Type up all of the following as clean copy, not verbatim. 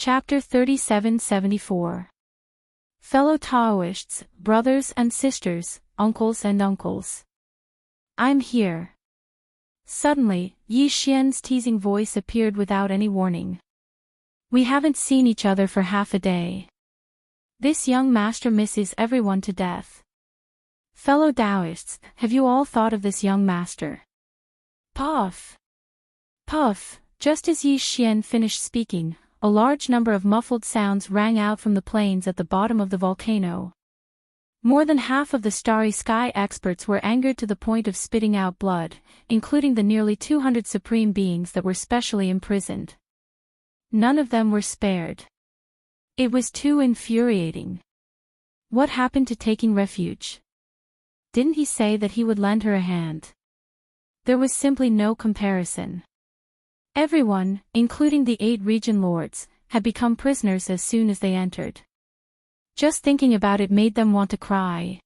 Chapter 3774. Fellow Taoists, brothers and sisters, uncles and uncles. I'm here. Suddenly, Yi Xian's teasing voice appeared without any warning. We haven't seen each other for half a day. This young master misses everyone to death. Fellow Taoists, have you all thought of this young master? Puff! Puff! Just as Yi Xian finished speaking, a large number of muffled sounds rang out from the plains at the bottom of the volcano. More than half of the starry sky experts were angered to the point of spitting out blood, including the nearly 200 supreme beings that were specially imprisoned. None of them were spared. It was too infuriating. What happened to taking refuge? Didn't he say that he would lend her a hand? There was simply no comparison. Everyone, including the 8 region lords, had become prisoners as soon as they entered. Just thinking about it made them want to cry.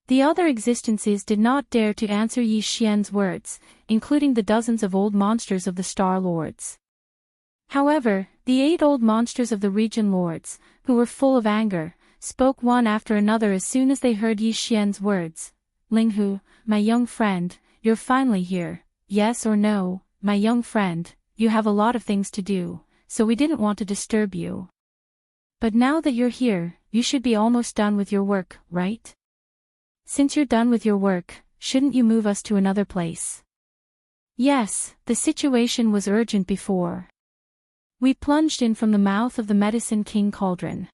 The other existences did not dare to answer Yi Xian's words, including the dozens of old monsters of the Star Lords. However, the 8 old monsters of the region lords, who were full of anger, spoke one after another as soon as they heard Yi Xian's words. Linghu, my young friend, you're finally here, yes or no? My young friend, you have a lot of things to do, so we didn't want to disturb you. But now that you're here, you should be almost done with your work, right? Since you're done with your work, shouldn't you move us to another place? Yes, the situation was urgent before. We plunged in from the mouth of the Medicine King cauldron.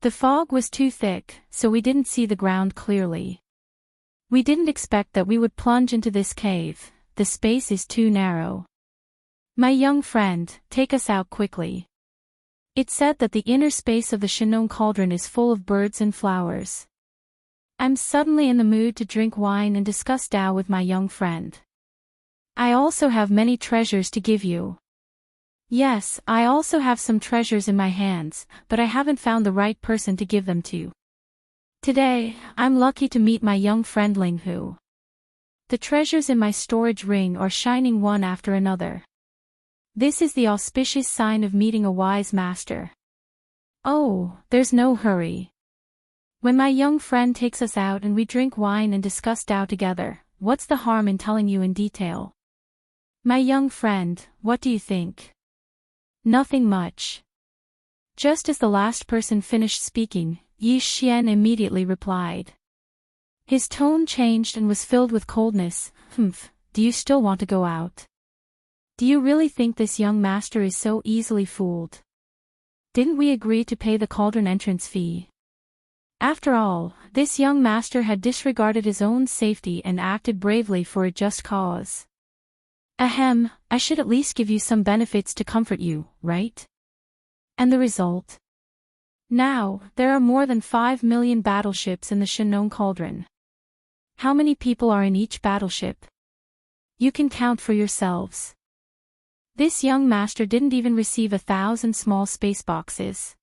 The fog was too thick, so we didn't see the ground clearly. We didn't expect that we would plunge into this cave. The space is too narrow. My young friend, take us out quickly. It's said that the inner space of the Shannon cauldron is full of birds and flowers. I'm suddenly in the mood to drink wine and discuss Tao with my young friend. I also have many treasures to give you. Yes, I also have some treasures in my hands, but I haven't found the right person to give them to. Today, I'm lucky to meet my young friend Linghu. The treasures in my storage ring are shining one after another. This is the auspicious sign of meeting a wise master. Oh, there's no hurry. When my young friend takes us out and we drink wine and discuss Tao together, what's the harm in telling you in detail? My young friend, what do you think? Nothing much. Just as the last person finished speaking, Yi Xian immediately replied. His tone changed and was filled with coldness. Do you still want to go out? Do you really think this young master is so easily fooled? Didn't we agree to pay the cauldron entrance fee? After all, this young master had disregarded his own safety and acted bravely for a just cause. Ahem, I should at least give you some benefits to comfort you, right? And the result? Now, there are more than 5 million battleships in the Shannon cauldron. How many people are in each battleship? You can count for yourselves. This young master didn't even receive 1,000 small space boxes.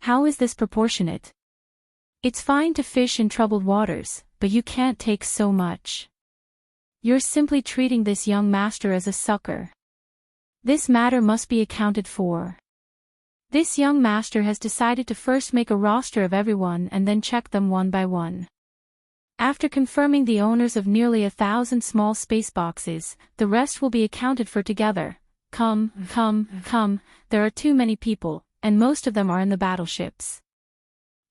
How is this proportionate? It's fine to fish in troubled waters, but you can't take so much. You're simply treating this young master as a sucker. This matter must be accounted for. This young master has decided to first make a roster of everyone and then check them one by one. After confirming the owners of nearly 1,000 small space boxes, the rest will be accounted for together. Come, there are too many people, and most of them are in the battleships.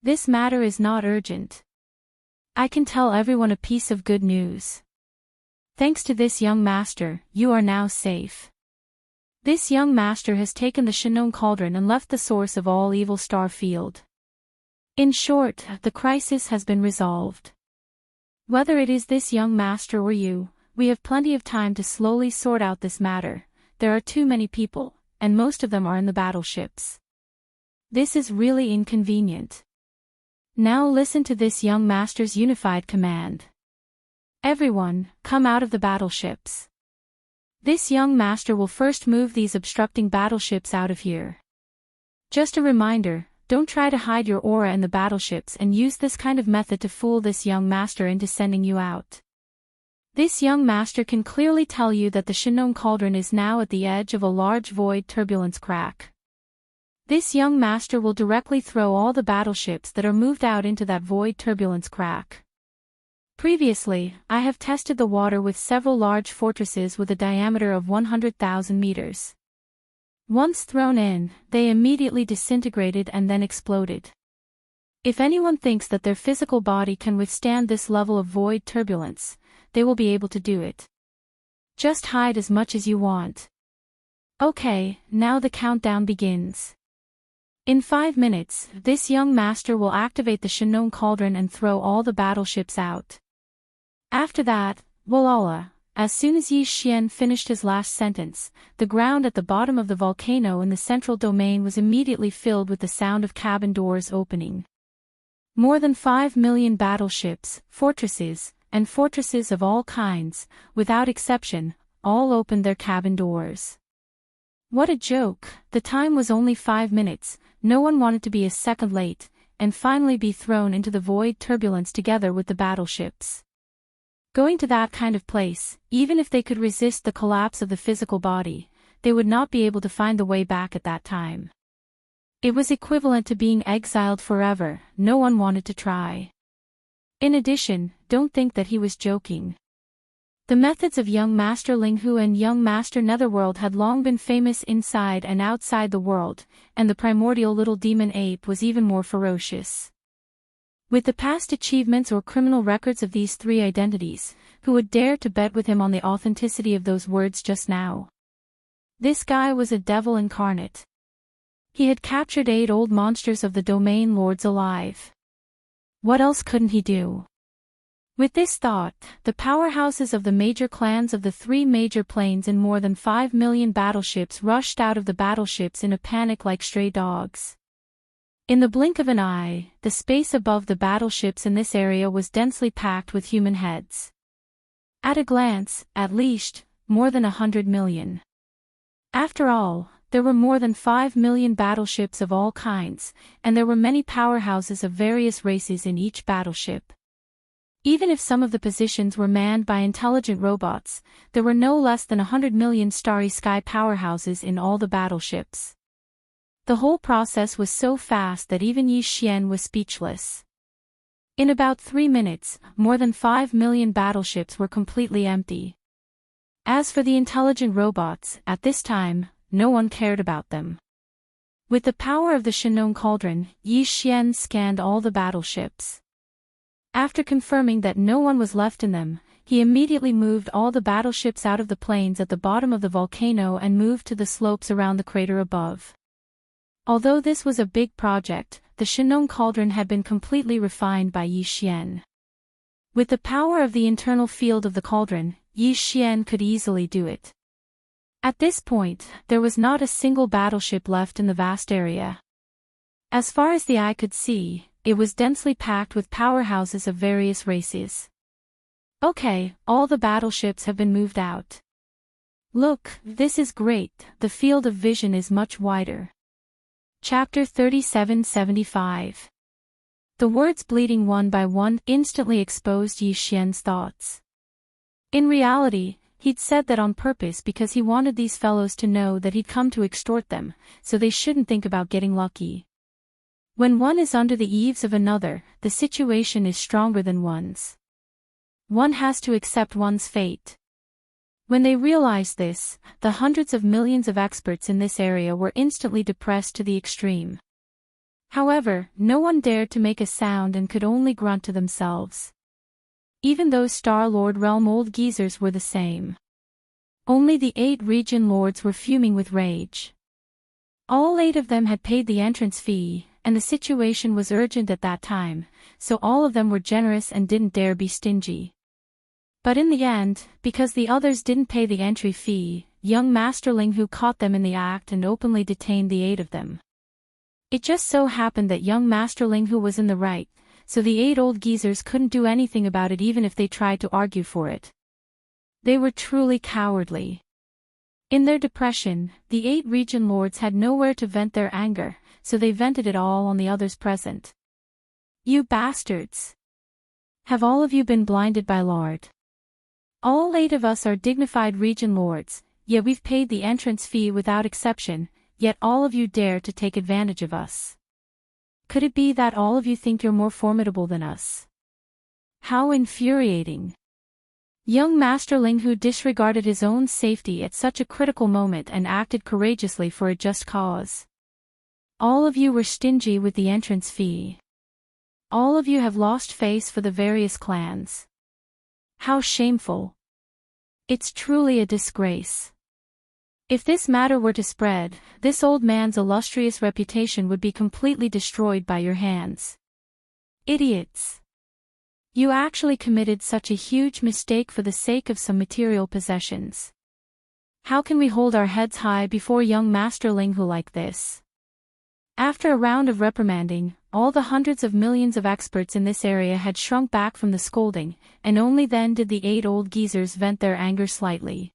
This matter is not urgent. I can tell everyone a piece of good news. Thanks to this young master, you are now safe. This young master has taken the Shannon cauldron and left the source of all evil star field. In short, the crisis has been resolved. Whether it is this young master or you, we have plenty of time to slowly sort out this matter. There are too many people, and most of them are in the battleships. This is really inconvenient. Now listen to this young master's unified command. Everyone, come out of the battleships. This young master will first move these obstructing battleships out of here. Just a reminder, don't try to hide your aura in the battleships and use this kind of method to fool this young master into sending you out. This young master can clearly tell you that the Shannon cauldron is now at the edge of a large void turbulence crack. This young master will directly throw all the battleships that are moved out into that void turbulence crack. Previously, I have tested the water with several large fortresses with a diameter of 100,000 meters. Once thrown in, they immediately disintegrated and then exploded. If anyone thinks that their physical body can withstand this level of void turbulence, they will be able to do it. Just hide as much as you want. Okay, now the countdown begins. In 5 minutes, this young master will activate the Shinnon cauldron and throw all the battleships out. After that, voila, as soon as Yi Xian finished his last sentence, the ground at the bottom of the volcano in the central domain was immediately filled with the sound of cabin doors opening. More than 5 million battleships, fortresses, and fortresses of all kinds, without exception, all opened their cabin doors. What a joke, the time was only 5 minutes, no one wanted to be a second late, and finally be thrown into the void turbulence together with the battleships. Going to that kind of place, even if they could resist the collapse of the physical body, they would not be able to find the way back at that time. It was equivalent to being exiled forever, no one wanted to try. In addition, don't think that he was joking. The methods of young Master Linghu and young Master Netherworld had long been famous inside and outside the world, and the primordial little demon ape was even more ferocious. With the past achievements or criminal records of these 3 identities, who would dare to bet with him on the authenticity of those words just now? This guy was a devil incarnate. He had captured 8 old monsters of the domain lords alive. What else couldn't he do? With this thought, the powerhouses of the major clans of the 3 major planes and more than 5 million battleships rushed out of the battleships in a panic like stray dogs. In the blink of an eye, the space above the battleships in this area was densely packed with human heads. At a glance, at least, more than 100 million. After all, there were more than 5 million battleships of all kinds, and there were many powerhouses of various races in each battleship. Even if some of the positions were manned by intelligent robots, there were no less than 100 million starry sky powerhouses in all the battleships. The whole process was so fast that even Yi Xian was speechless. In about 3 minutes, more than 5 million battleships were completely empty. As for the intelligent robots, at this time, no one cared about them. With the power of the Shinnon cauldron, Yi Xian scanned all the battleships. After confirming that no one was left in them, he immediately moved all the battleships out of the plains at the bottom of the volcano and moved to the slopes around the crater above. Although this was a big project, the Shinnon cauldron had been completely refined by Yi Xian. With the power of the internal field of the cauldron, Yi Xian could easily do it. At this point, there was not a single battleship left in the vast area. As far as the eye could see, it was densely packed with powerhouses of various races. Okay, all the battleships have been moved out. Look, this is great, the field of vision is much wider. Chapter 3775. The words bleeding one by one instantly exposed Yi Xian's thoughts. In reality, he'd said that on purpose because he wanted these fellows to know that he'd come to extort them, so they shouldn't think about getting lucky. When one is under the eaves of another, the situation is stronger than one's. One has to accept one's fate. When they realized this, the hundreds of millions of experts in this area were instantly depressed to the extreme. However, no one dared to make a sound and could only grunt to themselves. Even those Star-Lord realm old geezers were the same. Only the 8 region lords were fuming with rage. All 8 of them had paid the entrance fee, and the situation was urgent at that time, so all of them were generous and didn't dare be stingy. But in the end, because the others didn't pay the entry fee, young Master Linghu caught them in the act and openly detained the 8 of them. It just so happened that young Master Linghu was in the right, so the 8 old geezers couldn't do anything about it even if they tried to argue for it. They were truly cowardly. In their depression, the 8 region lords had nowhere to vent their anger, so they vented it all on the others present. You bastards! Have all of you been blinded by Lord? All 8 of us are dignified region lords, yet we've paid the entrance fee without exception, yet all of you dare to take advantage of us. Could it be that all of you think you're more formidable than us? How infuriating. Young Master Ling Hu disregarded his own safety at such a critical moment and acted courageously for a just cause. All of you were stingy with the entrance fee. All of you have lost face for the various clans. How shameful. It's truly a disgrace. If this matter were to spread, this old man's illustrious reputation would be completely destroyed by your hands. Idiots. You actually committed such a huge mistake for the sake of some material possessions. How can we hold our heads high before young Master Ling Hu like this? After a round of reprimanding, all the hundreds of millions of experts in this area had shrunk back from the scolding, and only then did the 8 old geezers vent their anger slightly.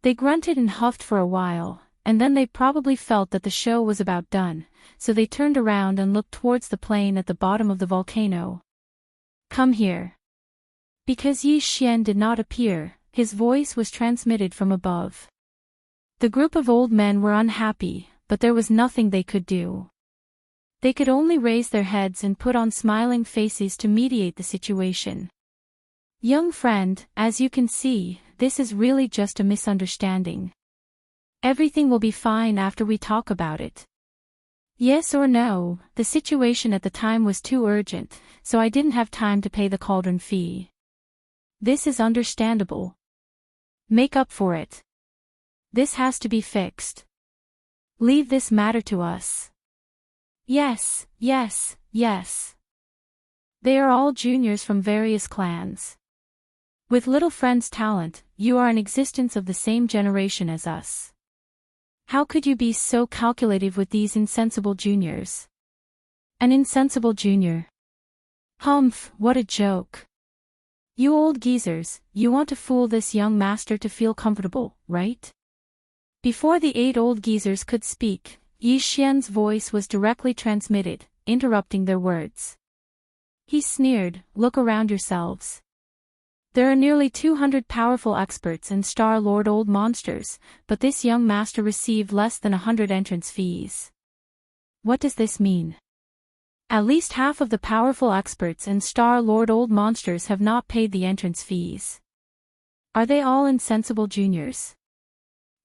They grunted and huffed for a while, and then they probably felt that the show was about done, so they turned around and looked towards the plain at the bottom of the volcano. Come here. Because Yi Xian did not appear, his voice was transmitted from above. The group of old men were unhappy, but there was nothing they could do. They could only raise their heads and put on smiling faces to mediate the situation. Young friend, as you can see, this is really just a misunderstanding. Everything will be fine after we talk about it. Yes or no, the situation at the time was too urgent, so I didn't have time to pay the cauldron fee. This is understandable. Make up for it. This has to be fixed. Leave this matter to us. Yes, yes, yes. They are all juniors from various clans. With little friend's talent, you are an existence of the same generation as us. How could you be so calculative with these insensible juniors? An insensible junior. Humph, what a joke. You old geezers, you want to fool this young master to feel comfortable, right? Before the 8 old geezers could speak, Yi Xian's voice was directly transmitted, interrupting their words. He sneered, look around yourselves. There are nearly 200 powerful experts and Star Lord old monsters, but this young master received less than 100 entrance fees. What does this mean? At least half of the powerful experts and Star Lord old monsters have not paid the entrance fees. Are they all insensible juniors?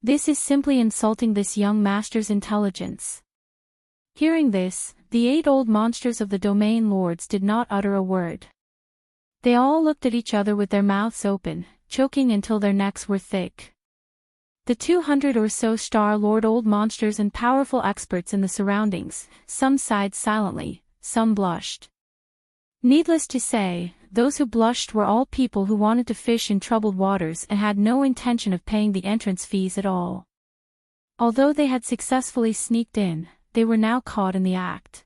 This is simply insulting this young master's intelligence. Hearing this, the 8 old monsters of the domain lords did not utter a word. They all looked at each other with their mouths open, choking until their necks were thick. The 200 or so Star Lord old monsters and powerful experts in the surroundings, some sighed silently, some blushed. Needless to say, those who blushed were all people who wanted to fish in troubled waters and had no intention of paying the entrance fees at all. Although they had successfully sneaked in, they were now caught in the act.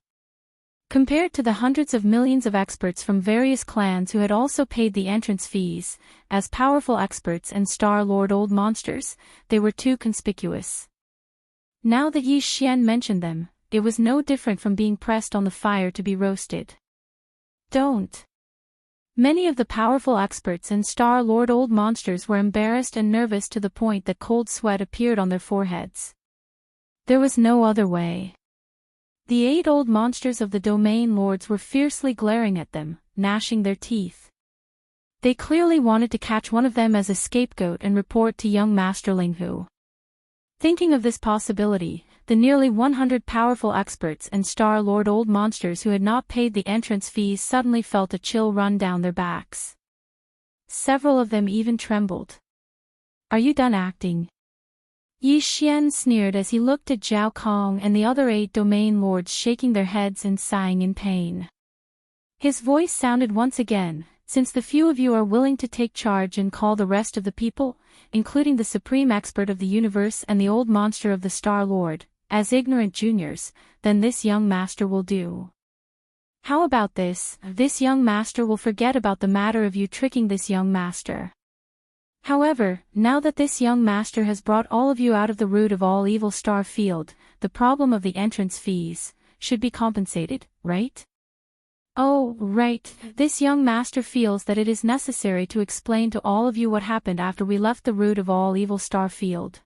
Compared to the hundreds of millions of experts from various clans who had also paid the entrance fees, as powerful experts and Star Lord old monsters, they were too conspicuous. Now that Yi Xian mentioned them, it was no different from being pressed on the fire to be roasted. Don't. Many of the powerful experts and Star Lord old monsters were embarrassed and nervous to the point that cold sweat appeared on their foreheads. There was no other way. The 8 old monsters of the domain lords were fiercely glaring at them, gnashing their teeth. They clearly wanted to catch one of them as a scapegoat and report to young Master Ling Hu. Thinking of this possibility, the nearly 100 powerful experts and Star Lord old monsters who had not paid the entrance fees suddenly felt a chill run down their backs. Several of them even trembled. Are you done acting? Yi Xian sneered as he looked at Zhao Kong and the other 8 domain lords shaking their heads and sighing in pain. His voice sounded once again, since the few of you are willing to take charge and call the rest of the people, including the supreme expert of the universe and the old monster of the Star Lord, as ignorant juniors, then this young master will do. How about this? This young master will forget about the matter of you tricking this young master. However, now that this young master has brought all of you out of the root of all evil Star Field, the problem of the entrance fees should be compensated, right? Oh, right, this young master feels that it is necessary to explain to all of you what happened after we left the root of all evil Star Field.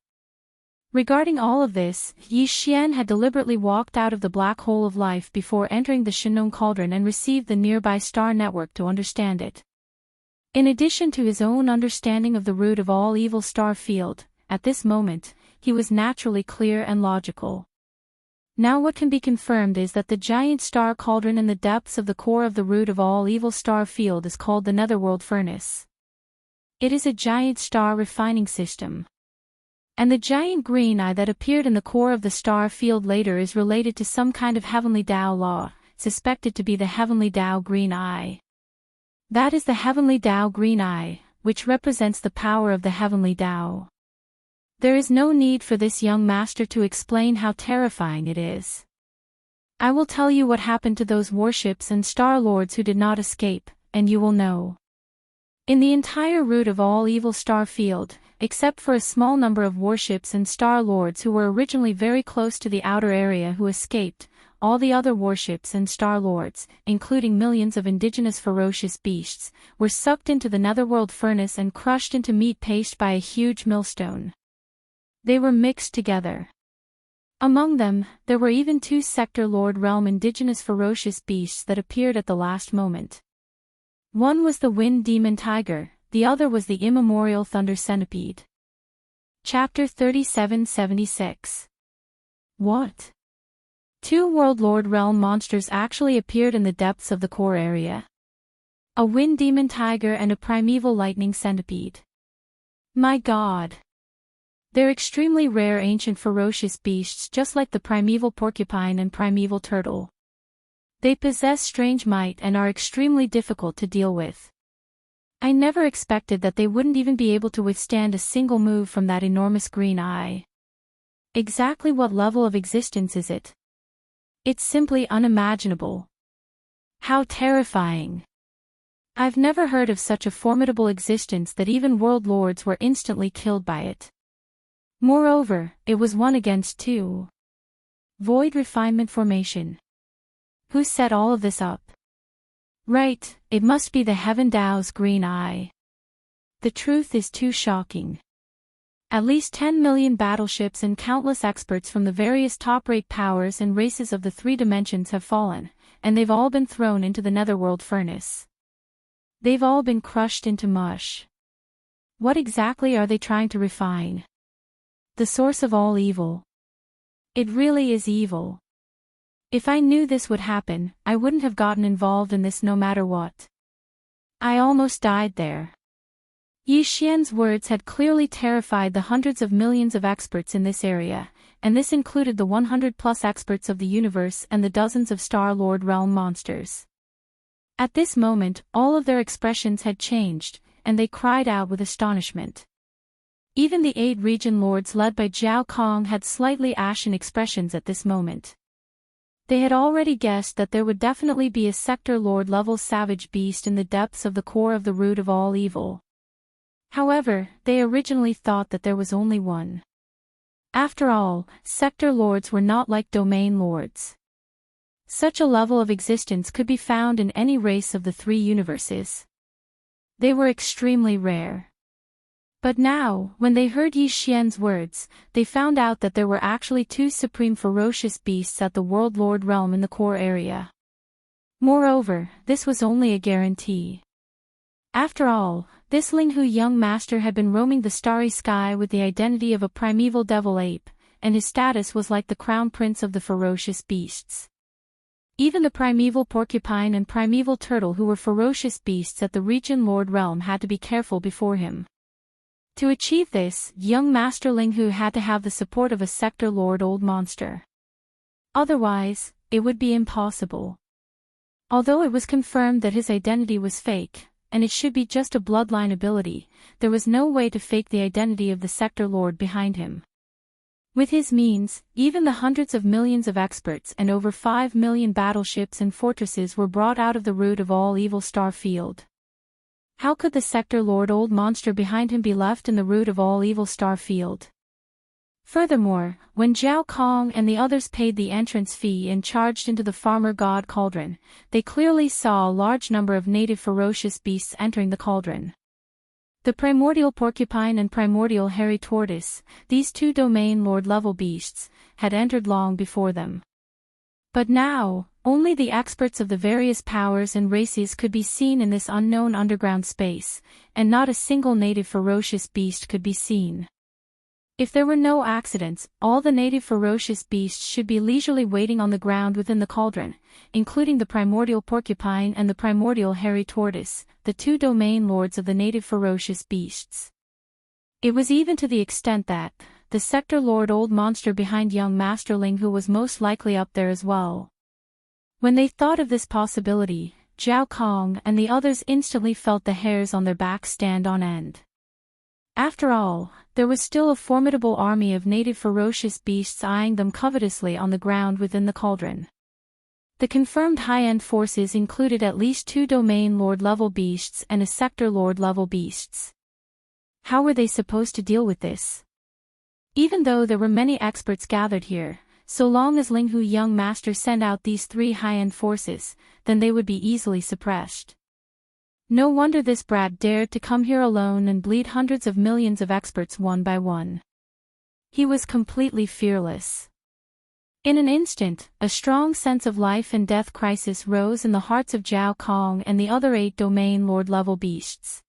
Regarding all of this, Yi Xian had deliberately walked out of the black hole of life before entering the Shinong Cauldron and received the nearby star network to understand it. In addition to his own understanding of the root of all evil star field, at this moment, he was naturally clear and logical. Now what can be confirmed is that the giant star cauldron in the depths of the core of the root of all evil star field is called the Netherworld Furnace. It is a giant star refining system. And the giant green eye that appeared in the core of the star field later is related to some kind of heavenly Tao law, suspected to be the heavenly Tao green eye. That is the heavenly Tao green eye, which represents the power of the heavenly Tao. There is no need for this young master to explain how terrifying it is. I will tell you what happened to those warships and star lords who did not escape, and you will know. In the entire root of all evil star field, except for a small number of warships and star lords who were originally very close to the outer area who escaped, all the other warships and star lords, including millions of indigenous ferocious beasts, were sucked into the netherworld furnace and crushed into meat paste by a huge millstone. They were mixed together. Among them, there were even 2 Sector Lord Realm indigenous ferocious beasts that appeared at the last moment. One was the Wind Demon Tiger, the other was the Immemorial Thunder Centipede. Chapter 3776. What? 2 World Lord Realm monsters actually appeared in the depths of the core area. A Wind Demon Tiger and a Primeval Lightning Centipede. My God! They're extremely rare ancient ferocious beasts just like the Primeval Porcupine and Primeval Turtle. They possess strange might and are extremely difficult to deal with. I never expected that they wouldn't even be able to withstand a single move from that enormous green eye. Exactly what level of existence is it? It's simply unimaginable. How terrifying. I've never heard of such a formidable existence that even world lords were instantly killed by it. Moreover, it was 1 against 2. Void Refinement Formation. Who set all of this up? Right, it must be the Heaven Tao's green eye. The truth is too shocking. At least 10 million battleships and countless experts from the various top-rate powers and races of the 3 dimensions have fallen, and they've all been thrown into the netherworld furnace. They've all been crushed into mush. What exactly are they trying to refine? The source of all evil. It really is evil. If I knew this would happen, I wouldn't have gotten involved in this no matter what. I almost died there. Yi Xian's words had clearly terrified the hundreds of millions of experts in this area, and this included the 100+ experts of the universe and the dozens of Star Lord realm monsters. At this moment, all of their expressions had changed, and they cried out with astonishment. Even the 8 region lords led by Zhao Kong had slightly ashen expressions at this moment. They had already guessed that there would definitely be a Sector Lord-level savage beast in the depths of the core of the root of all evil. However, they originally thought that there was only one. After all, Sector Lords were not like Domain Lords. Such a level of existence could be found in any race of the 3 universes. They were extremely rare. But now, when they heard Yi Xian's words, they found out that there were actually 2 supreme ferocious beasts at the World Lord realm in the core area. Moreover, this was only a guarantee. After all, this Linghu young master had been roaming the starry sky with the identity of a primeval devil ape, and his status was like the crown prince of the ferocious beasts. Even the primeval porcupine and primeval turtle who were ferocious beasts at the Region Lord realm had to be careful before him. To achieve this, young Master Linghu had to have the support of a Sector Lord Old Monster. Otherwise, it would be impossible. Although it was confirmed that his identity was fake, and it should be just a bloodline ability, there was no way to fake the identity of the Sector Lord behind him. With his means, even the hundreds of millions of experts and over 5 million battleships and fortresses were brought out of the root of all evil star field. How could the Sector Lord Old Monster behind him be left in the root of all evil star field? Furthermore, when Zhao Kong and the others paid the entrance fee and charged into the Farmer God Cauldron, they clearly saw a large number of native ferocious beasts entering the cauldron. The primordial porcupine and primordial hairy tortoise, these two domain lord level beasts, had entered long before them. But now, only the experts of the various powers and races could be seen in this unknown underground space, and not a single native ferocious beast could be seen. If there were no accidents, all the native ferocious beasts should be leisurely waiting on the ground within the cauldron, including the primordial porcupine and the primordial hairy tortoise, the two domain lords of the native ferocious beasts. It was even to the extent that the sector lord old monster behind young Masterling who was most likely up there as well. When they thought of this possibility, Zhao Kong and the others instantly felt the hairs on their backs stand on end. After all, there was still a formidable army of native ferocious beasts eyeing them covetously on the ground within the cauldron. The confirmed high-end forces included at least two domain lord-level beasts and a sector lord-level beasts. How were they supposed to deal with this? Even though there were many experts gathered here, so long as Linghu young master sent out these three high-end forces, then they would be easily suppressed. No wonder this brat dared to come here alone and bleed hundreds of millions of experts one by one. He was completely fearless. In an instant, a strong sense of life and death crisis rose in the hearts of Zhao Kong and the other 8 domain lord-level beasts.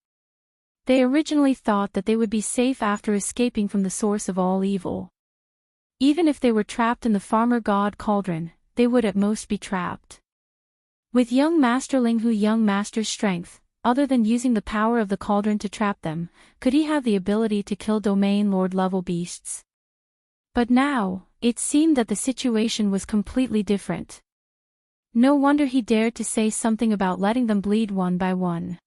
They originally thought that they would be safe after escaping from the source of all evil. Even if they were trapped in the farmer god cauldron, they would at most be trapped. With young Master Linghu young master's strength, other than using the power of the cauldron to trap them, could he have the ability to kill domain lord-level beasts? But now, it seemed that the situation was completely different. No wonder he dared to say something about letting them bleed one by one.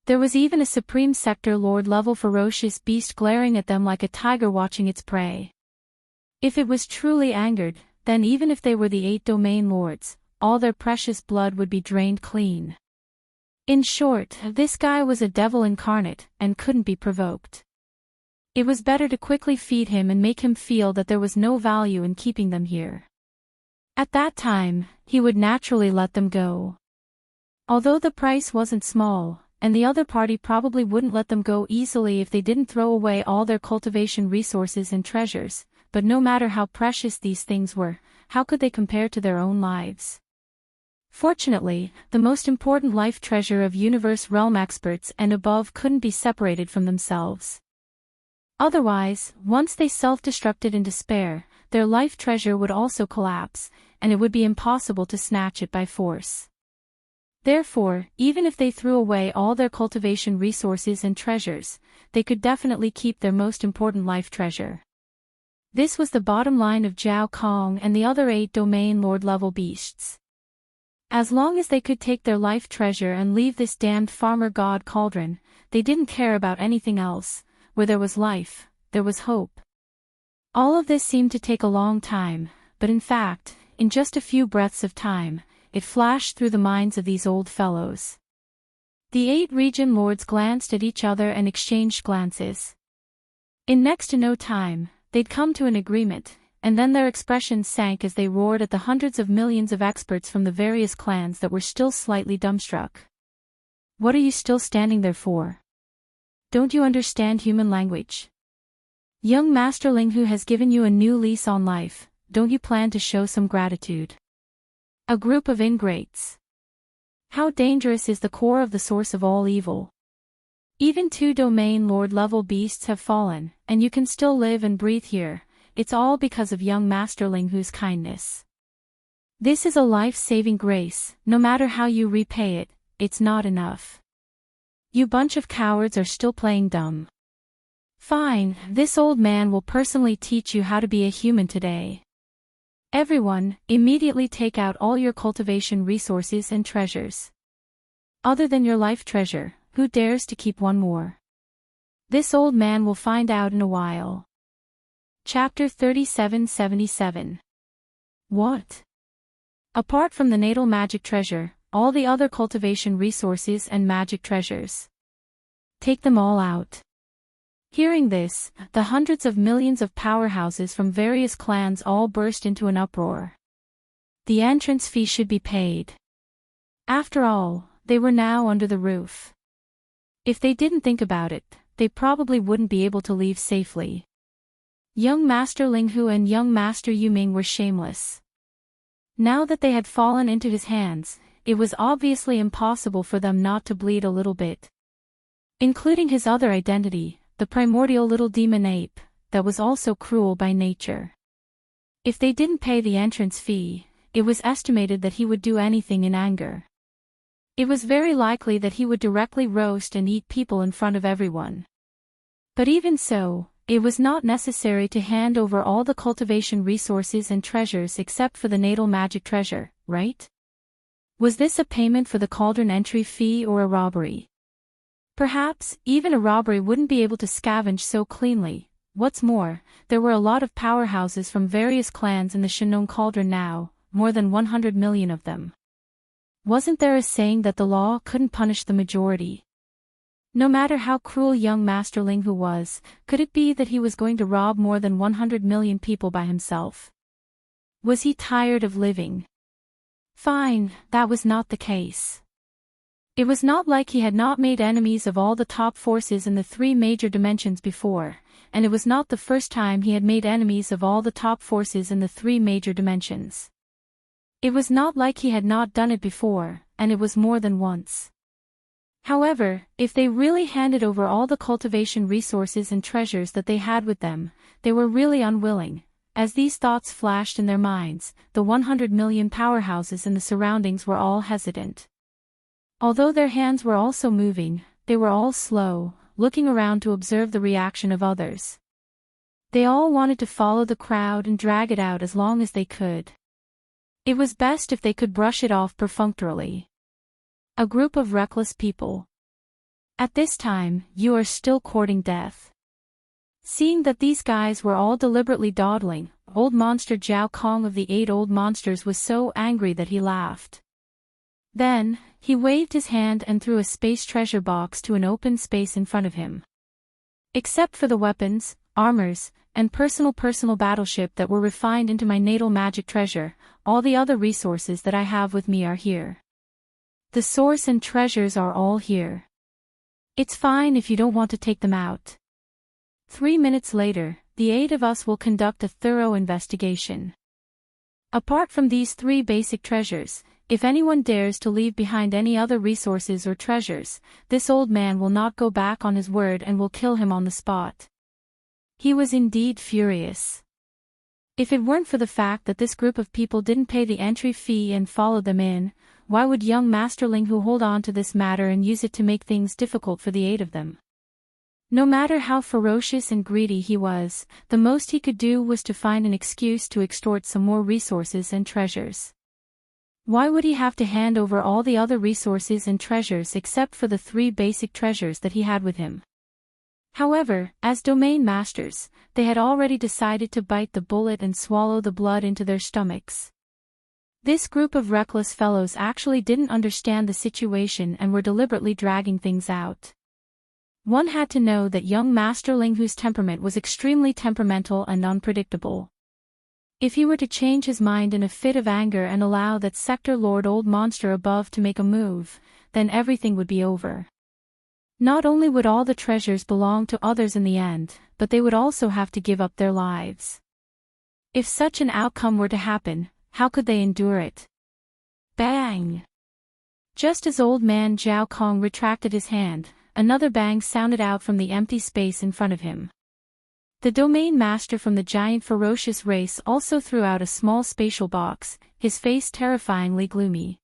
There was even a supreme sector lord-level ferocious beast glaring at them like a tiger watching its prey. If it was truly angered, then even if they were the 8 domain lords, all their precious blood would be drained clean. In short, this guy was a devil incarnate, and couldn't be provoked. It was better to quickly feed him and make him feel that there was no value in keeping them here. At that time, he would naturally let them go. Although the price wasn't small, and the other party probably wouldn't let them go easily if they didn't throw away all their cultivation resources and treasures, but no matter how precious these things were, how could they compare to their own lives? Fortunately, the most important life treasure of universe realm experts and above couldn't be separated from themselves. Otherwise, once they self-destructed in despair, their life treasure would also collapse, and it would be impossible to snatch it by force. Therefore, even if they threw away all their cultivation resources and treasures, they could definitely keep their most important life treasure. This was the bottom line of Zhao Kong and the other 8 domain lord-level beasts. As long as they could take their life treasure and leave this damned farmer god cauldron, they didn't care about anything else. Where there was life, there was hope. All of this seemed to take a long time, but in fact, in just a few breaths of time, it flashed through the minds of these old fellows. The 8 region lords glanced at each other and exchanged glances. In next to no time, they'd come to an agreement, and then their expressions sank as they roared at the hundreds of millions of experts from the various clans that were still slightly dumbstruck. What are you still standing there for? Don't you understand human language? Young Master Linghu has given you a new lease on life, don't you plan to show some gratitude? A group of ingrates. How dangerous is the core of the source of all evil? Even 2 domain lord-level beasts have fallen, and you can still live and breathe here. It's all because of young Master Linghu's kindness. This is a life-saving grace, no matter how you repay it, it's not enough. You bunch of cowards are still playing dumb. Fine, this old man will personally teach you how to be a human today. Everyone, immediately take out all your cultivation resources and treasures. Other than your life treasure, who dares to keep one more? This old man will find out in a while. Chapter 3777. What? Apart from the natal magic treasure, all the other cultivation resources and magic treasures. Take them all out. Hearing this, the hundreds of millions of powerhouses from various clans all burst into an uproar. The entrance fee should be paid. After all, they were now under the roof. If they didn't think about it, they probably wouldn't be able to leave safely. Young Master Linghu and young Master Yuming were shameless. Now that they had fallen into his hands, it was obviously impossible for them not to bleed a little bit. Including his other identity, the primordial little demon ape, that was also cruel by nature. If they didn't pay the entrance fee, it was estimated that he would do anything in anger. It was very likely that he would directly roast and eat people in front of everyone. But even so, it was not necessary to hand over all the cultivation resources and treasures except for the natal magic treasure, right? Was this a payment for the cauldron entry fee or a robbery? Perhaps, even a robbery wouldn't be able to scavenge so cleanly. What's more, there were a lot of powerhouses from various clans in the Shinong Cauldron now, more than 100 million of them. Wasn't there a saying that the law couldn't punish the majority? No matter how cruel young Master Linghu was, could it be that he was going to rob more than 100 million people by himself? Was he tired of living? Fine, that was not the case. It was not like he had not made enemies of all the top forces in the three major dimensions before, and it was not the first time he had made enemies of all the top forces in the three major dimensions. It was not like he had not done it before, and it was more than once. However, if they really handed over all the cultivation resources and treasures that they had with them, they were really unwilling. As these thoughts flashed in their minds, the 100 million powerhouses in the surroundings were all hesitant. Although their hands were also moving, they were all slow, looking around to observe the reaction of others. They all wanted to follow the crowd and drag it out as long as they could. It was best if they could brush it off perfunctorily. A group of reckless people. At this time, you are still courting death. Seeing that these guys were all deliberately dawdling, old monster Jiao Kong of the 8 old monsters was so angry that he laughed. Then, he waved his hand and threw a space treasure box to an open space in front of him. Except for the weapons, armors, and personal battleship that were refined into my natal magic treasure, all the other resources that I have with me are here. The source and treasures are all here. It's fine if you don't want to take them out. 3 minutes later, the 8 of us will conduct a thorough investigation. Apart from these 3 basic treasures, if anyone dares to leave behind any other resources or treasures, this old man will not go back on his word and will kill him on the spot. He was indeed furious. If it weren't for the fact that this group of people didn't pay the entry fee and followed them in, why would young Master Linghu hold on to this matter and use it to make things difficult for the 8 of them? No matter how ferocious and greedy he was, the most he could do was to find an excuse to extort some more resources and treasures. Why would he have to hand over all the other resources and treasures except for the 3 basic treasures that he had with him? However, as domain masters, they had already decided to bite the bullet and swallow the blood into their stomachs. This group of reckless fellows actually didn't understand the situation and were deliberately dragging things out. One had to know that young Master Linghu's temperament was extremely temperamental and unpredictable. If he were to change his mind in a fit of anger and allow that Sector Lord Old Monster above to make a move, then everything would be over. Not only would all the treasures belong to others in the end, but they would also have to give up their lives. If such an outcome were to happen, how could they endure it? Bang! Just as old man Jiao Kong retracted his hand, another bang sounded out from the empty space in front of him. The domain master from the giant ferocious race also threw out a small spatial box, his face terrifyingly gloomy.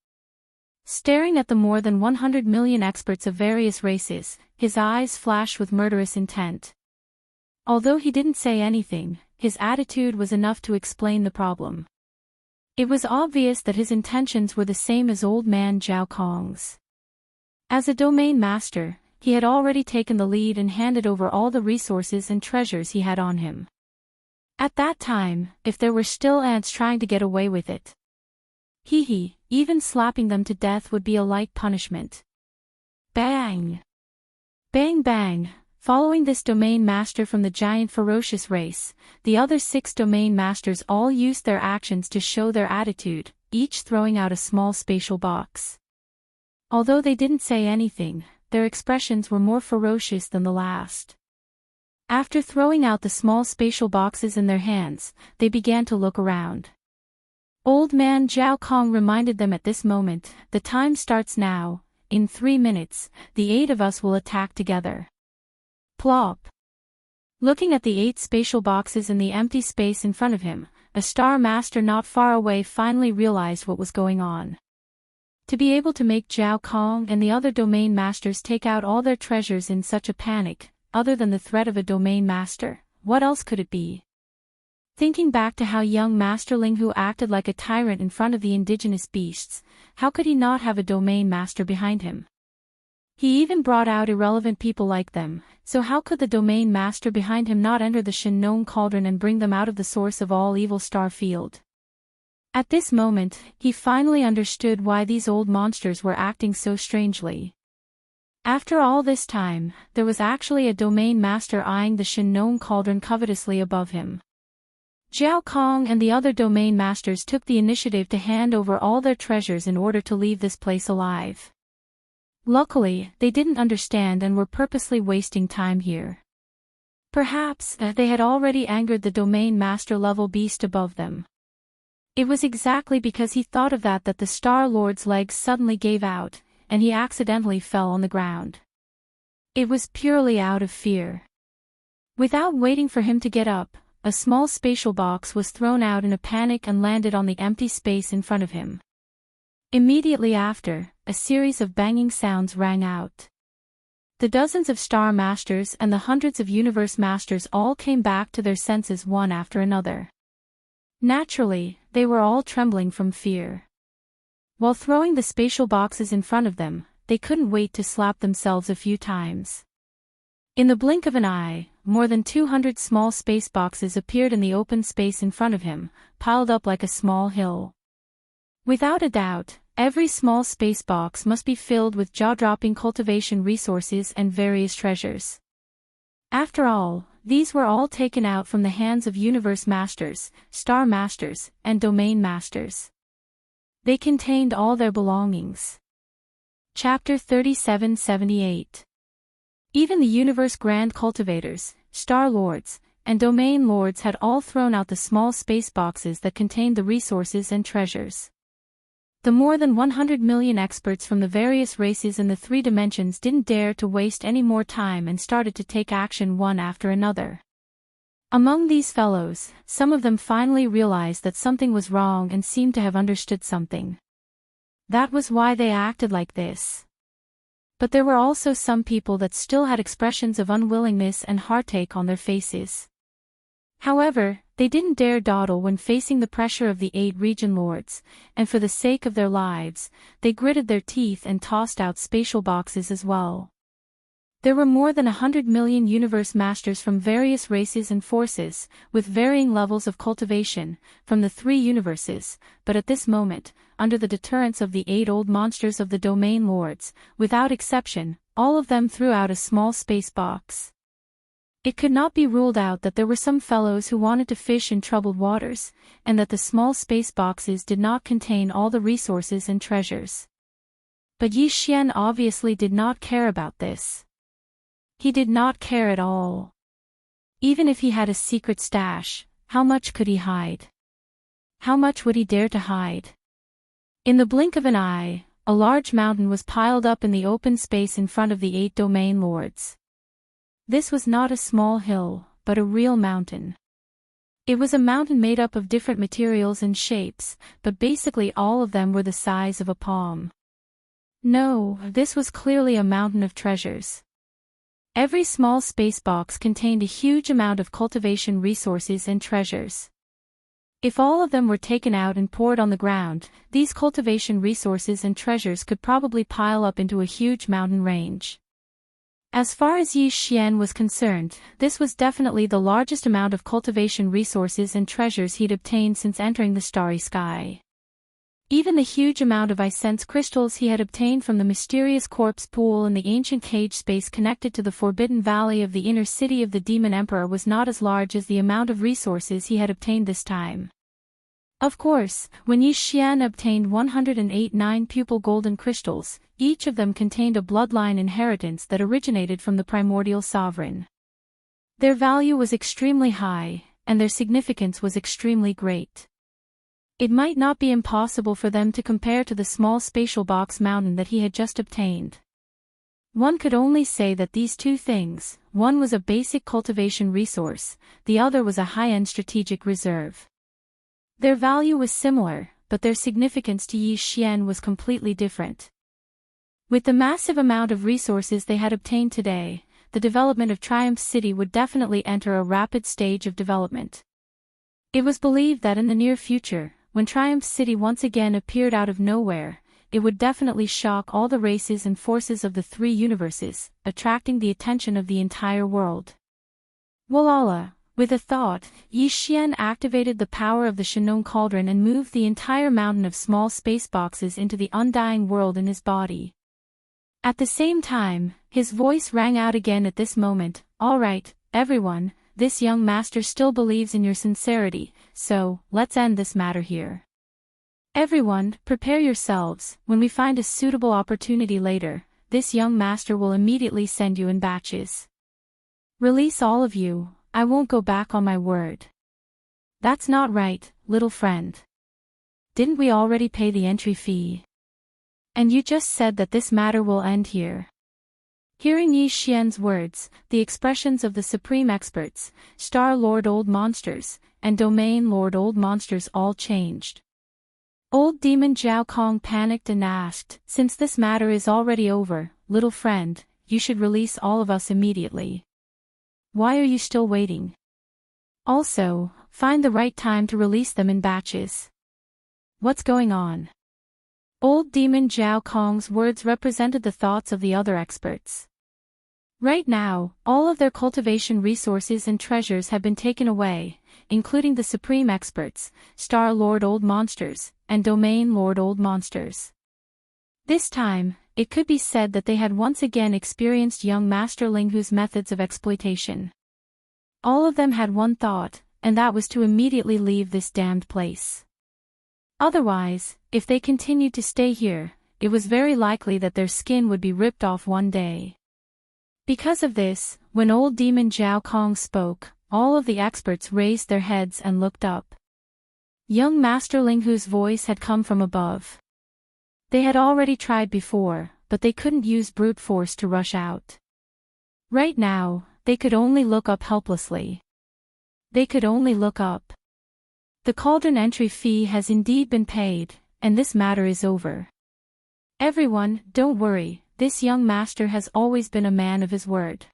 Staring at the more than 100 million experts of various races, his eyes flashed with murderous intent. Although he didn't say anything, his attitude was enough to explain the problem. It was obvious that his intentions were the same as old man Jiao Kong's. As a domain master, he had already taken the lead and handed over all the resources and treasures he had on him. At that time, if there were still ants trying to get away with it, even slapping them to death would be a light punishment. Bang! Bang bang! Following this domain master from the giant ferocious race, the other 6 domain masters all used their actions to show their attitude, each throwing out a small spatial box. Although they didn't say anything, their expressions were more ferocious than the last. After throwing out the small spatial boxes in their hands, they began to look around. Old man Zhao Kong reminded them at this moment, "The time starts now. In 3 minutes, the 8 of us will attack together." Plop! Looking at the 8 spatial boxes in the empty space in front of him, a Star Master not far away finally realized what was going on. To be able to make Zhao Kong and the other domain masters take out all their treasures in such a panic, other than the threat of a domain master, what else could it be? Thinking back to how young Master Ling Hu acted like a tyrant in front of the indigenous beasts, how could he not have a domain master behind him? He even brought out irrelevant people like them, so how could the domain master behind him not enter the Shin Cauldron and bring them out of the source of all evil star field? At this moment, he finally understood why these old monsters were acting so strangely. After all this time, there was actually a domain master eyeing the Shin Cauldron covetously above him. Zhao Kong and the other domain masters took the initiative to hand over all their treasures in order to leave this place alive. Luckily, they didn't understand and were purposely wasting time here. Perhaps, they had already angered the domain master level beast above them. It was exactly because he thought of that the Star Lord's legs suddenly gave out, and he accidentally fell on the ground. It was purely out of fear. Without waiting for him to get up, a small spatial box was thrown out in a panic and landed on the empty space in front of him. Immediately after, a series of banging sounds rang out. The dozens of Star Masters and the hundreds of Universe Masters all came back to their senses one after another. Naturally, they were all trembling from fear. While throwing the spatial boxes in front of them, they couldn't wait to slap themselves a few times. In the blink of an eye, more than 200 small space boxes appeared in the open space in front of him, piled up like a small hill. Without a doubt, every small space box must be filled with jaw-dropping cultivation resources and various treasures. After all, these were all taken out from the hands of Universe Masters, Star Masters, and Domain Masters. They contained all their belongings. Chapter 3778. Even the Universe Grand Cultivators, Star Lords, and Domain Lords had all thrown out the small space boxes that contained the resources and treasures. The more than 100 million experts from the various races in the 3 dimensions didn't dare to waste any more time and started to take action one after another. Among these fellows, some of them finally realized that something was wrong and seemed to have understood something. That was why they acted like this. But there were also some people that still had expressions of unwillingness and heartache on their faces. However, they didn't dare dawdle when facing the pressure of the 8 region lords, and for the sake of their lives, they gritted their teeth and tossed out spatial boxes as well. There were more than 100 million Universe Masters from various races and forces, with varying levels of cultivation, from the 3 universes, but at this moment, under the deterrence of the 8 old monsters of the Domain Lords, without exception, all of them threw out a small space box. It could not be ruled out that there were some fellows who wanted to fish in troubled waters, and that the small space boxes did not contain all the resources and treasures. But Yi Xian obviously did not care about this. He did not care at all. Even if he had a secret stash, how much could he hide? How much would he dare to hide? In the blink of an eye, a large mountain was piled up in the open space in front of the 8 Domain Lords. This was not a small hill, but a real mountain. It was a mountain made up of different materials and shapes, but basically all of them were the size of a palm. No, this was clearly a mountain of treasures. Every small space box contained a huge amount of cultivation resources and treasures. If all of them were taken out and poured on the ground, these cultivation resources and treasures could probably pile up into a huge mountain range. As far as Yi Xian was concerned, this was definitely the largest amount of cultivation resources and treasures he'd obtained since entering the starry sky. Even the huge amount of essence crystals he had obtained from the mysterious corpse pool in the ancient cage space connected to the Forbidden Valley of the inner city of the Demon Emperor was not as large as the amount of resources he had obtained this time. Of course, when Yi Xian obtained 108 nine-pupil golden crystals, each of them contained a bloodline inheritance that originated from the primordial sovereign. Their value was extremely high, and their significance was extremely great. It might not be impossible for them to compare to the small spatial box mountain that he had just obtained. One could only say that these two things, one was a basic cultivation resource, the other was a high-end strategic reserve. Their value was similar, but their significance to Yi Xian was completely different. With the massive amount of resources they had obtained today, the development of Triumph City would definitely enter a rapid stage of development. It was believed that in the near future, when Triumph City once again appeared out of nowhere, it would definitely shock all the races and forces of the three universes, attracting the attention of the entire world. Voila! With a thought, Yi Xian activated the power of the Shenong Cauldron and moved the entire mountain of small space boxes into the undying world in his body. At the same time, his voice rang out again at this moment. All right, everyone, this young master still believes in your sincerity, so, let's end this matter here. Everyone, prepare yourselves. When we find a suitable opportunity later, this young master will immediately send you in batches. Release all of you. I won't go back on my word. That's not right, little friend. Didn't we already pay the entry fee? And you just said that this matter will end here. Hearing Yi Xian's words, the expressions of the Supreme Experts, Star Lord Old Monsters, and Domain Lord Old Monsters all changed. Old Demon Zhao Kong panicked and asked, since this matter is already over, little friend, you should release all of us immediately. Why are you still waiting? Also, find the right time to release them in batches. What's going on? Old Demon Zhao Kong's words represented the thoughts of the other experts. Right now, all of their cultivation resources and treasures have been taken away, including the Supreme Experts, Star Lord Old Monsters, and Domain Lord Old Monsters. This time, it could be said that they had once again experienced young Master Linghu's methods of exploitation. All of them had one thought, and that was to immediately leave this damned place. Otherwise, if they continued to stay here, it was very likely that their skin would be ripped off one day. Because of this, when old Demon Zhao Kong spoke, all of the experts raised their heads and looked up. Young Master Linghu's voice had come from above. They had already tried before, but they couldn't use brute force to rush out. Right now, they could only look up helplessly. They could only look up. The cauldron entry fee has indeed been paid, and this matter is over. Everyone, don't worry, this young master has always been a man of his word.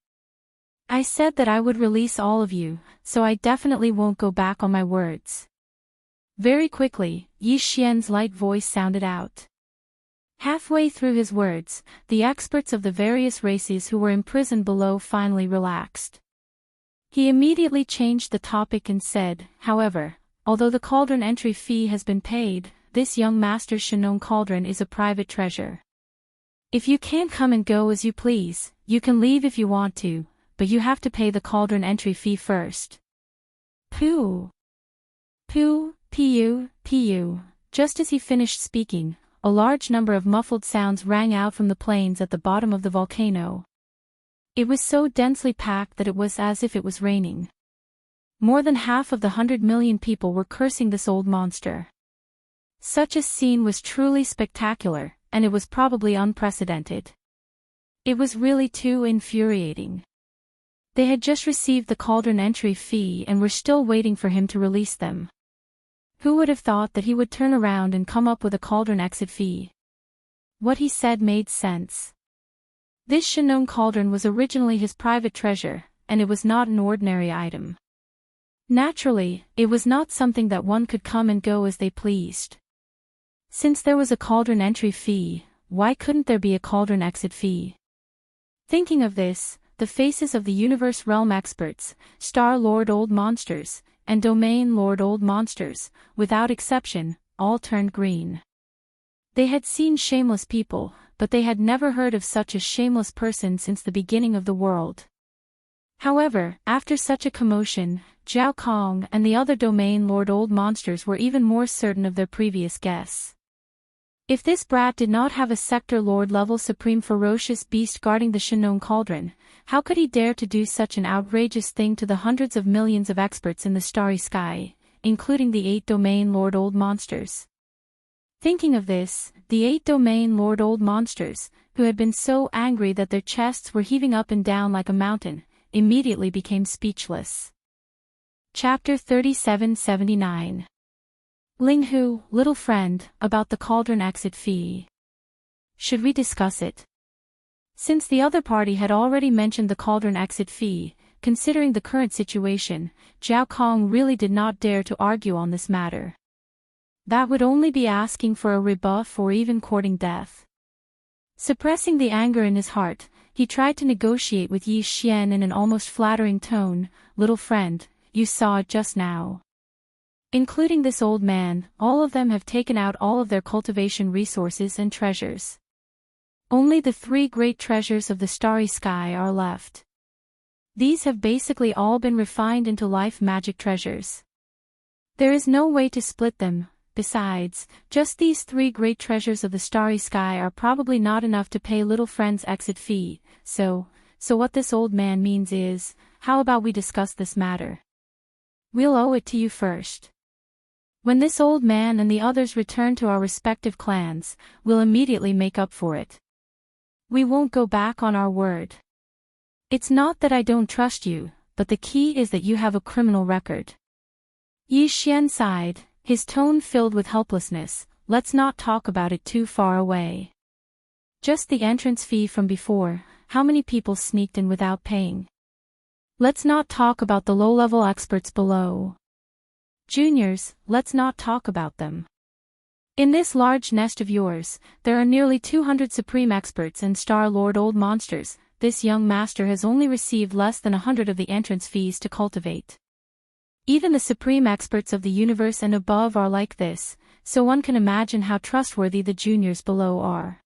I said that I would release all of you, so I definitely won't go back on my words. Very quickly, Yi Xian's light voice sounded out. Halfway through his words, the experts of the various races who were imprisoned below finally relaxed. He immediately changed the topic and said, however, although the cauldron entry fee has been paid, this young master's Shenong cauldron is a private treasure. If you can't come and go as you please, you can leave if you want to, but you have to pay the cauldron entry fee first. Pooh! Pooh, Pu. Just as he finished speaking, a large number of muffled sounds rang out from the plains at the bottom of the volcano. It was so densely packed that it was as if it was raining. More than half of the 100 million people were cursing this old monster. Such a scene was truly spectacular, and it was probably unprecedented. It was really too infuriating. They had just received the cauldron entry fee and were still waiting for him to release them. Who would have thought that he would turn around and come up with a cauldron exit fee? What he said made sense. This Shenong cauldron was originally his private treasure, and it was not an ordinary item. Naturally, it was not something that one could come and go as they pleased. Since there was a cauldron entry fee, why couldn't there be a cauldron exit fee? Thinking of this, the faces of the Universe Realm experts, Star Lord Old Monsters, and Domain Lord Old Monsters, without exception, all turned green. They had seen shameless people, but they had never heard of such a shameless person since the beginning of the world. However, after such a commotion, Zhao Kong and the other domain lord old monsters were even more certain of their previous guess. If this brat did not have a sector lord level supreme ferocious beast guarding the Shinnong cauldron, how could he dare to do such an outrageous thing to the hundreds of millions of experts in the starry sky, including the 8 domain lord old monsters? Thinking of this, the 8 domain lord old monsters, who had been so angry that their chests were heaving up and down like a mountain, immediately became speechless. Chapter 3779. Linghu, little friend, about the cauldron exit fee. Should we discuss it? Since the other party had already mentioned the cauldron exit fee, considering the current situation, Zhao Kong really did not dare to argue on this matter. That would only be asking for a rebuff or even courting death. Suppressing the anger in his heart, he tried to negotiate with Yi Xian in an almost flattering tone. Little friend, you saw it just now. Including this old man, all of them have taken out all of their cultivation resources and treasures. Only the 3 great treasures of the starry sky are left. These have basically all been refined into life magic treasures. There is no way to split them. Besides, just these 3 great treasures of the starry sky are probably not enough to pay little friend's exit fee, so what this old man means is, how about we discuss this matter? We'll owe it to you first. When this old man and the others return to our respective clans, we'll immediately make up for it. We won't go back on our word. It's not that I don't trust you, but the key is that you have a criminal record. Yi Xian sighed, his tone filled with helplessness. Let's not talk about it too far away. Just the entrance fee from before, how many people sneaked in without paying? Let's not talk about the low-level experts below. Juniors, let's not talk about them. In this large nest of yours, there are nearly 200 supreme experts and Star Lord old monsters. This young master has only received less than 100 of the entrance fees to cultivate. Even the supreme experts of the universe and above are like this, so one can imagine how trustworthy the juniors below are.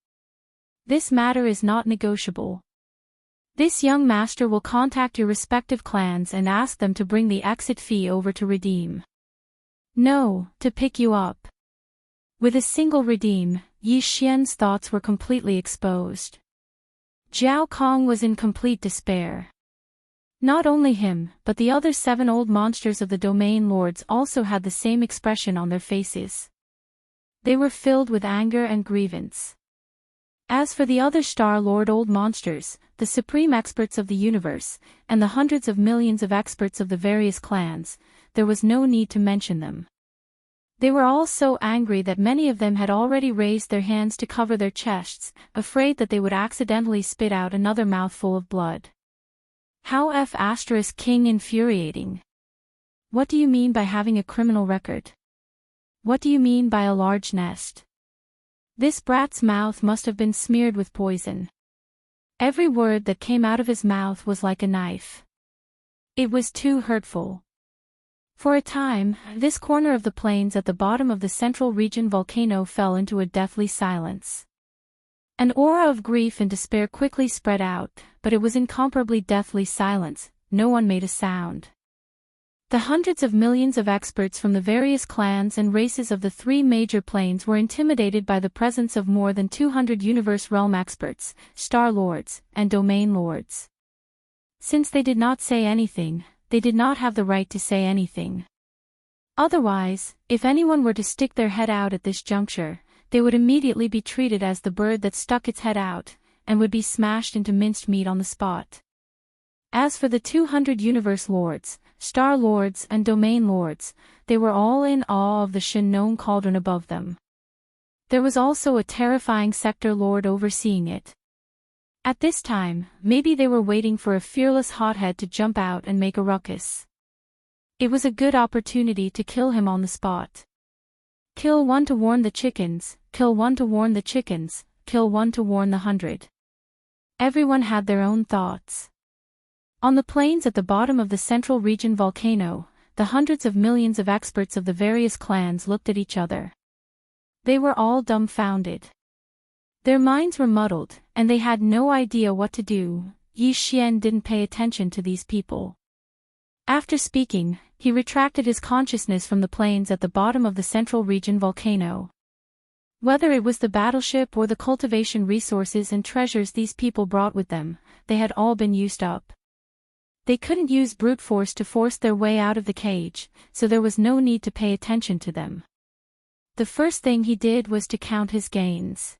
This matter is not negotiable. This young master will contact your respective clans and ask them to bring the exit fee over to redeem. No, to pick you up. With a single redeem, Yi Xian's thoughts were completely exposed. Zhao Kong was in complete despair. Not only him, but the other 7 old monsters of the domain lords also had the same expression on their faces. They were filled with anger and grievance. As for the other Star Lord old monsters, the supreme experts of the universe, and the hundreds of millions of experts of the various clans, there was no need to mention them. They were all so angry that many of them had already raised their hands to cover their chests, afraid that they would accidentally spit out another mouthful of blood. How King infuriating. What do you mean by having a criminal record? What do you mean by a large nest? This brat's mouth must have been smeared with poison. Every word that came out of his mouth was like a knife. It was too hurtful. For a time, this corner of the plains at the bottom of the central region volcano fell into a deathly silence. An aura of grief and despair quickly spread out, but it was incomparably deathly silence. No one made a sound. The hundreds of millions of experts from the various clans and races of the 3 major planes were intimidated by the presence of more than 200 universe realm experts, star lords, and domain lords. Since they did not say anything, they did not have the right to say anything. Otherwise, if anyone were to stick their head out at this juncture, they would immediately be treated as the bird that stuck its head out, and would be smashed into minced meat on the spot. As for the 200 universe lords, star lords and domain lords, they were all in awe of the Shinnong cauldron above them. There was also a terrifying sector lord overseeing it. At this time, maybe they were waiting for a fearless hothead to jump out and make a ruckus. It was a good opportunity to kill him on the spot. Kill one to warn the chickens, kill one to warn the chickens, kill one to warn the 100. Everyone had their own thoughts. On the plains at the bottom of the central region volcano, the hundreds of millions of experts of the various clans looked at each other. They were all dumbfounded. Their minds were muddled, and they had no idea what to do. Yi Xian didn't pay attention to these people. After speaking, he retracted his consciousness from the plains at the bottom of the central region volcano. Whether it was the battleship or the cultivation resources and treasures these people brought with them, they had all been used up. They couldn't use brute force to force their way out of the cage, so there was no need to pay attention to them. The first thing he did was to count his gains.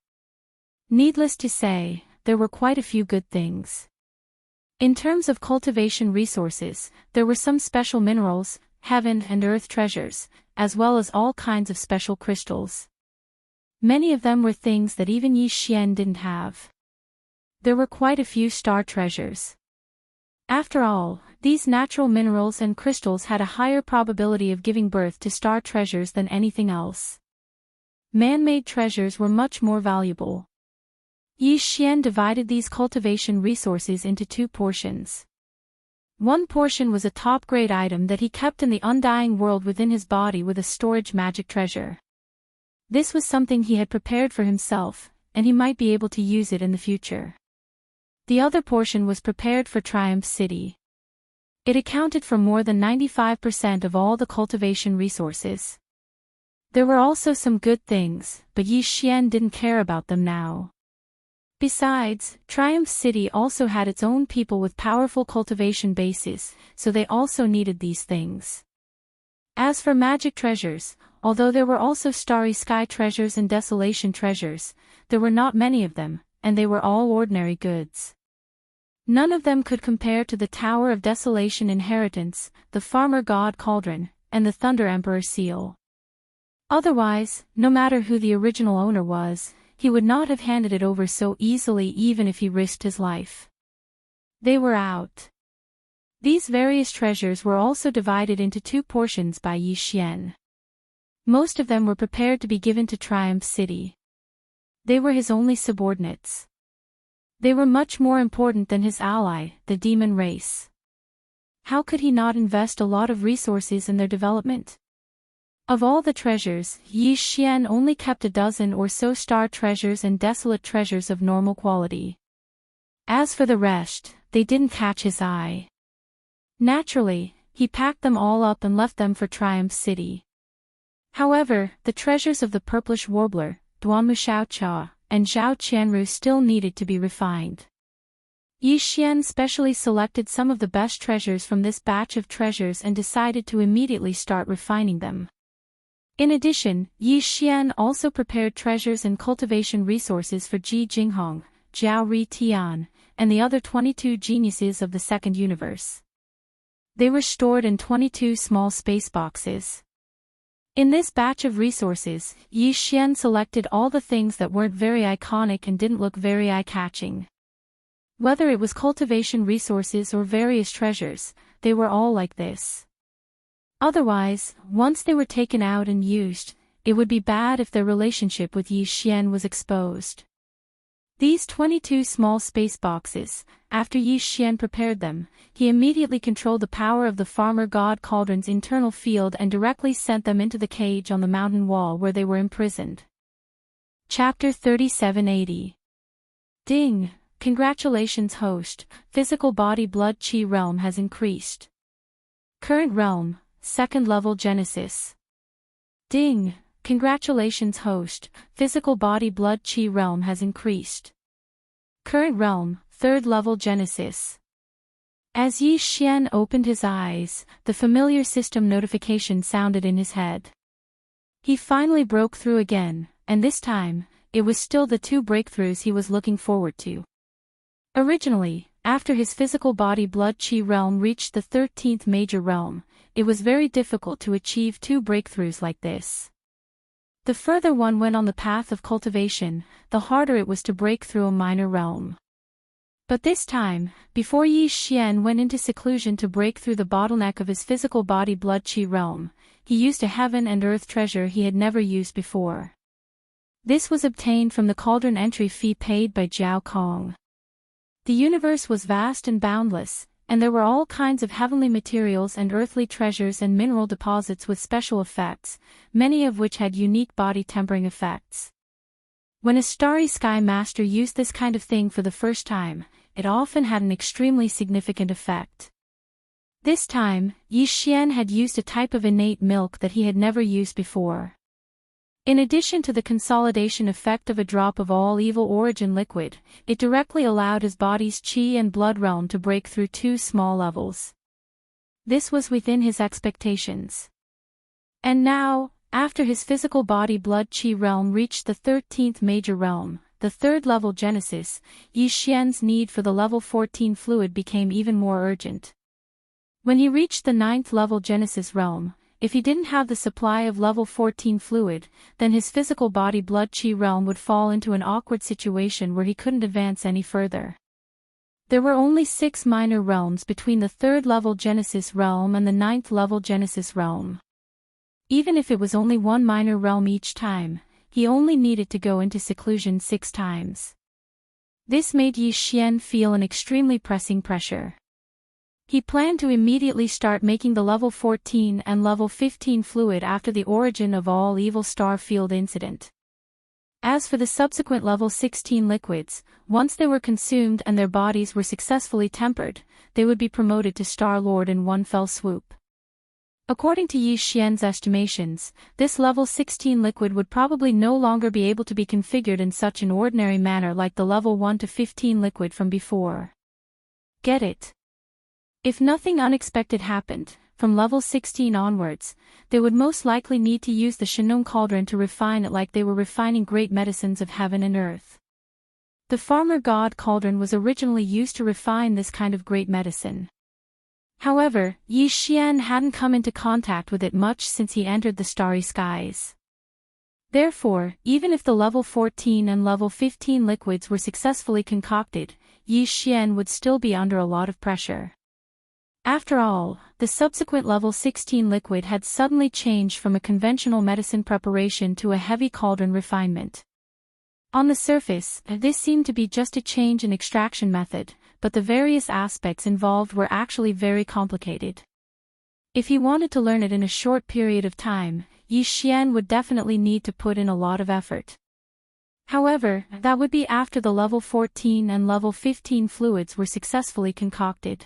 Needless to say, there were quite a few good things. In terms of cultivation resources, there were some special minerals, heaven and earth treasures, as well as all kinds of special crystals. Many of them were things that even Yi Xian didn't have. There were quite a few star treasures. After all, these natural minerals and crystals had a higher probability of giving birth to star treasures than anything else. Man-made treasures were much more valuable. Yi Xian divided these cultivation resources into two portions. One portion was a top-grade item that he kept in the undying world within his body with a storage magic treasure. This was something he had prepared for himself, and he might be able to use it in the future. The other portion was prepared for Triumph City. It accounted for more than 95% of all the cultivation resources. There were also some good things, but Yi Xian didn't care about them now. Besides, Triumph City also had its own people with powerful cultivation bases, so they also needed these things. As for magic treasures, although there were also starry sky treasures and desolation treasures, there were not many of them, and they were all ordinary goods. None of them could compare to the Tower of Desolation Inheritance, the Farmer God Cauldron, and the Thunder Emperor Seal. Otherwise, no matter who the original owner was, he would not have handed it over so easily even if he risked his life. They were out. These various treasures were also divided into two portions by Yi Xian. Most of them were prepared to be given to Triumph City. They were his only subordinates. They were much more important than his ally, the demon race. How could he not invest a lot of resources in their development? Of all the treasures, Yi Xian only kept a dozen or so star treasures and desolate treasures of normal quality. As for the rest, they didn't catch his eye. Naturally, he packed them all up and left them for Triumph City. However, the treasures of the purplish warbler, Duanmu Xiaocha, and Zhao Qianru still needed to be refined. Yi Xian specially selected some of the best treasures from this batch of treasures and decided to immediately start refining them. In addition, Yi Xian also prepared treasures and cultivation resources for Ji Jinghong, Jiao Ri Tian, and the other 22 geniuses of the second universe. They were stored in 22 small space boxes. In this batch of resources, Yi Xian selected all the things that weren't very iconic and didn't look very eye-catching. Whether it was cultivation resources or various treasures, they were all like this. Otherwise, once they were taken out and used, it would be bad if their relationship with Yi Xian was exposed. These 22 small space boxes, after Yi Xian prepared them, he immediately controlled the power of the Farmer God Cauldron's internal field and directly sent them into the cage on the mountain wall where they were imprisoned. Chapter 3780. Ding! Congratulations host, physical body blood chi realm has increased. Current realm, second level Genesis. Ding! Congratulations host, physical body blood chi realm has increased. Current realm, third level Genesis. As Yi Xian opened his eyes, the familiar system notification sounded in his head. He finally broke through again, and this time, it was still the two breakthroughs he was looking forward to. Originally, after his physical body blood chi realm reached the 13th major realm, it was very difficult to achieve two breakthroughs like this. The further one went on the path of cultivation, the harder it was to break through a minor realm. But this time, before Yi Xian went into seclusion to break through the bottleneck of his physical body blood chi realm, he used a heaven and earth treasure he had never used before. This was obtained from the cauldron entry fee paid by Jiao Kong. The universe was vast and boundless, and there were all kinds of heavenly materials and earthly treasures and mineral deposits with special effects, many of which had unique body-tempering effects. When a starry sky master used this kind of thing for the first time, it often had an extremely significant effect. This time, Yi Xian had used a type of innate milk that he had never used before. In addition to the consolidation effect of a drop of all evil origin liquid, it directly allowed his body's qi and blood realm to break through two small levels. This was within his expectations. And now, after his physical body blood qi realm reached the 13th major realm, the third level Genesis, Yi Xian's need for the level 14 fluid became even more urgent. When he reached the 9th level Genesis realm, if he didn't have the supply of level 14 fluid, then his physical body blood qi realm would fall into an awkward situation where he couldn't advance any further. There were only 6 minor realms between the 3rd level Genesis realm and the 9th level Genesis realm. Even if it was only one minor realm each time, he only needed to go into seclusion 6 times. This made Yi Xian feel an extremely pressing pressure. He planned to immediately start making the level 14 and level 15 fluid after the origin of all evil star field incident. As for the subsequent level 16 liquids, once they were consumed and their bodies were successfully tempered, they would be promoted to Star Lord in one fell swoop. According to Yi Xian's estimations, this level 16 liquid would probably no longer be able to be configured in such an ordinary manner like the level 1 to 15 liquid from before. Get it? If nothing unexpected happened, from level 16 onwards, they would most likely need to use the Shenong cauldron to refine it like they were refining great medicines of heaven and earth. The farmer god cauldron was originally used to refine this kind of great medicine. However, Yi Xian hadn't come into contact with it much since he entered the starry skies. Therefore, even if the level 14 and level 15 liquids were successfully concocted, Yi Xian would still be under a lot of pressure. After all, the subsequent level 16 liquid had suddenly changed from a conventional medicine preparation to a heavy cauldron refinement. On the surface, this seemed to be just a change in extraction method, but the various aspects involved were actually very complicated. If he wanted to learn it in a short period of time, Yi Xian would definitely need to put in a lot of effort. However, that would be after the level 14 and level 15 fluids were successfully concocted.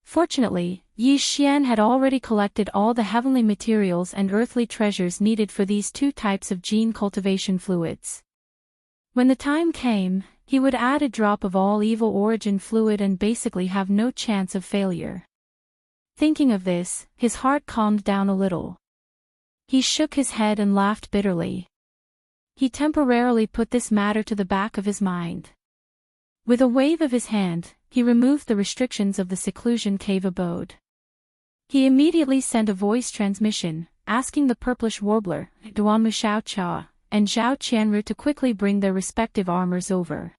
Fortunately, Yi Xian had already collected all the heavenly materials and earthly treasures needed for these two types of gene cultivation fluids. When the time came, he would add a drop of all evil origin fluid and basically have no chance of failure. Thinking of this, his heart calmed down a little. He shook his head and laughed bitterly. He temporarily put this matter to the back of his mind. With a wave of his hand, he removed the restrictions of the seclusion cave abode. He immediately sent a voice transmission, asking the purplish warbler, Duanmu Xiaocha, and Zhao Qianru to quickly bring their respective armors over.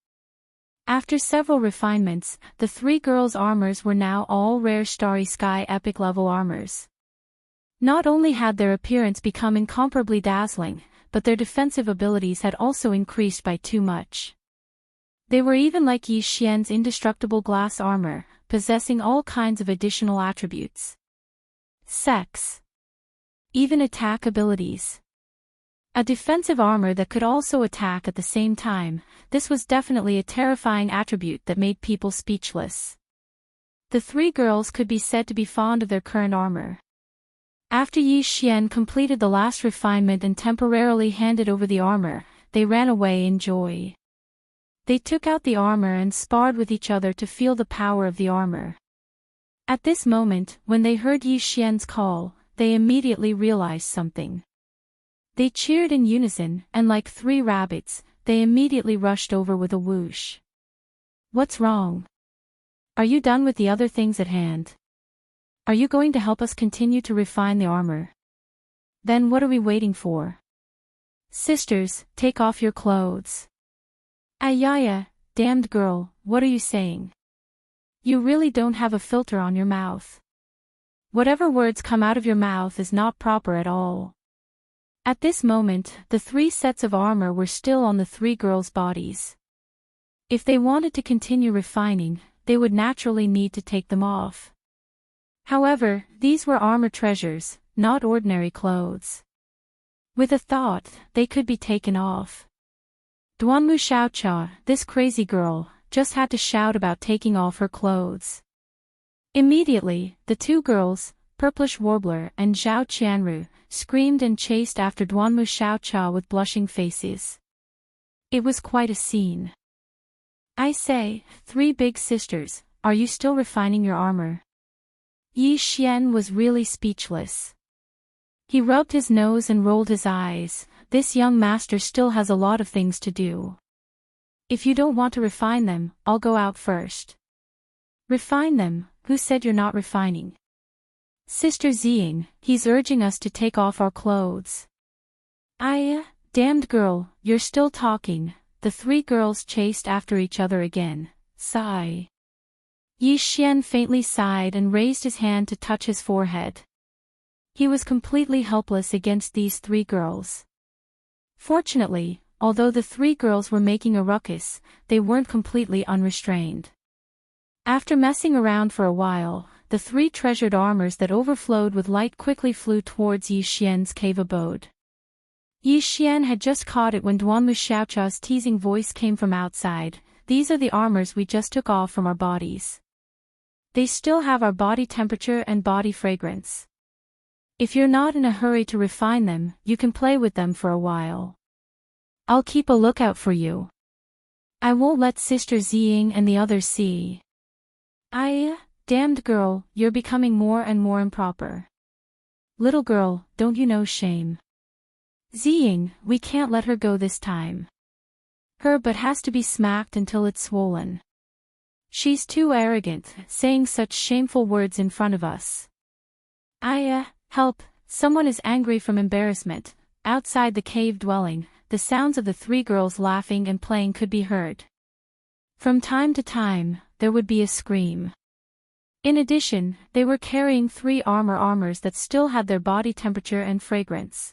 After several refinements, the 3 girls' armors were now all rare Starry Sky epic level armors. Not only had their appearance become incomparably dazzling, but their defensive abilities had also increased by too much. They were even like Yi Xian's indestructible glass armor, possessing all kinds of additional attributes. Sex. Even attack abilities. A defensive armor that could also attack at the same time, this was definitely a terrifying attribute that made people speechless. The 3 girls could be said to be fond of their current armor. After Yi Xian completed the last refinement and temporarily handed over the armor, they ran away in joy. They took out the armor and sparred with each other to feel the power of the armor. At this moment, when they heard Yi Xian's call, they immediately realized something. They cheered in unison, and like 3 rabbits, they immediately rushed over with a whoosh. What's wrong? Are you done with the other things at hand? Are you going to help us continue to refine the armor? Then what are we waiting for? Sisters, take off your clothes. Ayaya, damned girl, what are you saying? You really don't have a filter on your mouth. Whatever words come out of your mouth is not proper at all. At this moment, the 3 sets of armor were still on the 3 girls' bodies. If they wanted to continue refining, they would naturally need to take them off. However, these were armor treasures, not ordinary clothes. With a thought, they could be taken off. Duanmu Xiaocha, this crazy girl, just had to shout about taking off her clothes. Immediately, the two girls, Purplish Warbler and Zhao Qianru, screamed and chased after Duanmu Xiaocha with blushing faces. It was quite a scene. I say, three big sisters, are you still refining your armor? Yi Xian was really speechless. He rubbed his nose and rolled his eyes. This young master still has a lot of things to do. If you don't want to refine them, I'll go out first. Refine them? Who said you're not refining? Sister Ziying, he's urging us to take off our clothes. Damned girl, you're still talking. The three girls chased after each other again. Sigh. Yi Xian faintly sighed and raised his hand to touch his forehead. He was completely helpless against these three girls. Fortunately, although the three girls were making a ruckus, they weren't completely unrestrained. After messing around for a while, the three treasured armors that overflowed with light quickly flew towards Yi Xian's cave abode. Yi Xian had just caught it when Duanmu Xiaocha's teasing voice came from outside. These are the armors we just took off from our bodies. They still have our body temperature and body fragrance. If you're not in a hurry to refine them, you can play with them for a while. I'll keep a lookout for you. I won't let Sister Ziying and the others see. Damned girl, you're becoming more and more improper. Little girl, don't you know shame? Ziying, we can't let her go this time. Her butt has to be smacked until it's swollen. She's too arrogant, saying such shameful words in front of us. Help, someone is angry from embarrassment. Outside the cave dwelling, the sounds of the three girls laughing and playing could be heard. From time to time, there would be a scream. In addition, they were carrying three armors that still had their body temperature and fragrance.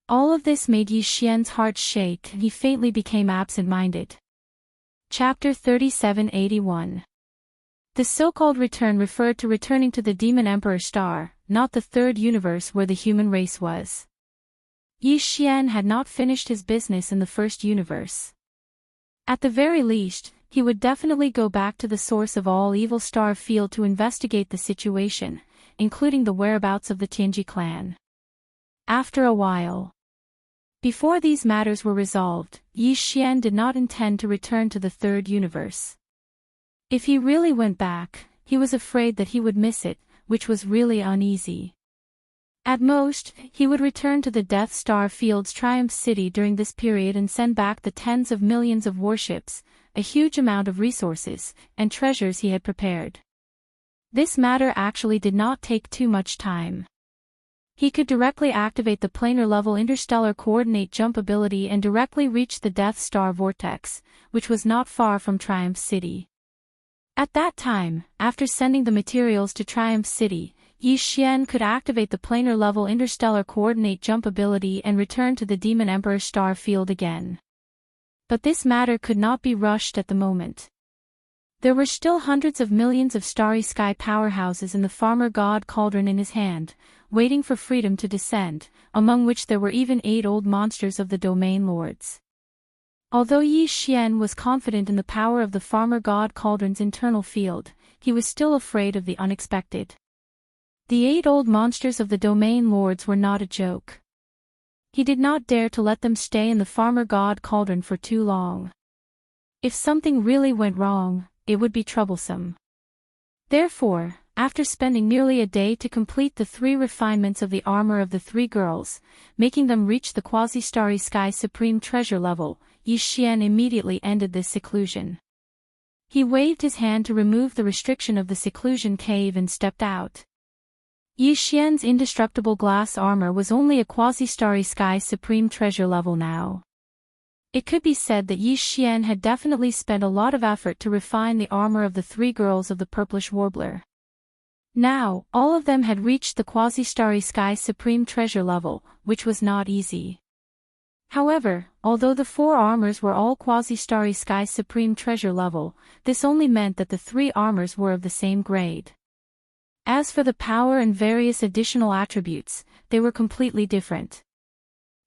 All of this made Yi Xian's heart shake and he faintly became absent-minded. Chapter 3781. The so-called return referred to returning to the Demon Emperor star, not the third universe where the human race was. Yi Xian had not finished his business in the first universe. At the very least, he would definitely go back to the source of all evil star field to investigate the situation, including the whereabouts of the Tianji clan. After a while, before these matters were resolved, Yi Xian did not intend to return to the third universe. If he really went back, he was afraid that he would miss it, which was really uneasy. At most, he would return to the Death Star Field's Triumph City during this period and send back the tens of millions of warships, a huge amount of resources, and treasures he had prepared. This matter actually did not take too much time. He could directly activate the planar-level interstellar coordinate jump ability and directly reach the Death Star Vortex, which was not far from Triumph City. At that time, after sending the materials to Triumph City, Yi Xian could activate the planar-level interstellar coordinate jump ability and return to the Demon Emperor star field again. But this matter could not be rushed at the moment. There were still hundreds of millions of starry sky powerhouses in the Farmer God Cauldron in his hand, waiting for freedom to descend, among which there were even 8 old monsters of the Domain Lords. Although Yi Xian was confident in the power of the Farmer God Cauldron's internal field, he was still afraid of the unexpected. The 8 old monsters of the Domain Lords were not a joke. He did not dare to let them stay in the Farmer God Cauldron for too long. If something really went wrong, it would be troublesome. Therefore, after spending nearly a day to complete the 3 refinements of the armor of the 3 girls, making them reach the quasi-starry sky supreme treasure level, Yi Xian immediately ended this seclusion. He waved his hand to remove the restriction of the seclusion cave and stepped out. Yi Xian's indestructible glass armor was only a quasi-starry sky supreme treasure level now. It could be said that Yi Xian had definitely spent a lot of effort to refine the armor of the 3 girls of the Purplish Warbler. Now, all of them had reached the quasi-starry sky supreme treasure level, which was not easy. However, although the 4 armors were all quasi-starry sky supreme treasure level, this only meant that the 3 armors were of the same grade. As for the power and various additional attributes, they were completely different.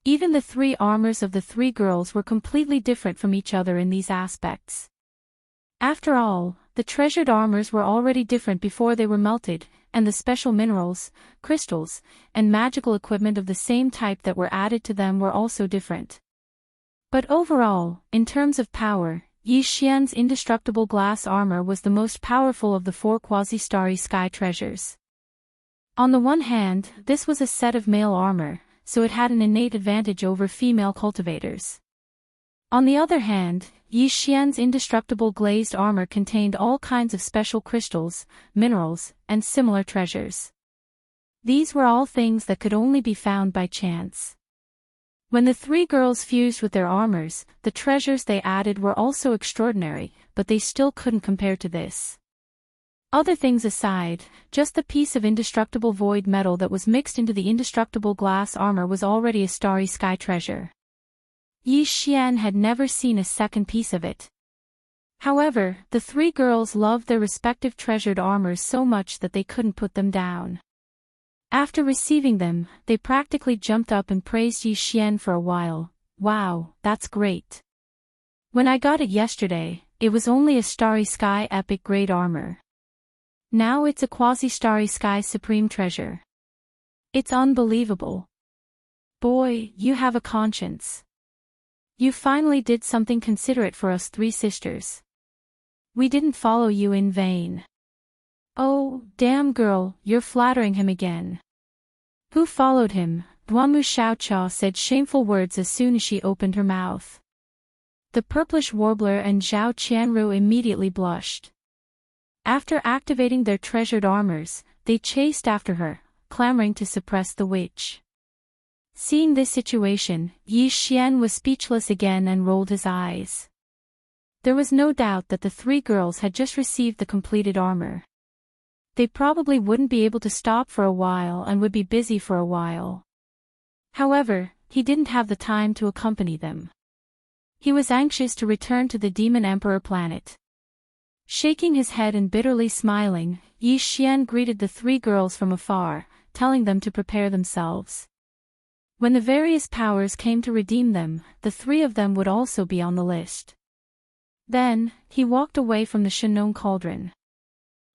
Even the 3 armors of the 3 girls were completely different from each other in these aspects. After all, the treasured armors were already different before they were melted, and the special minerals, crystals, and magical equipment of the same type that were added to them were also different. But overall, in terms of power, Yi Xian's indestructible glass armor was the most powerful of the 4 quasi-starry sky treasures. On the one hand, this was a set of male armor, so it had an innate advantage over female cultivators. On the other hand, Yi Xian's indestructible glazed armor contained all kinds of special crystals, minerals, and similar treasures. These were all things that could only be found by chance. When the 3 girls fused with their armors, the treasures they added were also extraordinary, but they still couldn't compare to this. Other things aside, just the piece of indestructible void metal that was mixed into the indestructible glass armor was already a starry sky treasure. Yi Xian had never seen a second piece of it. However, the 3 girls loved their respective treasured armors so much that they couldn't put them down. After receiving them, they practically jumped up and praised Yi Xian for a while. "Wow, that's great. When I got it yesterday, it was only a starry sky epic grade armor. Now it's a quasi-starry sky supreme treasure. It's unbelievable. Boy, you have a conscience. You finally did something considerate for us 3 sisters. We didn't follow you in vain." "Oh, damn girl, you're flattering him again." "Who followed him?" Duanmu Xiaoqiao said shameful words as soon as she opened her mouth. The purplish warbler and Zhao Qianru immediately blushed. After activating their treasured armors, they chased after her, clamoring to suppress the witch. Seeing this situation, Yi Xian was speechless again and rolled his eyes. There was no doubt that the 3 girls had just received the completed armor. They probably wouldn't be able to stop for a while and would be busy for a while. However, he didn't have the time to accompany them. He was anxious to return to the Demon Emperor planet. Shaking his head and bitterly smiling, Yi Xian greeted the 3 girls from afar, telling them to prepare themselves. When the various powers came to redeem them, the 3 of them would also be on the list. Then, he walked away from the Shenong cauldron.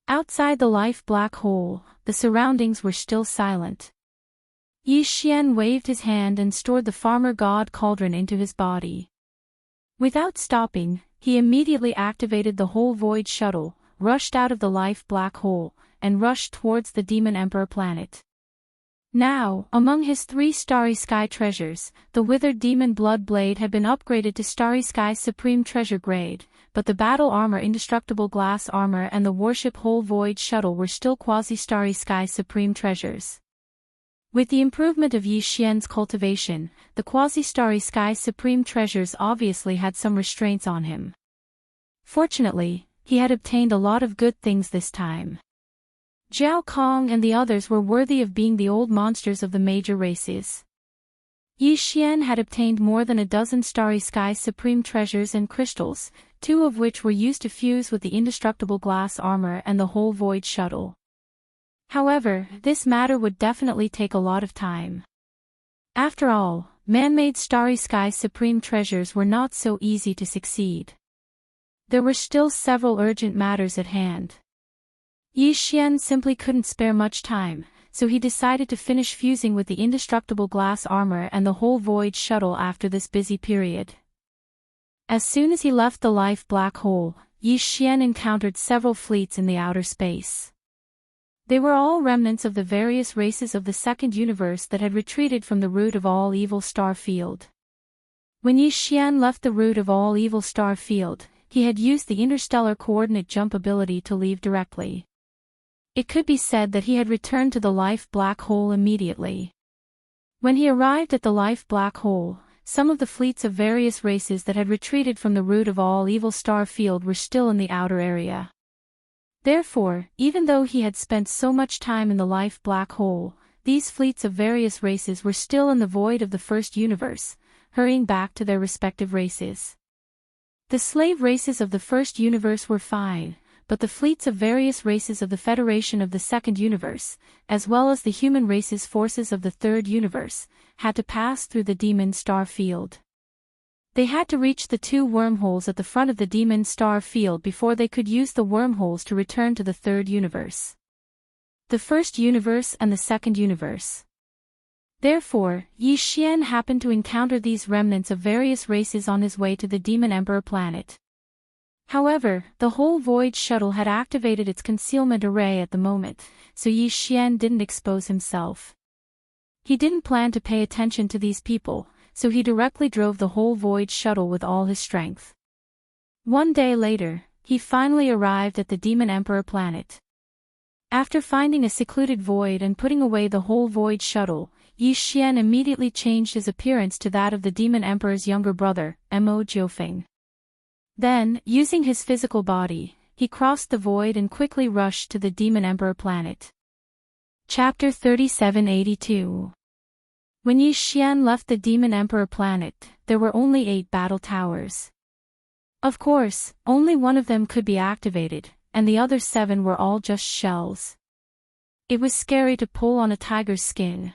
Outside the life black hole, the surroundings were still silent. Yi Xian waved his hand and stored the farmer god cauldron into his body. Without stopping, he immediately activated the whole void shuttle, rushed out of the life black hole, and rushed towards the Demon Emperor planet. Now, among his 3 starry sky treasures, the withered demon blood blade had been upgraded to starry sky supreme treasure grade, but the battle armor indestructible glass armor and the warship whole void shuttle were still quasi-starry sky supreme treasures. With the improvement of Yi Xian's cultivation, the quasi-starry sky supreme treasures obviously had some restraints on him. Fortunately, he had obtained a lot of good things this time. Zhao Kong and the others were worthy of being the old monsters of the major races. Yi Xian had obtained more than a dozen starry sky supreme treasures and crystals, 2 of which were used to fuse with the indestructible glass armor and the whole void shuttle. However, this matter would definitely take a lot of time. After all, man-made starry sky supreme treasures were not so easy to succeed. There were still several urgent matters at hand. Yi Xian simply couldn't spare much time, so he decided to finish fusing with the indestructible glass armor and the whole void shuttle after this busy period. As soon as he left the life black hole, Yi Xian encountered several fleets in the outer space. They were all remnants of the various races of the second universe that had retreated from the root of all evil star field. When Yi Xian left the root of all evil star field, he had used the interstellar coordinate jump ability to leave directly. It could be said that he had returned to the life black hole immediately. When he arrived at the life black hole, some of the fleets of various races that had retreated from the root of all evil star field were still in the outer area. Therefore, even though he had spent so much time in the life black hole, these fleets of various races were still in the void of the first universe, hurrying back to their respective races. The slave races of the first universe were fine, but the fleets of various races of the Federation of the second universe, as well as the human race's forces of the third universe, had to pass through the demon star field. They had to reach the two wormholes at the front of the demon star field before they could use the wormholes to return to the third universe. The first universe and the second universe. Therefore, Yi Xian happened to encounter these remnants of various races on his way to the Demon Emperor planet. However, the whole Void Shuttle had activated its concealment array at the moment, so Yi Xian didn't expose himself. He didn't plan to pay attention to these people, so he directly drove the whole Void Shuttle with all his strength. One day later, he finally arrived at the Demon Emperor planet. After finding a secluded void and putting away the whole Void Shuttle, Yi Xian immediately changed his appearance to that of the Demon Emperor's younger brother, Mo Jiufeng. Then, using his physical body, he crossed the void and quickly rushed to the Demon Emperor planet. Chapter 3782. When Yi Xian left the Demon Emperor planet, there were only 8 battle towers. Of course, only one of them could be activated, and the other 7 were all just shells. It was scary to pull on a tiger's skin.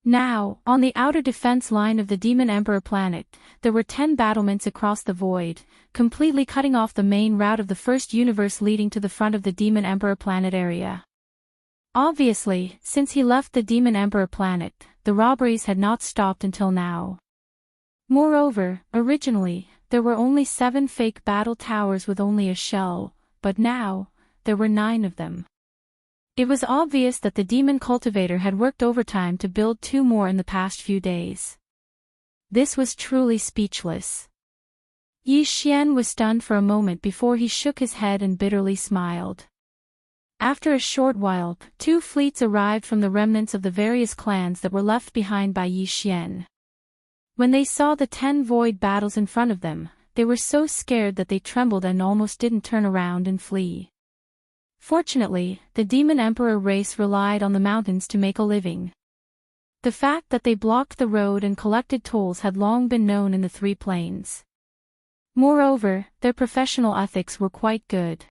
Now, on the outer defense line of the Demon Emperor planet, there were 10 battlements across the void, completely cutting off the main route of the first universe leading to the front of the Demon Emperor planet area. Obviously, since he left the Demon Emperor planet, the robberies had not stopped until now. Moreover, originally, there were only 7 fake battle towers with only a shell, but now, there were 9 of them. It was obvious that the demon cultivator had worked overtime to build 2 more in the past few days. This was truly speechless. Yi Xian was stunned for a moment before he shook his head and bitterly smiled. After a short while, 2 fleets arrived from the remnants of the various clans that were left behind by Yi Xian. When they saw the 10 void battles in front of them, they were so scared that they trembled and almost didn't turn around and flee. Fortunately, the Demon Emperor race relied on the mountains to make a living. The fact that they blocked the road and collected tolls had long been known in the 3 plains. Moreover, their professional ethics were quite good.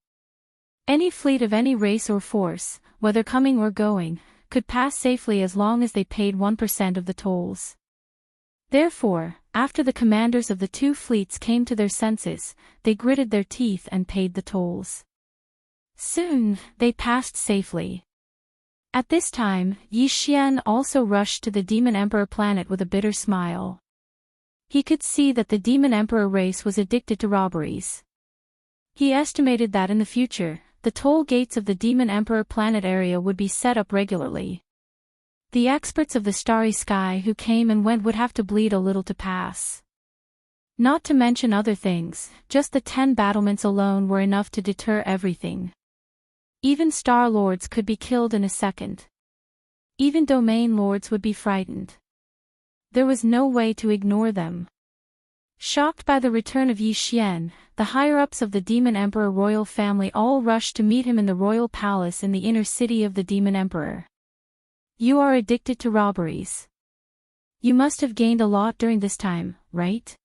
Any fleet of any race or force, whether coming or going, could pass safely as long as they paid 1% of the tolls. Therefore, after the commanders of the 2 fleets came to their senses, they gritted their teeth and paid the tolls. Soon, they passed safely. At this time, Yi Xian also rushed to the Demon Emperor planet with a bitter smile. He could see that the Demon Emperor race was addicted to robberies. He estimated that in the future, the toll gates of the Demon Emperor planet area would be set up regularly. The experts of the starry sky who came and went would have to bleed a little to pass. Not to mention other things, just the 10 battlements alone were enough to deter everything. Even Star Lords could be killed in a second. Even Domain Lords would be frightened. There was no way to ignore them. Shocked by the return of Yi Xian, the higher-ups of the Demon Emperor royal family all rushed to meet him in the royal palace in the inner city of the Demon Emperor. You are addicted to robberies. You must have gained a lot during this time, right?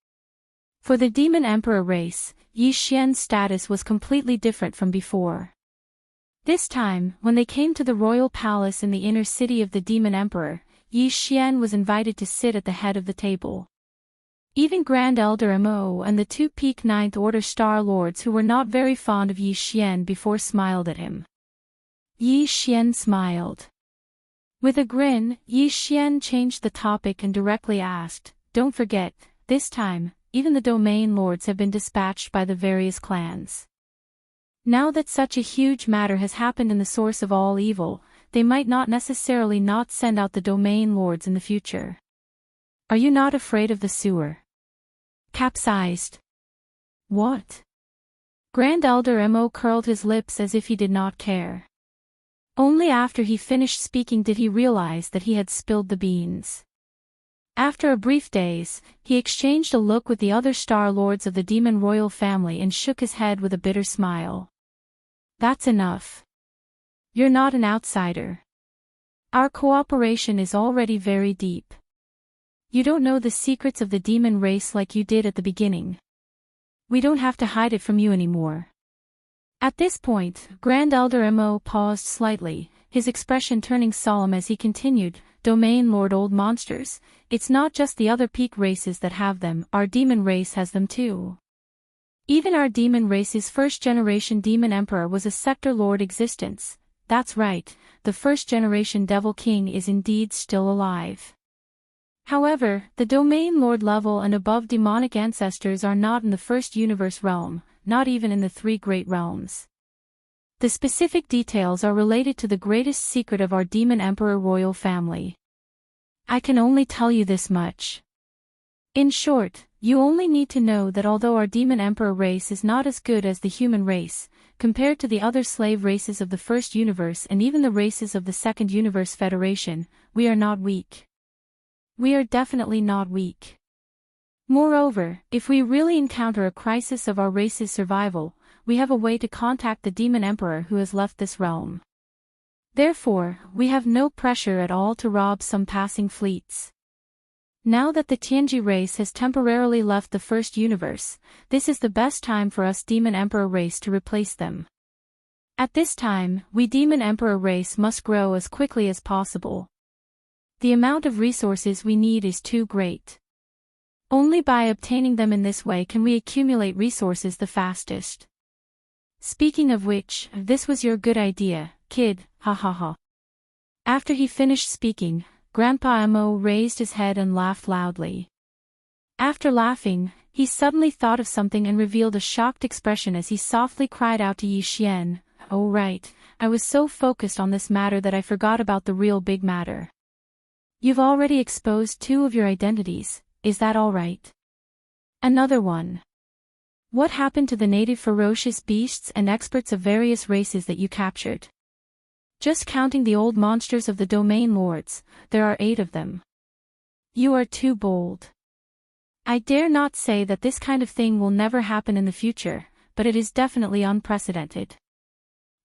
For the Demon Emperor race, Yi Xian's status was completely different from before. This time, when they came to the royal palace in the inner city of the Demon Emperor, Yi Xian was invited to sit at the head of the table. Even Grand Elder Mo and the 2 peak 9th Order Star Lords who were not very fond of Yi Xian before smiled at him. Yi Xian smiled. With a grin, Yi Xian changed the topic and directly asked, "Don't forget, this time, even the Domain Lords have been dispatched by the various clans. Now that such a huge matter has happened in the source of all evil, they might not necessarily not send out the Domain Lords in the future. Are you not afraid of the sewer? Capsized." What? Grand Elder Mo curled his lips as if he did not care. Only after he finished speaking did he realize that he had spilled the beans. After a brief daze, he exchanged a look with the other Star Lords of the Demon Royal family and shook his head with a bitter smile. That's enough. You're not an outsider. Our cooperation is already very deep. You don't know the secrets of the demon race like you did at the beginning. We don't have to hide it from you anymore. At this point, Grand Elder Mo paused slightly, his expression turning solemn as he continued, "Domain Lord Old Monsters, it's not just the other peak races that have them, our demon race has them too. Even our demon race's first-generation demon emperor was a sector lord existence. That's right, the first-generation devil king is indeed still alive. However, the domain lord level and above demonic ancestors are not in the first universe realm, not even in the three great realms. The specific details are related to the greatest secret of our demon emperor royal family. I can only tell you this much. In short, you only need to know that although our demon emperor race is not as good as the human race, compared to the other slave races of the first universe and even the races of the second universe federation, we are not weak. We are definitely not weak. Moreover, if we really encounter a crisis of our race's survival, we have a way to contact the demon emperor who has left this realm. Therefore, we have no pressure at all to rob some passing fleets. Now that the Tianji race has temporarily left the first universe, this is the best time for us demon emperor race to replace them. At this time, we demon emperor race must grow as quickly as possible. The amount of resources we need is too great. Only by obtaining them in this way can we accumulate resources the fastest. Speaking of which, this was your good idea, kid, ha ha ha. After he finished speaking, Grandpa Mo raised his head and laughed loudly. After laughing, he suddenly thought of something and revealed a shocked expression as he softly cried out to Yi Xian, "Oh right, I was so focused on this matter that I forgot about the real big matter. You've already exposed 2 of your identities, is that all right? Another one. What happened to the native ferocious beasts and experts of various races that you captured? Just counting the old monsters of the domain lords, there are 8 of them. You are too bold. I dare not say that this kind of thing will never happen in the future, but it is definitely unprecedented.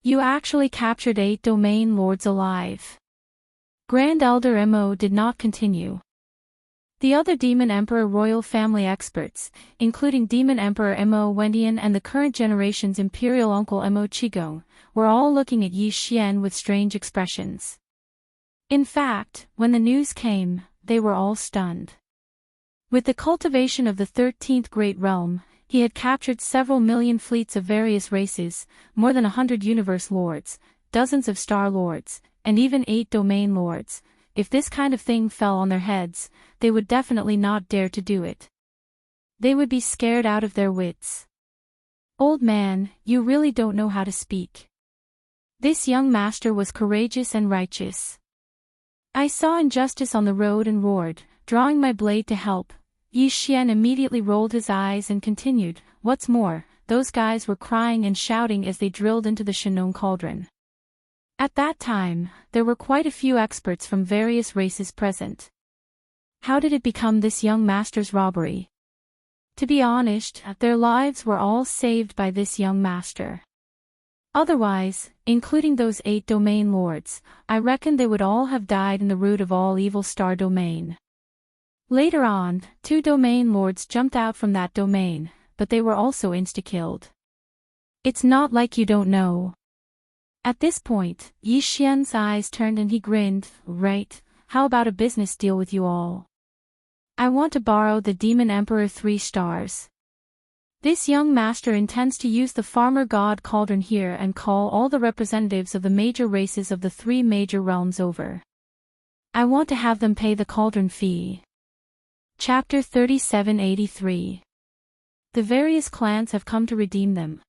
You actually captured 8 domain lords alive." Grand Elder Mo did not continue. The other Demon Emperor royal family experts, including Demon Emperor Mo Wendian and the current generation's Imperial Uncle Mo Qigong, were all looking at Yi Xian with strange expressions. In fact, when the news came, they were all stunned. With the cultivation of the 13th Great Realm, he had captured several million fleets of various races, more than 100 universe lords, dozens of star lords, and even 8 domain lords. If this kind of thing fell on their heads, they would definitely not dare to do it. They would be scared out of their wits. "Old man, you really don't know how to speak." This young master was courageous and righteous. "I saw injustice on the road and roared, drawing my blade to help." Yi Xian immediately rolled his eyes and continued, "What's more, those guys were crying and shouting as they drilled into the Shanong cauldron." At that time, there were quite a few experts from various races present. How did it become this young master's robbery? To be honest, their lives were all saved by this young master. Otherwise, including those 8 domain lords, I reckon they would all have died in the root of all evil star domain. Later on, 2 domain lords jumped out from that domain, but they were also insta-killed. It's not like you don't know. At this point, Yi Xian's eyes turned and he grinned, "Right, how about a business deal with you all? I want to borrow the Demon Emperor 3 stars. This young master intends to use the Farmer God Cauldron here and call all the representatives of the major races of the 3 major realms over. I want to have them pay the cauldron fee." Chapter 3783. The various clans have come to redeem them.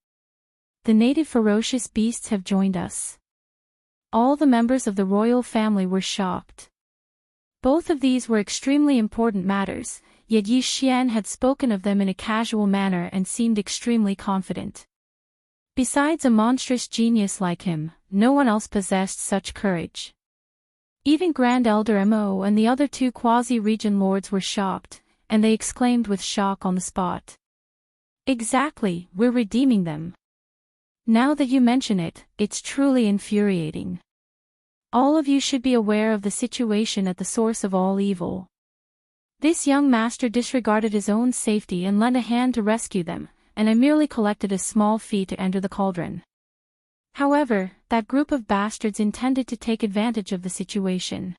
The native ferocious beasts have joined us. All the members of the royal family were shocked. Both of these were extremely important matters, yet Yi Xian had spoken of them in a casual manner and seemed extremely confident. Besides a monstrous genius like him, no one else possessed such courage. Even Grand Elder Mo and the other 2 quasi-region lords were shocked, and they exclaimed with shock on the spot. "Exactly, we're redeeming them. Now that you mention it, it's truly infuriating. All of you should be aware of the situation at the source of all evil. This young master disregarded his own safety and lent a hand to rescue them, and I merely collected a small fee to enter the cauldron. However, that group of bastards intended to take advantage of the situation.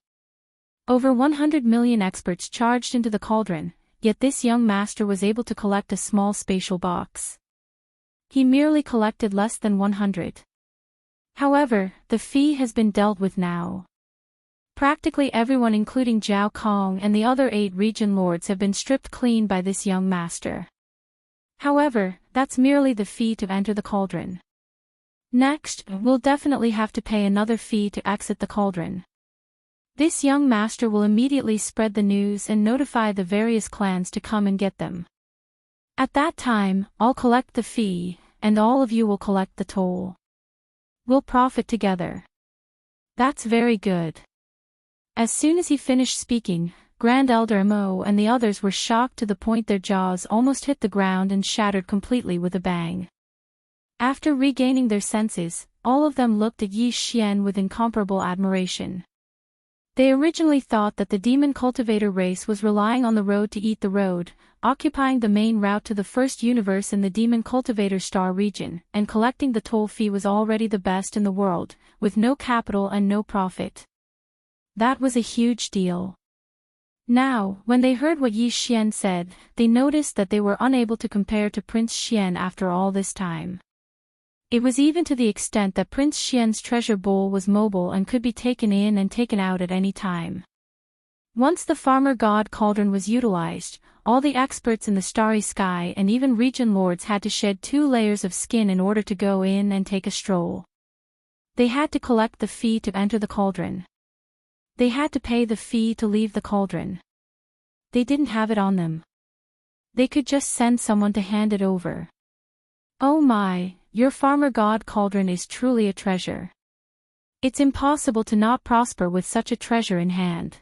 Over 100 million experts charged into the cauldron, yet this young master was able to collect a small spatial box. He merely collected less than 100. However, the fee has been dealt with now. Practically everyone including Zhao Kong and the other 8 region lords have been stripped clean by this young master. However, that's merely the fee to enter the cauldron. Next, we'll definitely have to pay another fee to exit the cauldron. This young master will immediately spread the news and notify the various clans to come and get them. At that time, I'll collect the fee, and all of you will collect the toll. We'll profit together. That's very good. As soon as he finished speaking, Grand Elder Mo and the others were shocked to the point their jaws almost hit the ground and shattered completely with a bang. After regaining their senses, all of them looked at Yi Xian with incomparable admiration. They originally thought that the demon cultivator race was relying on the road to eat the road, occupying the main route to the first universe in the demon cultivator star region, and collecting the toll fee was already the best in the world, with no capital and no profit. That was a huge deal. Now, when they heard what Yi Xian said, they noticed that they were unable to compare to Prince Xian after all this time. It was even to the extent that Prince Xian's treasure bowl was mobile and could be taken in and taken out at any time. Once the farmer god cauldron was utilized, all the experts in the starry sky and even region lords had to shed 2 layers of skin in order to go in and take a stroll. They had to collect the fee to enter the cauldron. They had to pay the fee to leave the cauldron. They didn't have it on them. They could just send someone to hand it over. Oh my, your farmer god cauldron is truly a treasure. It's impossible to not prosper with such a treasure in hand.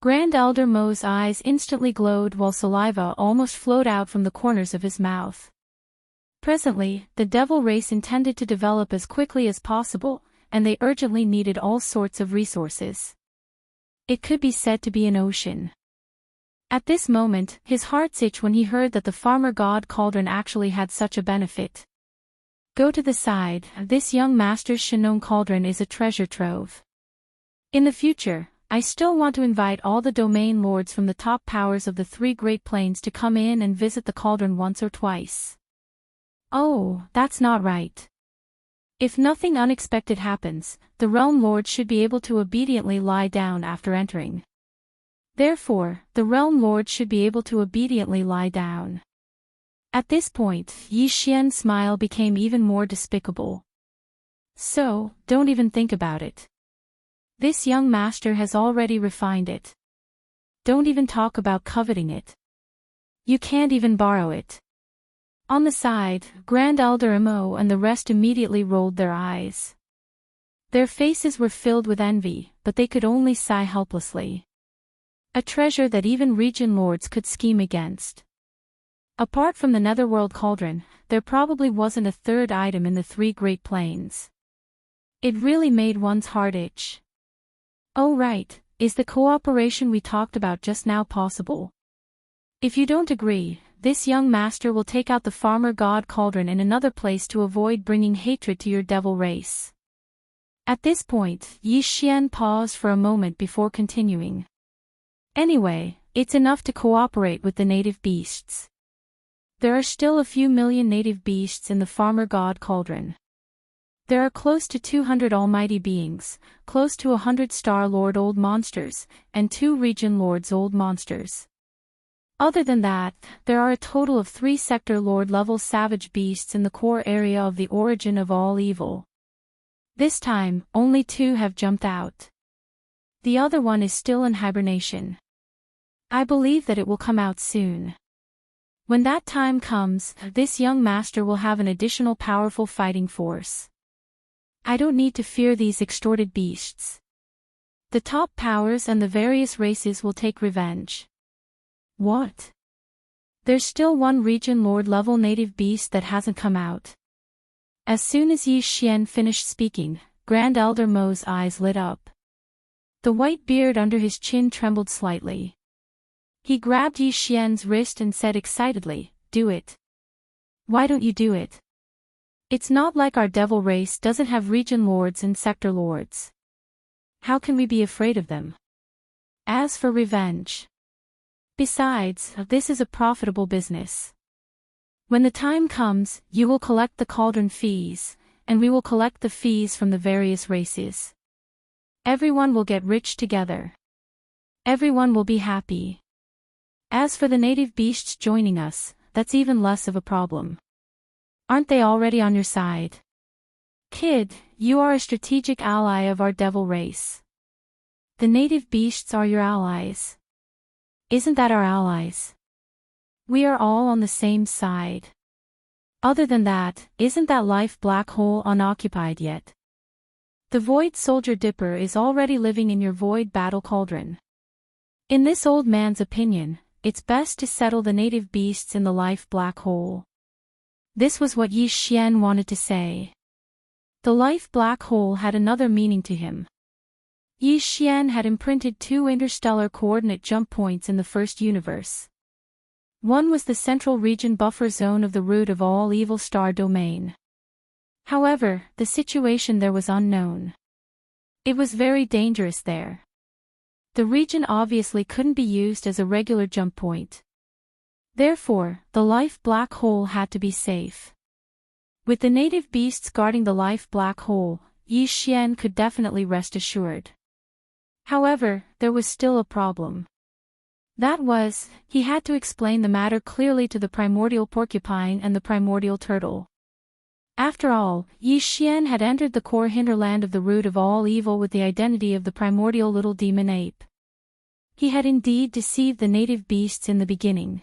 Grand Elder Mo's eyes instantly glowed while saliva almost flowed out from the corners of his mouth. Presently, the devil race intended to develop as quickly as possible, and they urgently needed all sorts of resources. It could be said to be an ocean. At this moment, his heart itched when he heard that the farmer god cauldron actually had such a benefit. Go to the side, this young master's Shinong cauldron is a treasure trove. In the future, I still want to invite all the domain lords from the top powers of the 3 Great Plains to come in and visit the cauldron once or twice. Oh, that's not right. If nothing unexpected happens, the realm lord should be able to obediently lie down after entering. Therefore, the realm lord should be able to obediently lie down. At this point, Yi Xian's smile became even more despicable. So, don't even think about it. This young master has already refined it. Don't even talk about coveting it. You can't even borrow it. On the side, Grand Elder Mo and the rest immediately rolled their eyes. Their faces were filled with envy, but they could only sigh helplessly. A treasure that even region lords could scheme against. Apart from the Netherworld cauldron, there probably wasn't a third item in the 3 Great Plains. It really made one's heart itch. Oh right, is the cooperation we talked about just now possible? If you don't agree, this young master will take out the farmer god cauldron in another place to avoid bringing hatred to your devil race. At this point, Yi Xian paused for a moment before continuing. Anyway, it's enough to cooperate with the native beasts. There are still a few million native beasts in the farmer god cauldron. There are close to 200 almighty beings, close to 100 Star Lord old monsters, and 2 region lords old monsters. Other than that, there are a total of 3 sector lord level savage beasts in the core area of the origin of all evil. This time, only 2 have jumped out. The other one is still in hibernation. I believe that it will come out soon. When that time comes, this young master will have an additional powerful fighting force. I don't need to fear these extorted beasts. The top powers and the various races will take revenge. What? There's still 1 region lord level native beast that hasn't come out. As soon as Yi Xian finished speaking, Grand Elder Mo's eyes lit up. The white beard under his chin trembled slightly. He grabbed Yi Xian's wrist and said excitedly, "Do it. Why don't you do it? It's not like our devil race doesn't have region lords and sector lords. How can we be afraid of them? as for revenge. Besides, this is a profitable business. When the time comes, you will collect the cauldron fees, and we will collect the fees from the various races. Everyone will get rich together. Everyone will be happy. As for the native beasts joining us, that's even less of a problem. Aren't they already on your side? Kid, you are a strategic ally of our devil race. The native beasts are your allies. Isn't that our allies? We are all on the same side. Other than that, isn't that life black hole unoccupied yet? The Void Soldier Dipper is already living in your Void Battle Cauldron. In this old man's opinion, it's best to settle the native beasts in the life black hole. This was what Yi Xian wanted to say. The life black hole had another meaning to him. Yi Xian had imprinted 2 interstellar coordinate jump points in the first universe. One was the central region buffer zone of the root of all evil star domain. However, the situation there was unknown. It was very dangerous there. The region obviously couldn't be used as a regular jump point. Therefore, the life black hole had to be safe. With the native beasts guarding the life black hole, Yi Xian could definitely rest assured. However, there was still a problem. That was, he had to explain the matter clearly to the primordial porcupine and the primordial turtle. After all, Yi Xian had entered the core hinterland of the root of all evil with the identity of the primordial little demon ape. He had indeed deceived the native beasts in the beginning.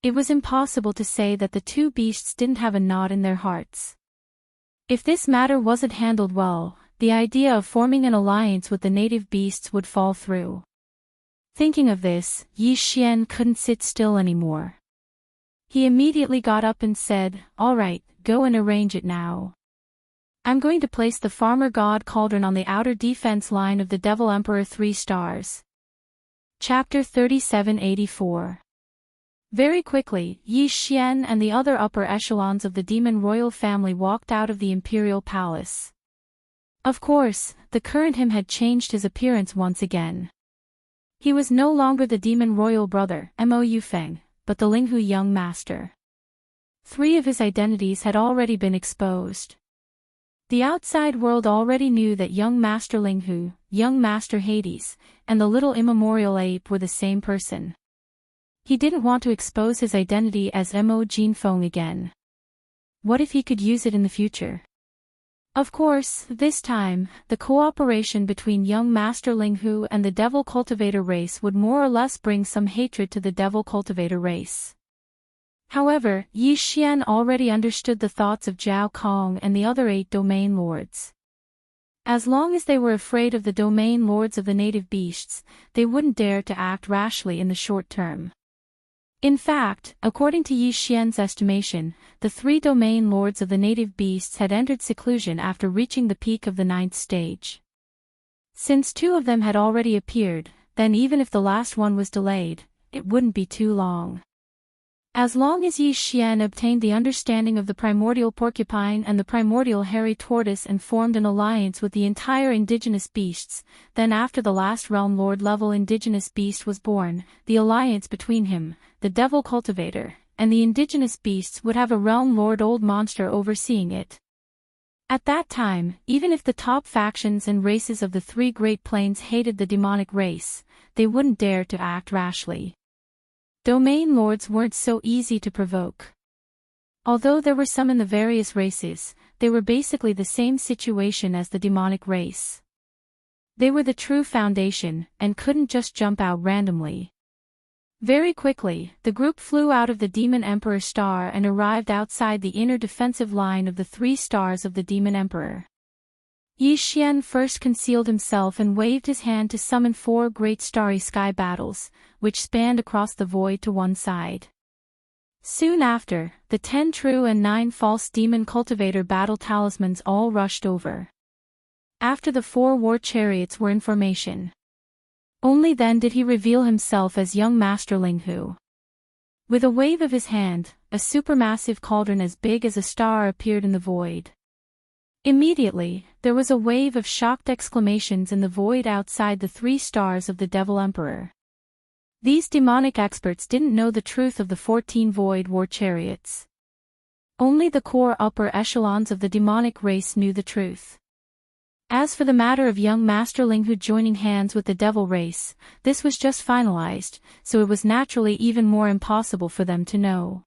It was impossible to say that the 2 beasts didn't have a knot in their hearts. If this matter wasn't handled well, the idea of forming an alliance with the native beasts would fall through. Thinking of this, Yi Xian couldn't sit still anymore. He immediately got up and said, "All right, go and arrange it now. I'm going to place the Farmer God Cauldron on the outer defense line of the Devil Emperor 3 stars." Chapter 3784. Very quickly, Yi Xian and the other upper echelons of the demon royal family walked out of the imperial palace. Of course, the current him had changed his appearance once again. He was no longer the demon royal brother, Mo Yufeng, but the Linghu young master. 3 of his identities had already been exposed. The outside world already knew that young Master Linghu, young Master Hades, and the little immemorial ape were the same person. He didn't want to expose his identity as Mo Jinfeng again. What if he could use it in the future? Of course, this time, the cooperation between young Master Linghu and the Devil Cultivator race would more or less bring some hatred to the Devil Cultivator race. However, Yi Xian already understood the thoughts of Zhao Kong and the other 8 domain lords. As long as they were afraid of the domain lords of the native beasts, they wouldn't dare to act rashly in the short term. In fact, according to Yi Xian's estimation, the 3 domain lords of the native beasts had entered seclusion after reaching the peak of the 9th stage. Since 2 of them had already appeared, then even if the last one was delayed, it wouldn't be too long. As long as Yi Xian obtained the understanding of the primordial porcupine and the primordial hairy tortoise and formed an alliance with the entire indigenous beasts, then after the last realm lord level indigenous beast was born, the alliance between him, the devil cultivator, and the indigenous beasts would have a realm lord old monster overseeing it. At that time, even if the top factions and races of the 3 Great Plains hated the demonic race, they wouldn't dare to act rashly. Domain lords weren't so easy to provoke. Although there were some in the various races, they were basically the same situation as the demonic race. They were the true foundation, and couldn't just jump out randomly. Very quickly, the group flew out of the Demon Emperor star and arrived outside the inner defensive line of the 3 stars of the Demon Emperor. Yi Xian first concealed himself and waved his hand to summon 4 great starry sky battles, which spanned across the void to one side. Soon after, the 10 true and 9 false demon cultivator battle talismans all rushed over. After the 4 war chariots were in formation. Only then did he reveal himself as young Master Linghu. With a wave of his hand, a supermassive cauldron as big as a star appeared in the void. Immediately, there was a wave of shocked exclamations in the void outside the 3 stars of the Devil Emperor. These demonic experts didn't know the truth of the 14 void war chariots. Only the core upper echelons of the demonic race knew the truth. As for the matter of young Master Linghu joining hands with the devil race, this was just finalized, so it was naturally even more impossible for them to know.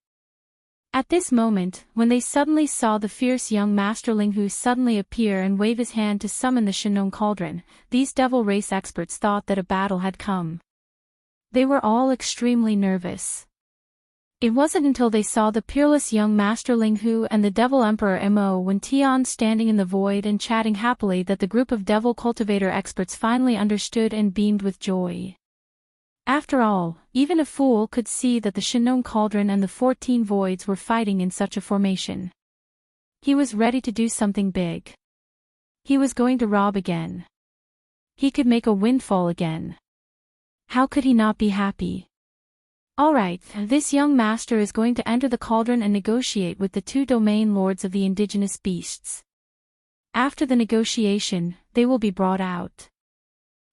At this moment, when they suddenly saw the fierce young Master Linghu suddenly appear and wave his hand to summon the Shinong Cauldron, these devil race experts thought that a battle had come. They were all extremely nervous. It wasn't until they saw the peerless young Master Linghu and the Devil Emperor Mo Wen Tian standing in the void and chatting happily that the group of devil cultivator experts finally understood and beamed with joy. After all, even a fool could see that the Shinong Cauldron and the 14 voids were fighting in such a formation. He was ready to do something big. He was going to rob again. He could make a windfall again. How could he not be happy? Alright, this young master is going to enter the cauldron and negotiate with the 2 domain lords of the indigenous beasts. After the negotiation, they will be brought out.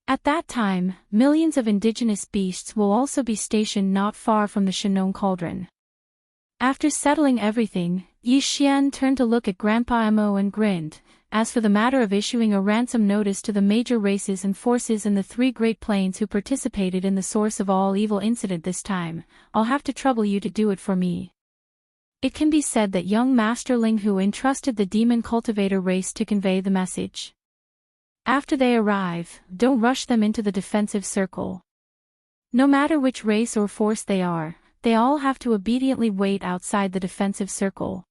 At that time, millions of indigenous beasts will also be stationed not far from the Shinong Cauldron. After settling everything, Yi Xian turned to look at Grandpa Mo and grinned. As for the matter of issuing a ransom notice to the major races and forces in the 3 Great Plains who participated in the source of all evil incident this time, I'll have to trouble you to do it for me. It can be said that young Master Linghu entrusted the demon cultivator race to convey the message. After they arrive, don't rush them into the defensive circle. No matter which race or force they are, they all have to obediently wait outside the defensive circle.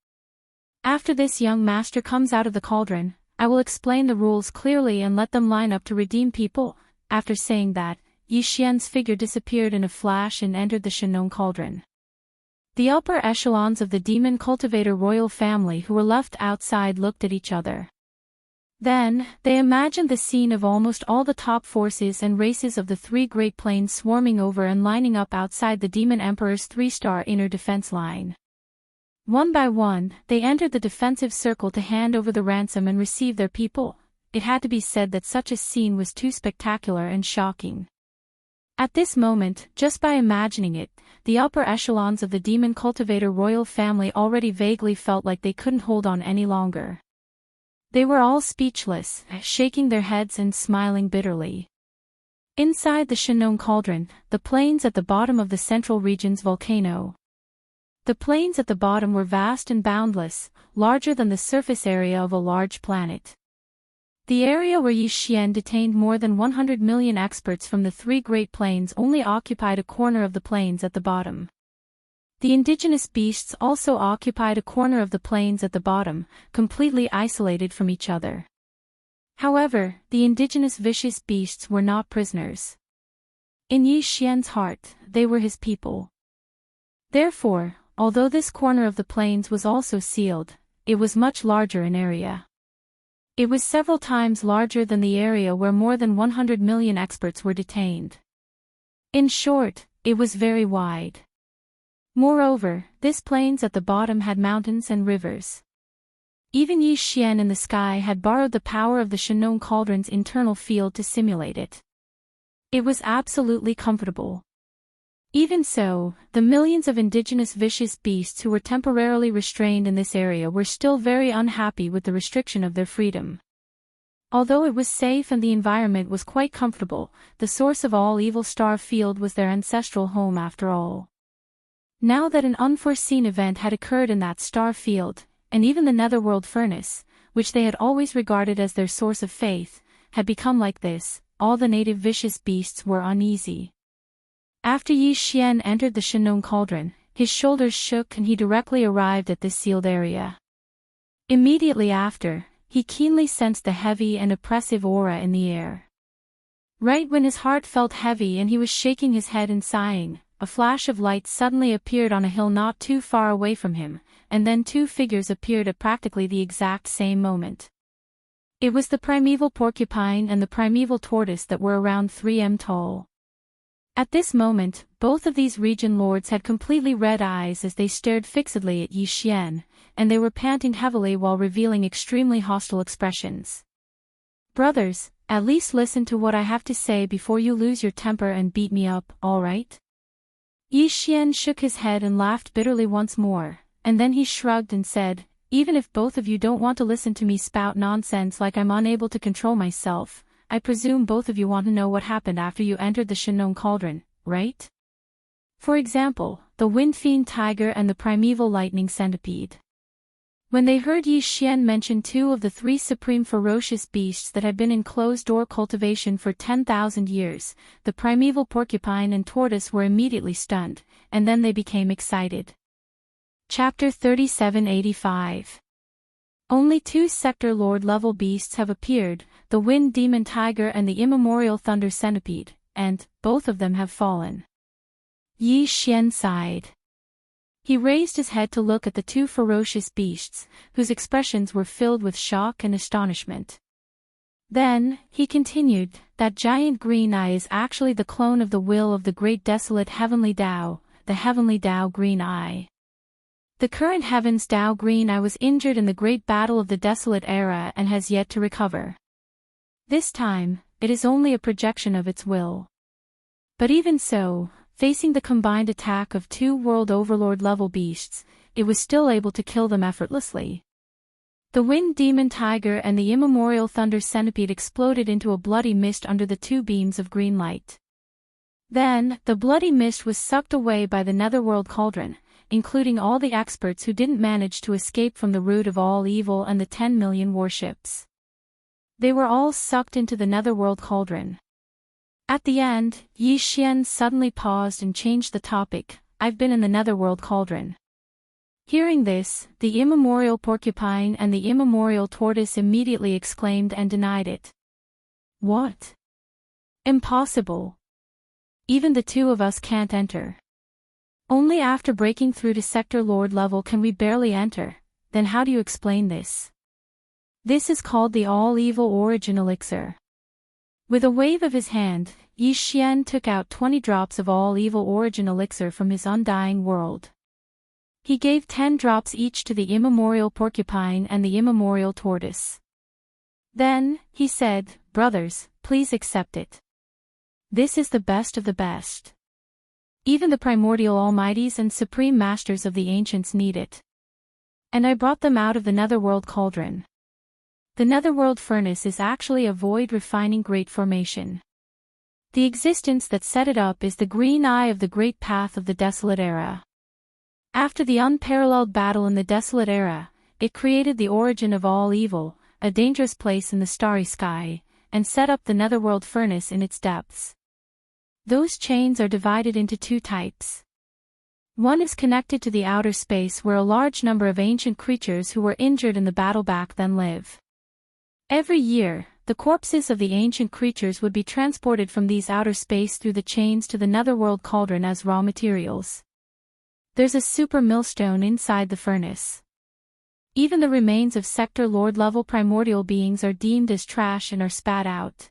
After this young master comes out of the cauldron, I will explain the rules clearly and let them line up to redeem people. After saying that, Yi Xian's figure disappeared in a flash and entered the Shinong Cauldron. The upper echelons of the demon cultivator royal family who were left outside looked at each other. Then, they imagined the scene of almost all the top forces and races of the 3 Great Plains swarming over and lining up outside the Demon Emperor's 3-star inner defense line. One by one, they entered the defensive circle to hand over the ransom and receive their people. It had to be said that such a scene was too spectacular and shocking. At this moment, just by imagining it, the upper echelons of the demon cultivator royal family already vaguely felt like they couldn't hold on any longer. They were all speechless, shaking their heads and smiling bitterly. Inside the Shinong Cauldron, the plains at the bottom of the central region's volcano. The plains at the bottom were vast and boundless, larger than the surface area of a large planet. The area where Yi Xian detained more than 100 million experts from the 3 Great Plains only occupied a corner of the plains at the bottom. The indigenous beasts also occupied a corner of the plains at the bottom, completely isolated from each other. However, the indigenous vicious beasts were not prisoners. In Yi Xian's heart, they were his people. Therefore, although this corner of the plains was also sealed, it was much larger in area. It was several times larger than the area where more than 100 million experts were detained. In short, it was very wide. Moreover, this plains at the bottom had mountains and rivers. Even Yi Xian in the sky had borrowed the power of the Shinong Cauldron's internal field to simulate it. It was absolutely comfortable. Even so, the millions of indigenous vicious beasts who were temporarily restrained in this area were still very unhappy with the restriction of their freedom. Although it was safe and the environment was quite comfortable, the source of all evil star field was their ancestral home after all. Now that an unforeseen event had occurred in that star field, and even the netherworld furnace, which they had always regarded as their source of faith, had become like this, all the native vicious beasts were uneasy. After Yi Xian entered the Shinong Cauldron, his shoulders shook and he directly arrived at this sealed area. Immediately after, he keenly sensed the heavy and oppressive aura in the air. Right when his heart felt heavy and he was shaking his head and sighing, a flash of light suddenly appeared on a hill not too far away from him, and then 2 figures appeared at practically the exact same moment. It was the primeval porcupine and the primeval tortoise that were around 3 m tall. At this moment, both of these region lords had completely red eyes as they stared fixedly at Yi Xian, and they were panting heavily while revealing extremely hostile expressions. Brothers, at least listen to what I have to say before you lose your temper and beat me up, all right? Yi Xian shook his head and laughed bitterly once more, and then he shrugged and said, even if both of you don't want to listen to me spout nonsense like I'm unable to control myself, I presume both of you want to know what happened after you entered the Shinong Cauldron, right? For example, the Wind Fiend Tiger and the Primeval Lightning Centipede. When they heard Yi Xian mention two of the three supreme ferocious beasts that had been in closed-door cultivation for 10,000 years, the primeval porcupine and tortoise were immediately stunned, and then they became excited. Chapter 3785. Only two Sector Lord level beasts have appeared, the Wind Demon Tiger and the Immemorial Thunder Centipede, and both of them have fallen. Yi Xian sighed. He raised his head to look at the two ferocious beasts, whose expressions were filled with shock and astonishment. Then, he continued, that giant green eye is actually the clone of the will of the great desolate heavenly Tao, the heavenly Tao Green Eye. The current heaven's Tao Green Eye was injured in the great battle of the Desolate Era and has yet to recover. This time, it is only a projection of its will. But even so, facing the combined attack of two World Overlord level beasts, it was still able to kill them effortlessly. The Wind Demon Tiger and the Immemorial Thunder Centipede exploded into a bloody mist under the two beams of green light. Then, the bloody mist was sucked away by the Netherworld Cauldron, including all the experts who didn't manage to escape from the root of all evil and the 10 million warships. They were all sucked into the Netherworld Cauldron. At the end, Yi Xian suddenly paused and changed the topic. I've been in the Netherworld Cauldron. Hearing this, the Immemorial Porcupine and the Immemorial Tortoise immediately exclaimed and denied it. What? Impossible. Even the two of us can't enter. Only after breaking through to Sector Lord level can we barely enter. Then how do you explain this? This is called the All-Evil Origin Elixir. With a wave of his hand, Yi Xian took out 20 drops of All-Evil Origin Elixir from his undying world. He gave 10 drops each to the Immemorial Porcupine and the Immemorial Tortoise. Then, he said, brothers, please accept it. This is the best of the best. Even the primordial almighties and supreme masters of the ancients need it. And I brought them out of the Netherworld Cauldron. The Netherworld Furnace is actually a void refining great formation. The existence that set it up is the green eye of the great path of the Desolate Era. After the unparalleled battle in the Desolate Era, it created the origin of all evil, a dangerous place in the starry sky, and set up the Netherworld Furnace in its depths. Those chains are divided into two types. One is connected to the outer space where a large number of ancient creatures who were injured in the battle back then live. Every year, the corpses of the ancient creatures would be transported from these outer space through the chains to the Netherworld Cauldron as raw materials. There's a super millstone inside the furnace. Even the remains of Sector Lord level primordial beings are deemed as trash and are spat out.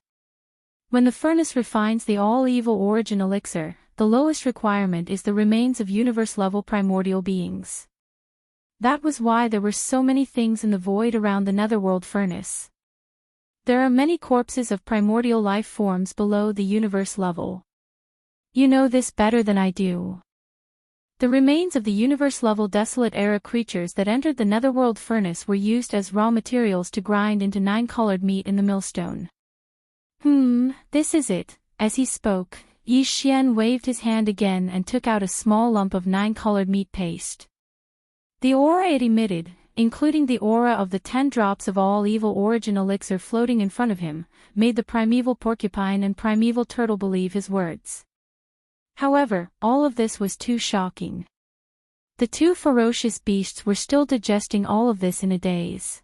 When the furnace refines the all-evil origin elixir, the lowest requirement is the remains of universe-level primordial beings. That was why there were so many things in the void around the Netherworld Furnace. There are many corpses of primordial life forms below the universe level. You know this better than I do. The remains of the universe-level Desolate Era creatures that entered the Netherworld Furnace were used as raw materials to grind into 9-colored meat in the millstone. This is it. As he spoke, Yi Xian waved his hand again and took out a small lump of 9-colored meat paste. The aura it emitted, including the aura of the 10 drops of all-evil origin elixir floating in front of him, made the primeval porcupine and primeval turtle believe his words. However, all of this was too shocking. The two ferocious beasts were still digesting all of this in a daze.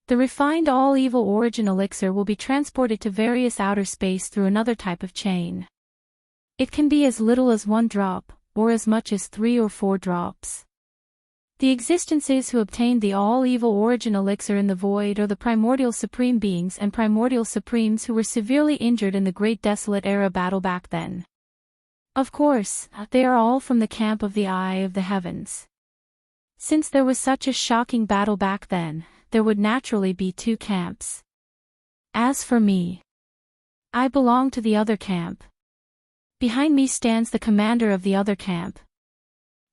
The refined all-evil origin elixir will be transported to various outer space through another type of chain. It can be as little as 1 drop, or as much as 3 or 4 drops. The existences who obtained the all-evil origin elixir in the void are the primordial supreme beings and primordial supremes who were severely injured in the Great Desolate Era battle back then. Of course, they are all from the camp of the Eye of the Heavens. Since there was such a shocking battle back then, there would naturally be two camps. As for me, I belong to the other camp. Behind me stands the commander of the other camp.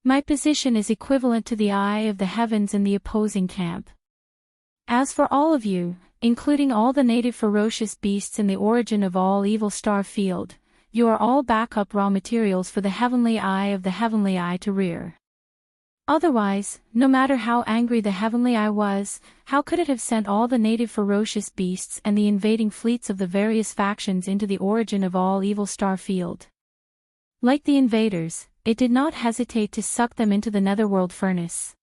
My position is equivalent to the Eye of the Heavens in the opposing camp. As for all of you, including all the native ferocious beasts in the origin of all evil star field, you are all backup raw materials for the heavenly Eye of the heavenly Eye to rear. Otherwise, no matter how angry the heavenly Eye was, how could it have sent all the native ferocious beasts and the invading fleets of the various factions into the origin of all evil star field? Like the invaders, it did not hesitate to suck them into the netherworld furnace.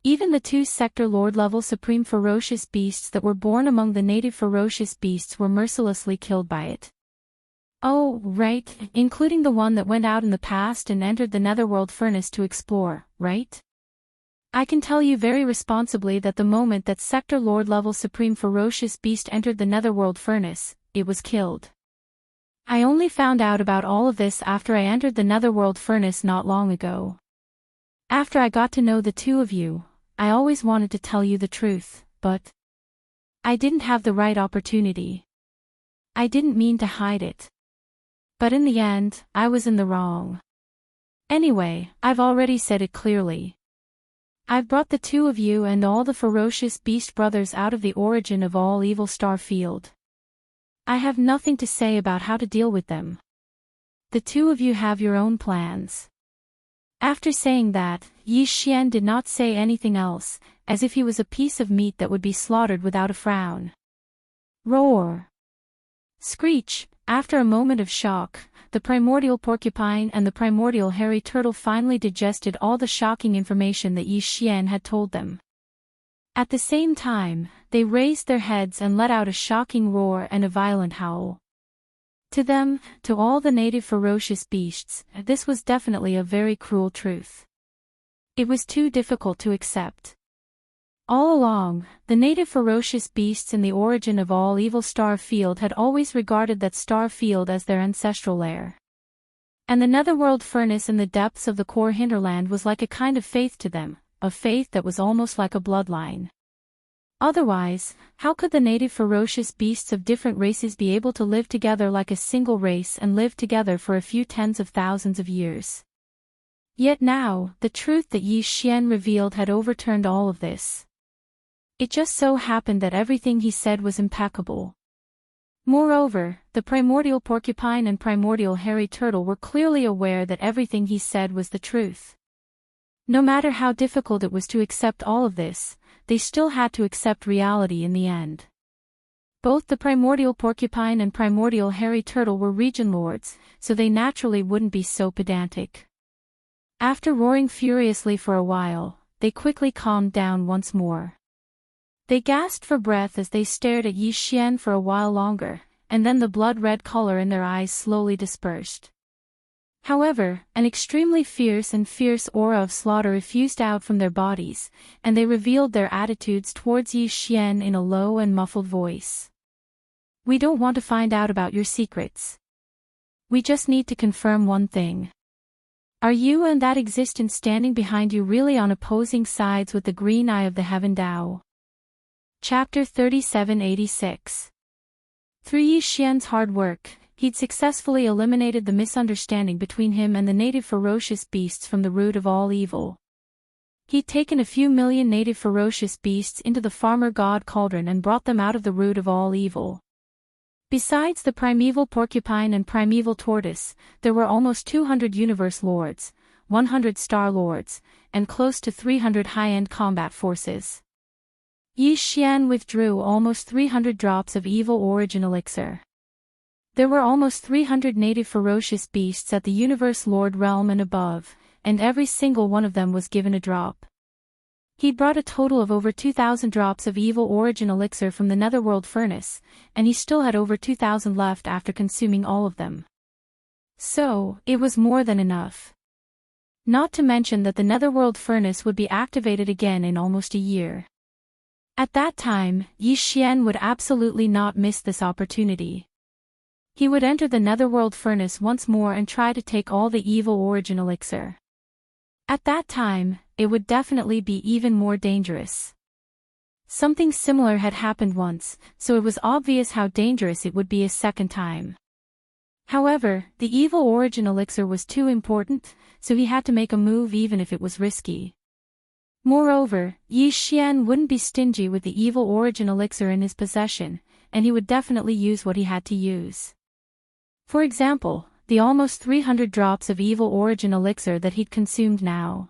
Even the two sector lord-level supreme ferocious beasts that were born among the native ferocious beasts were mercilessly killed by it. Oh, right, including the one that went out in the past and entered the netherworld furnace to explore, right? I can tell you very responsibly that the moment that sector lord-level supreme ferocious beast entered the netherworld furnace, it was killed. I only found out about all of this after I entered the netherworld furnace not long ago. After I got to know the two of you, I always wanted to tell you the truth, but I didn't have the right opportunity. I didn't mean to hide it. But in the end, I was in the wrong. Anyway, I've already said it clearly. I've brought the two of you and all the ferocious beast brothers out of the origin of all evil star field. I have nothing to say about how to deal with them. The two of you have your own plans. After saying that, Yi Xian did not say anything else, as if he was a piece of meat that would be slaughtered without a frown. Roar! Screech! After a moment of shock, the primordial porcupine and the primordial hairy turtle finally digested all the shocking information that Yi Xian had told them. At the same time, they raised their heads and let out a shocking roar and a violent howl. To them, to all the native ferocious beasts, this was definitely a very cruel truth. It was too difficult to accept. All along, the native ferocious beasts in the origin of all evil star field had always regarded that star field as their ancestral lair. And the netherworld furnace in the depths of the core hinterland was like a kind of faith to them, a faith that was almost like a bloodline. Otherwise, how could the native ferocious beasts of different races be able to live together like a single race and live together for a few tens of thousands of years? Yet now, the truth that Yi Xian revealed had overturned all of this. It just so happened that everything he said was impeccable. Moreover, the primordial porcupine and primordial hairy turtle were clearly aware that everything he said was the truth. No matter how difficult it was to accept all of this, they still had to accept reality in the end. Both the primordial porcupine and primordial hairy turtle were region lords, so they naturally wouldn't be so pedantic. After roaring furiously for a while, they quickly calmed down once more. They gasped for breath as they stared at Yi Xian for a while longer, and then the blood-red color in their eyes slowly dispersed. However, an extremely fierce aura of slaughter effused out from their bodies, and they revealed their attitudes towards Yi Xian in a low and muffled voice. We don't want to find out about your secrets. We just need to confirm one thing. Are you and that existence standing behind you really on opposing sides with the green eye of the heaven Tao? Chapter 3786. Through Yi Xian's hard work, he'd successfully eliminated the misunderstanding between him and the native ferocious beasts from the root of all evil. He'd taken a few million native ferocious beasts into the farmer god cauldron and brought them out of the root of all evil. Besides the primeval porcupine and primeval tortoise, there were almost 200 universe lords, 100 star lords, and close to 300 high-end combat forces. Yi Xian withdrew almost 300 drops of evil origin elixir. There were almost 300 native ferocious beasts at the universe lord realm and above, and every single one of them was given a drop. He'd brought a total of over 2,000 drops of evil origin elixir from the netherworld furnace, and he still had over 2,000 left after consuming all of them. So, it was more than enough. Not to mention that the netherworld furnace would be activated again in almost a year. At that time, Yi Xian would absolutely not miss this opportunity. He would enter the netherworld furnace once more and try to take all the evil origin elixir. At that time, it would definitely be even more dangerous. Something similar had happened once, so it was obvious how dangerous it would be a second time. However, the evil origin elixir was too important, so he had to make a move even if it was risky. Moreover, Yi Xian wouldn't be stingy with the evil origin elixir in his possession, and he would definitely use what he had to use. For example, the almost 300 drops of evil origin elixir that he'd consumed now.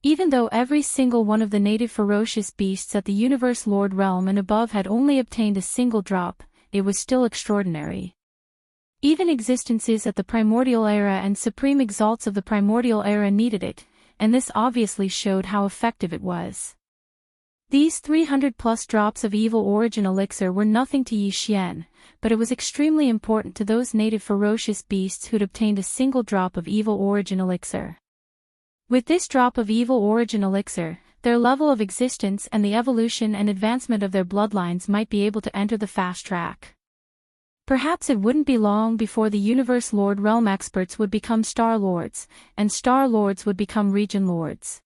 Even though every single one of the native ferocious beasts at the Universe Lord realm and above had only obtained a single drop, it was still extraordinary. Even existences at the primordial era and supreme exalts of the primordial era needed it, and this obviously showed how effective it was. These 300+ drops of evil origin elixir were nothing to Yi Xian, but it was extremely important to those native ferocious beasts who'd obtained a single drop of evil origin elixir. With this drop of evil origin elixir, their level of existence and the evolution and advancement of their bloodlines might be able to enter the fast track. Perhaps it wouldn't be long before the Universe Lord realm experts would become Star Lords, and Star Lords would become Region Lords.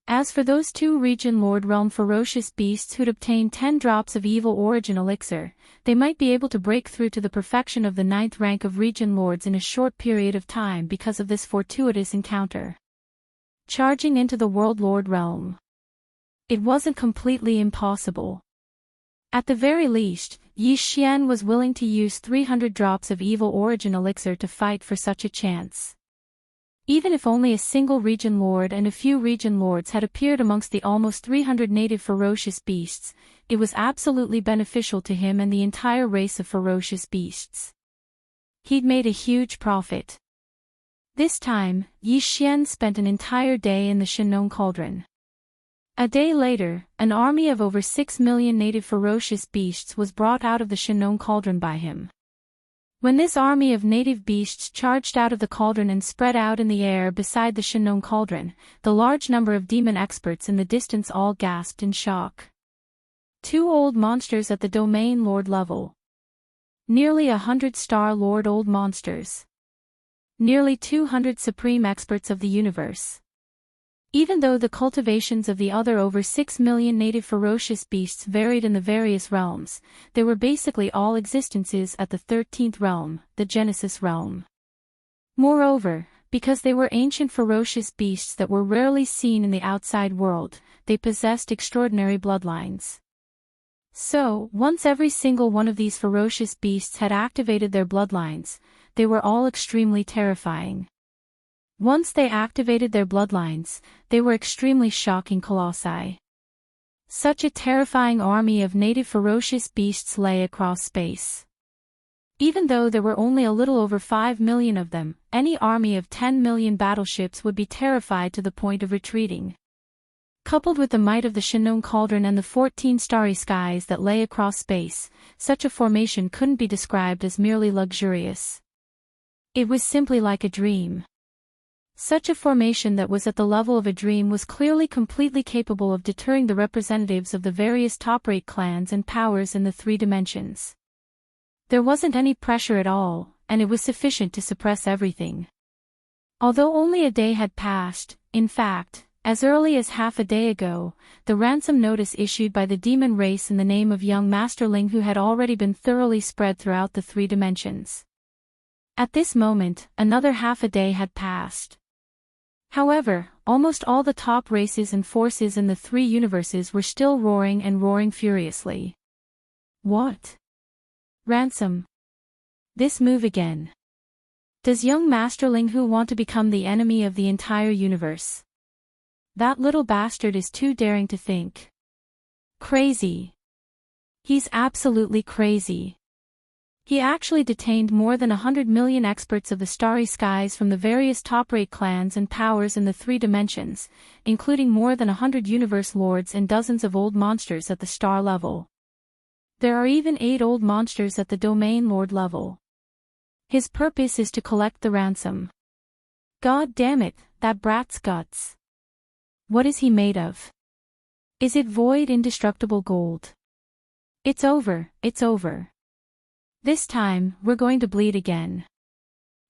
As for those two Region Lord realm ferocious beasts who'd obtained 10 drops of evil origin elixir, they might be able to break through to the perfection of the 9th rank of Region Lords in a short period of time because of this fortuitous encounter. Charging into the World Lord realm. It wasn't completely impossible. At the very least, Yi Xian was willing to use 300 drops of evil origin elixir to fight for such a chance. Even if only a single Region Lord and a few Region Lords had appeared amongst the almost 300 native ferocious beasts, it was absolutely beneficial to him and the entire race of ferocious beasts. He'd made a huge profit. This time, Yi Xian spent an entire day in the Shenong Cauldron. A day later, an army of over 6 million native ferocious beasts was brought out of the Shenong Cauldron by him. When this army of native beasts charged out of the cauldron and spread out in the air beside the Shenong Cauldron, the large number of demon experts in the distance all gasped in shock. 2 old monsters at the Domain Lord level. Nearly 100 Star Lord old monsters. Nearly 200 supreme experts of the universe. Even though the cultivations of the other over 6 million native ferocious beasts varied in the various realms, they were basically all existences at the 13th realm, the Genesis realm. Moreover, because they were ancient ferocious beasts that were rarely seen in the outside world, they possessed extraordinary bloodlines. So, once every single one of these ferocious beasts had activated their bloodlines, they were all extremely terrifying. Once they activated their bloodlines, they were extremely shocking colossi. Such a terrifying army of native ferocious beasts lay across space. Even though there were only a little over 5 million of them, any army of 10 million battleships would be terrified to the point of retreating. Coupled with the might of the Shenong Cauldron and the 14 starry skies that lay across space, such a formation couldn't be described as merely luxurious. It was simply like a dream. Such a formation that was at the level of a dream was clearly completely capable of deterring the representatives of the various top-rate clans and powers in the 3 dimensions. There wasn't any pressure at all, and it was sufficient to suppress everything. Although only a day had passed, in fact, as early as half a day ago, the ransom notice issued by the demon race in the name of young Master Ling Hu had already been thoroughly spread throughout the 3 dimensions. At this moment, another half a day had passed. However, almost all the top races and forces in the 3 universes were still roaring and roaring furiously. What? Ransom. This move again. Does young Master Ling Hu want to become the enemy of the entire universe? That little bastard is too daring to think. Crazy. He's absolutely crazy. He actually detained more than 100 million experts of the starry skies from the various top-rate clans and powers in the 3 dimensions, including more than 100 universe lords and dozens of old monsters at the star level. There are even 8 old monsters at the Domain Lord level. His purpose is to collect the ransom. God damn it, that brat's guts. What is he made of? Is it void indestructible gold? It's over, it's over. This time, we're going to bleed again.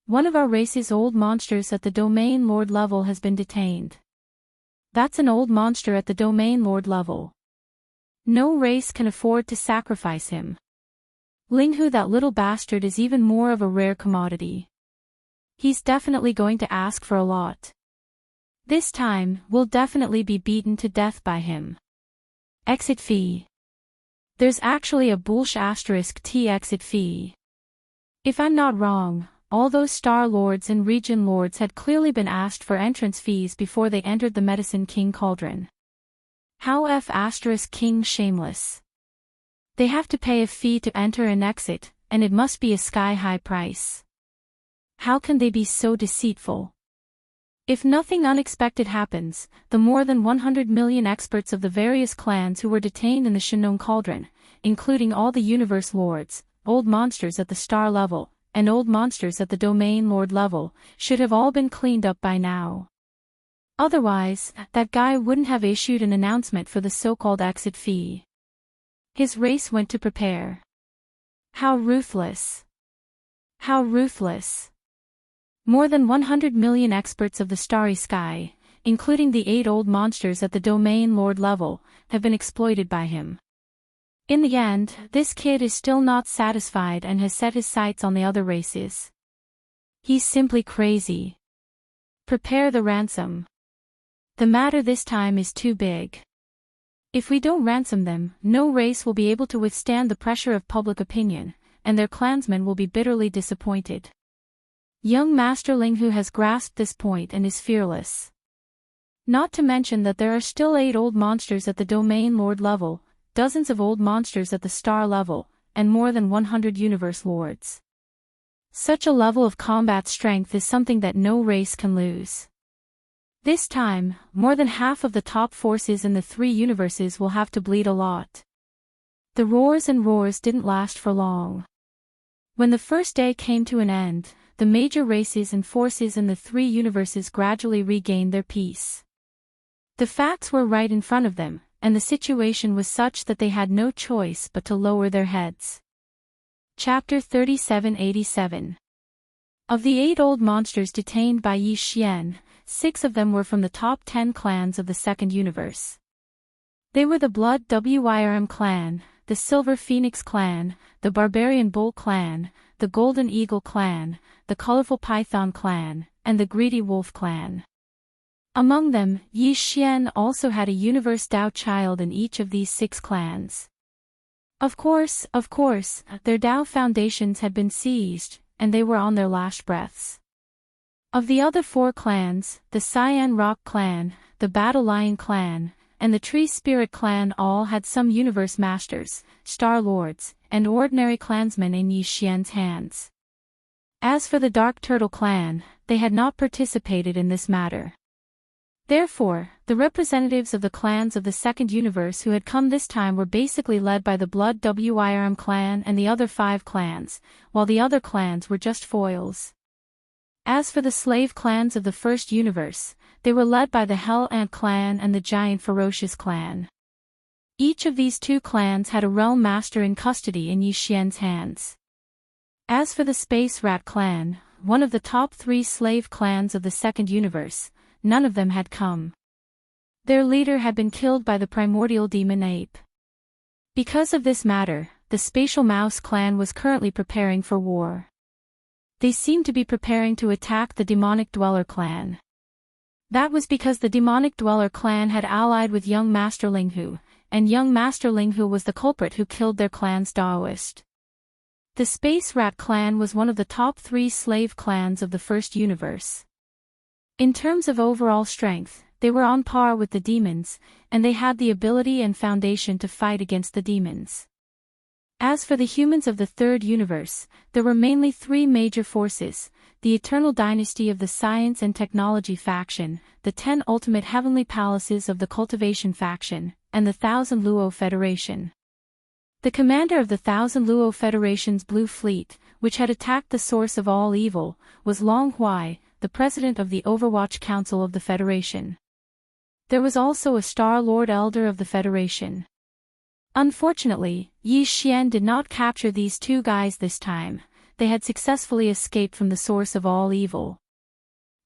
One of our race's old monsters at the Domain Lord level has been detained. That's an old monster at the Domain Lord level. No race can afford to sacrifice him. Linghu, that little bastard, is even more of a rare commodity. He's definitely going to ask for a lot. This time, we'll definitely be beaten to death by him. Exit fee. There's actually a *T exit fee. If I'm not wrong, all those Star Lords and Region Lords had clearly been asked for entrance fees before they entered the Medicine King Cauldron. How *King shameless. They have to pay a fee to enter and exit, and it must be a sky-high price. How can they be so deceitful? If nothing unexpected happens, the more than 100 million experts of the various clans who were detained in the Shinnong Cauldron, including all the Universe Lords, old monsters at the Star level, and old monsters at the Domain Lord level, should have all been cleaned up by now. Otherwise, that guy wouldn't have issued an announcement for the so-called exit fee. His race went to prepare. How ruthless. How ruthless. More than 100 million experts of the starry sky, including the 8 old monsters at the Domain Lord level, have been exploited by him. In the end, this kid is still not satisfied and has set his sights on the other races. He's simply crazy. Prepare the ransom. The matter this time is too big. If we don't ransom them, no race will be able to withstand the pressure of public opinion, and their clansmen will be bitterly disappointed. Young Master Linghu has grasped this point and is fearless. Not to mention that there are still 8 old monsters at the Domain Lord level, dozens of old monsters at the Star level, and more than 100 Universe Lords. Such a level of combat strength is something that no race can lose. This time, more than half of the top forces in the 3 universes will have to bleed a lot. The roars and roars didn't last for long. When the first day came to an end, the major races and forces in the 3 universes gradually regained their peace. The facts were right in front of them, and the situation was such that they had no choice but to lower their heads. Chapter 3787. Of the 8 old monsters detained by Yi Xian, 6 of them were from the top 10 clans of the Second Universe. They were the Blood Wyrm clan, the Silver Phoenix clan, the Barbarian Bull clan, the Golden Eagle clan, the Colorful Python clan, and the Greedy Wolf clan. Among them, Yi Xian also had a Universe Dao child in each of these 6 clans. Of course, their Dao foundations had been seized, and they were on their last breaths. Of the other 4 clans, the Cyan Rock clan, the Battle Lion clan, and the Tree Spirit clan all had some Universe Masters, Star Lords, and ordinary clansmen in Yi Xian's hands. As for the Dark Turtle clan, they had not participated in this matter. Therefore, the representatives of the clans of the Second Universe who had come this time were basically led by the Blood Wyrm clan and the other 5 clans, while the other clans were just foils. As for the slave clans of the First Universe, they were led by the Hell Ant clan and the Giant Ferocious clan. Each of these 2 clans had a realm master in custody in Yi Xian's hands. As for the Space Rat clan, one of the top 3 slave clans of the Second Universe, none of them had come. Their leader had been killed by the primordial demon ape. Because of this matter, the Spatial Mouse clan was currently preparing for war. They seemed to be preparing to attack the Demonic Dweller clan. That was because the Demonic Dweller clan had allied with young Master Linghu, and young Master Linghu was the culprit who killed their clan's Daoist. The Space Rat clan was one of the top 3 slave clans of the First Universe. In terms of overall strength, they were on par with the demons, and they had the ability and foundation to fight against the demons. As for the humans of the Third Universe, there were mainly 3 major forces: the Eternal Dynasty of the Science and Technology faction, the 10 Ultimate Heavenly Palaces of the Cultivation faction, and the Thousand Luo Federation. The commander of the Thousand Luo Federation's Blue Fleet, which had attacked the source of all evil, was Long Huai, the president of the Overwatch Council of the Federation. There was also a Star Lord Elder of the Federation. Unfortunately, Yi Xian did not capture these two guys this time. They had successfully escaped from the source of all evil.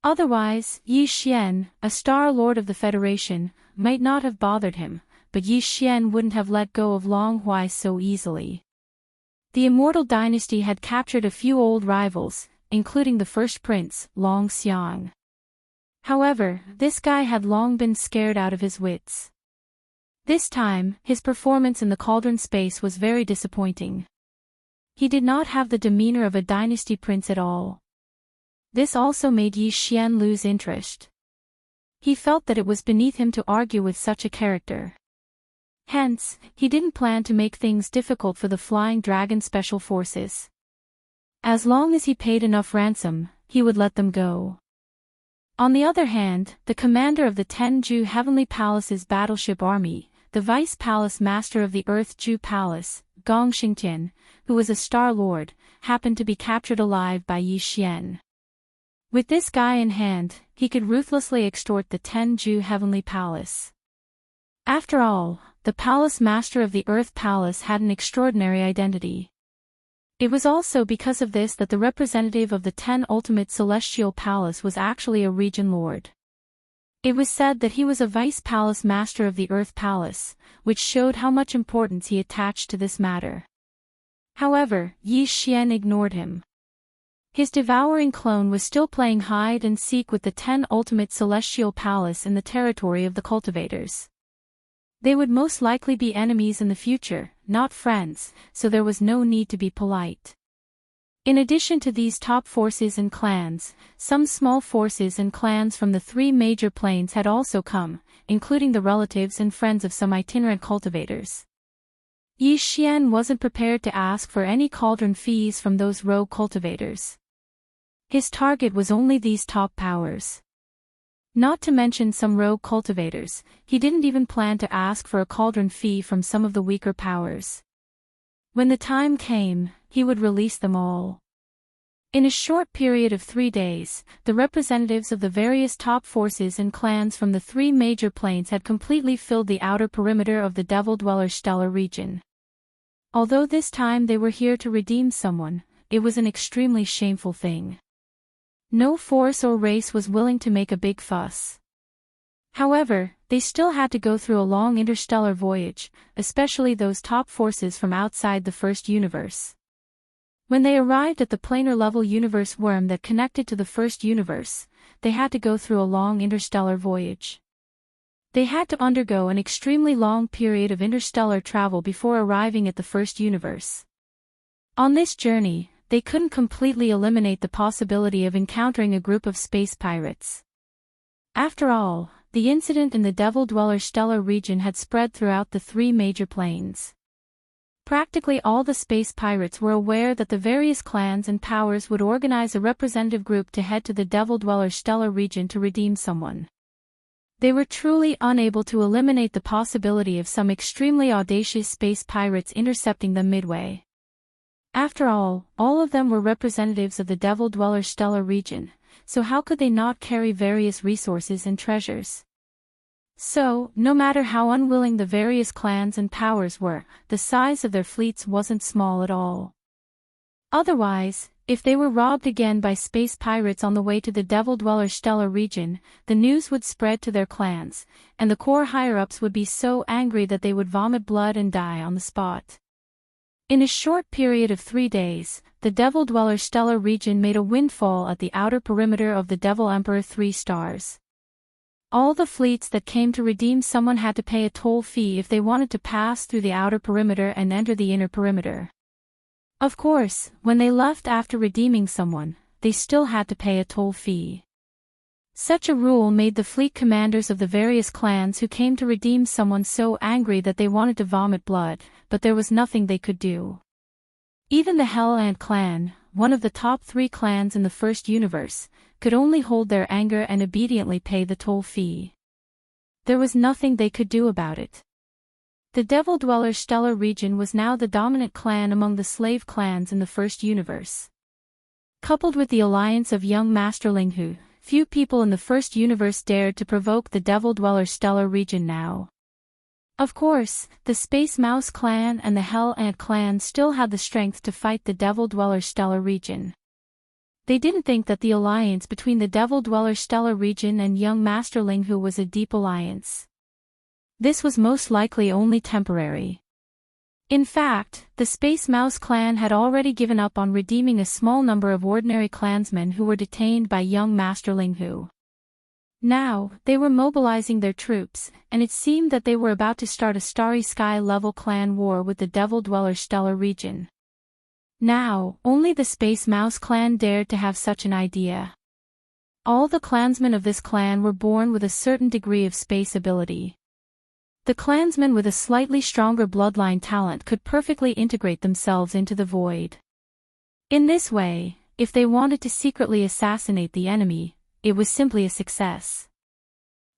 Otherwise, Yi Xian, a Star Lord of the Federation, might not have bothered him, but Yi Xian wouldn't have let go of Long Huai so easily. The Immortal Dynasty had captured a few old rivals, including the first prince, Long Xiang. However, this guy had long been scared out of his wits. This time, his performance in the cauldron space was very disappointing. He did not have the demeanor of a dynasty prince at all. This also made Yi Xian lose interest. He felt that it was beneath him to argue with such a character. Hence, he didn't plan to make things difficult for the Flying Dragon Special Forces. As long as he paid enough ransom, he would let them go. On the other hand, the commander of the Tenju Heavenly Palace's battleship army, the Vice Palace Master of the Earth Ju Palace, Gong Xingtian, who was a Star Lord, happened to be captured alive by Yi Xian. With this guy in hand, he could ruthlessly extort the Tenju Heavenly Palace. After all, the Palace Master of the Earth Palace had an extraordinary identity. It was also because of this that the representative of the 10 Ultimate Celestial Palace was actually a region lord. It was said that he was a Vice Palace Master of the Earth Palace, which showed how much importance he attached to this matter. However, Yi Xian ignored him. His devouring clone was still playing hide and seek with the 10 Ultimate Celestial Palace in the territory of the cultivators. They would most likely be enemies in the future, not friends, so there was no need to be polite. In addition to these top forces and clans, some small forces and clans from the 3 major planes had also come, including the relatives and friends of some itinerant cultivators. Yi Xian wasn't prepared to ask for any cauldron fees from those rogue cultivators. His target was only these top powers. Not to mention some rogue cultivators, he didn't even plan to ask for a cauldron fee from some of the weaker powers. When the time came, he would release them all. In a short period of 3 days, the representatives of the various top forces and clans from the 3 major planes had completely filled the outer perimeter of the Devil Dweller Stellar region. Although this time they were here to redeem someone, it was an extremely shameful thing. No force or race was willing to make a big fuss. However, they still had to go through a long interstellar voyage, especially those top forces from outside the first universe. When they arrived at the planar level universe worm that connected to the first universe, they had to go through a long interstellar voyage. They had to undergo an extremely long period of interstellar travel before arriving at the first universe. On this journey, they couldn't completely eliminate the possibility of encountering a group of space pirates. After all, the incident in the Devil Dweller Stellar region had spread throughout the 3 major planes. Practically all the space pirates were aware that the various clans and powers would organize a representative group to head to the Devil Dweller Stellar region to redeem someone. They were truly unable to eliminate the possibility of some extremely audacious space pirates intercepting them midway. After all of them were representatives of the Devil Dweller Stellar region, so how could they not carry various resources and treasures? So, no matter how unwilling the various clans and powers were, the size of their fleets wasn't small at all. Otherwise, if they were robbed again by space pirates on the way to the Devil Dweller Stellar region, the news would spread to their clans, and the core higher-ups would be so angry that they would vomit blood and die on the spot. In a short period of 3 days, the Devil Dweller Stellar region made a windfall at the outer perimeter of the Devil Emperor 3 stars. All the fleets that came to redeem someone had to pay a toll fee if they wanted to pass through the outer perimeter and enter the inner perimeter. Of course, when they left after redeeming someone, they still had to pay a toll fee. Such a rule made the fleet commanders of the various clans who came to redeem someone so angry that they wanted to vomit blood, but there was nothing they could do. Even the Hell Ant clan, one of the top 3 clans in the first universe, could only hold their anger and obediently pay the toll fee. There was nothing they could do about it. The Devil Dweller Stellar region was now the dominant clan among the slave clans in the first universe. Coupled with the alliance of young Master Linghu, few people in the first universe dared to provoke the Devil Dweller Stellar region now. Of course, the Space Mouse clan and the Hell Ant clan still had the strength to fight the Devil Dweller Stellar region. They didn't think that the alliance between the Devil Dweller Stellar region and young Master Linghu was a deep alliance. This was most likely only temporary. In fact, the Space Mouse clan had already given up on redeeming a small number of ordinary clansmen who were detained by young Master Linghu. Now, they were mobilizing their troops, and it seemed that they were about to start a Starry Sky-level clan war with the Devil Dweller Stellar region. Now, only the Space Mouse clan dared to have such an idea. All the clansmen of this clan were born with a certain degree of space ability. The clansmen with a slightly stronger bloodline talent could perfectly integrate themselves into the void. In this way, if they wanted to secretly assassinate the enemy, it was simply a success.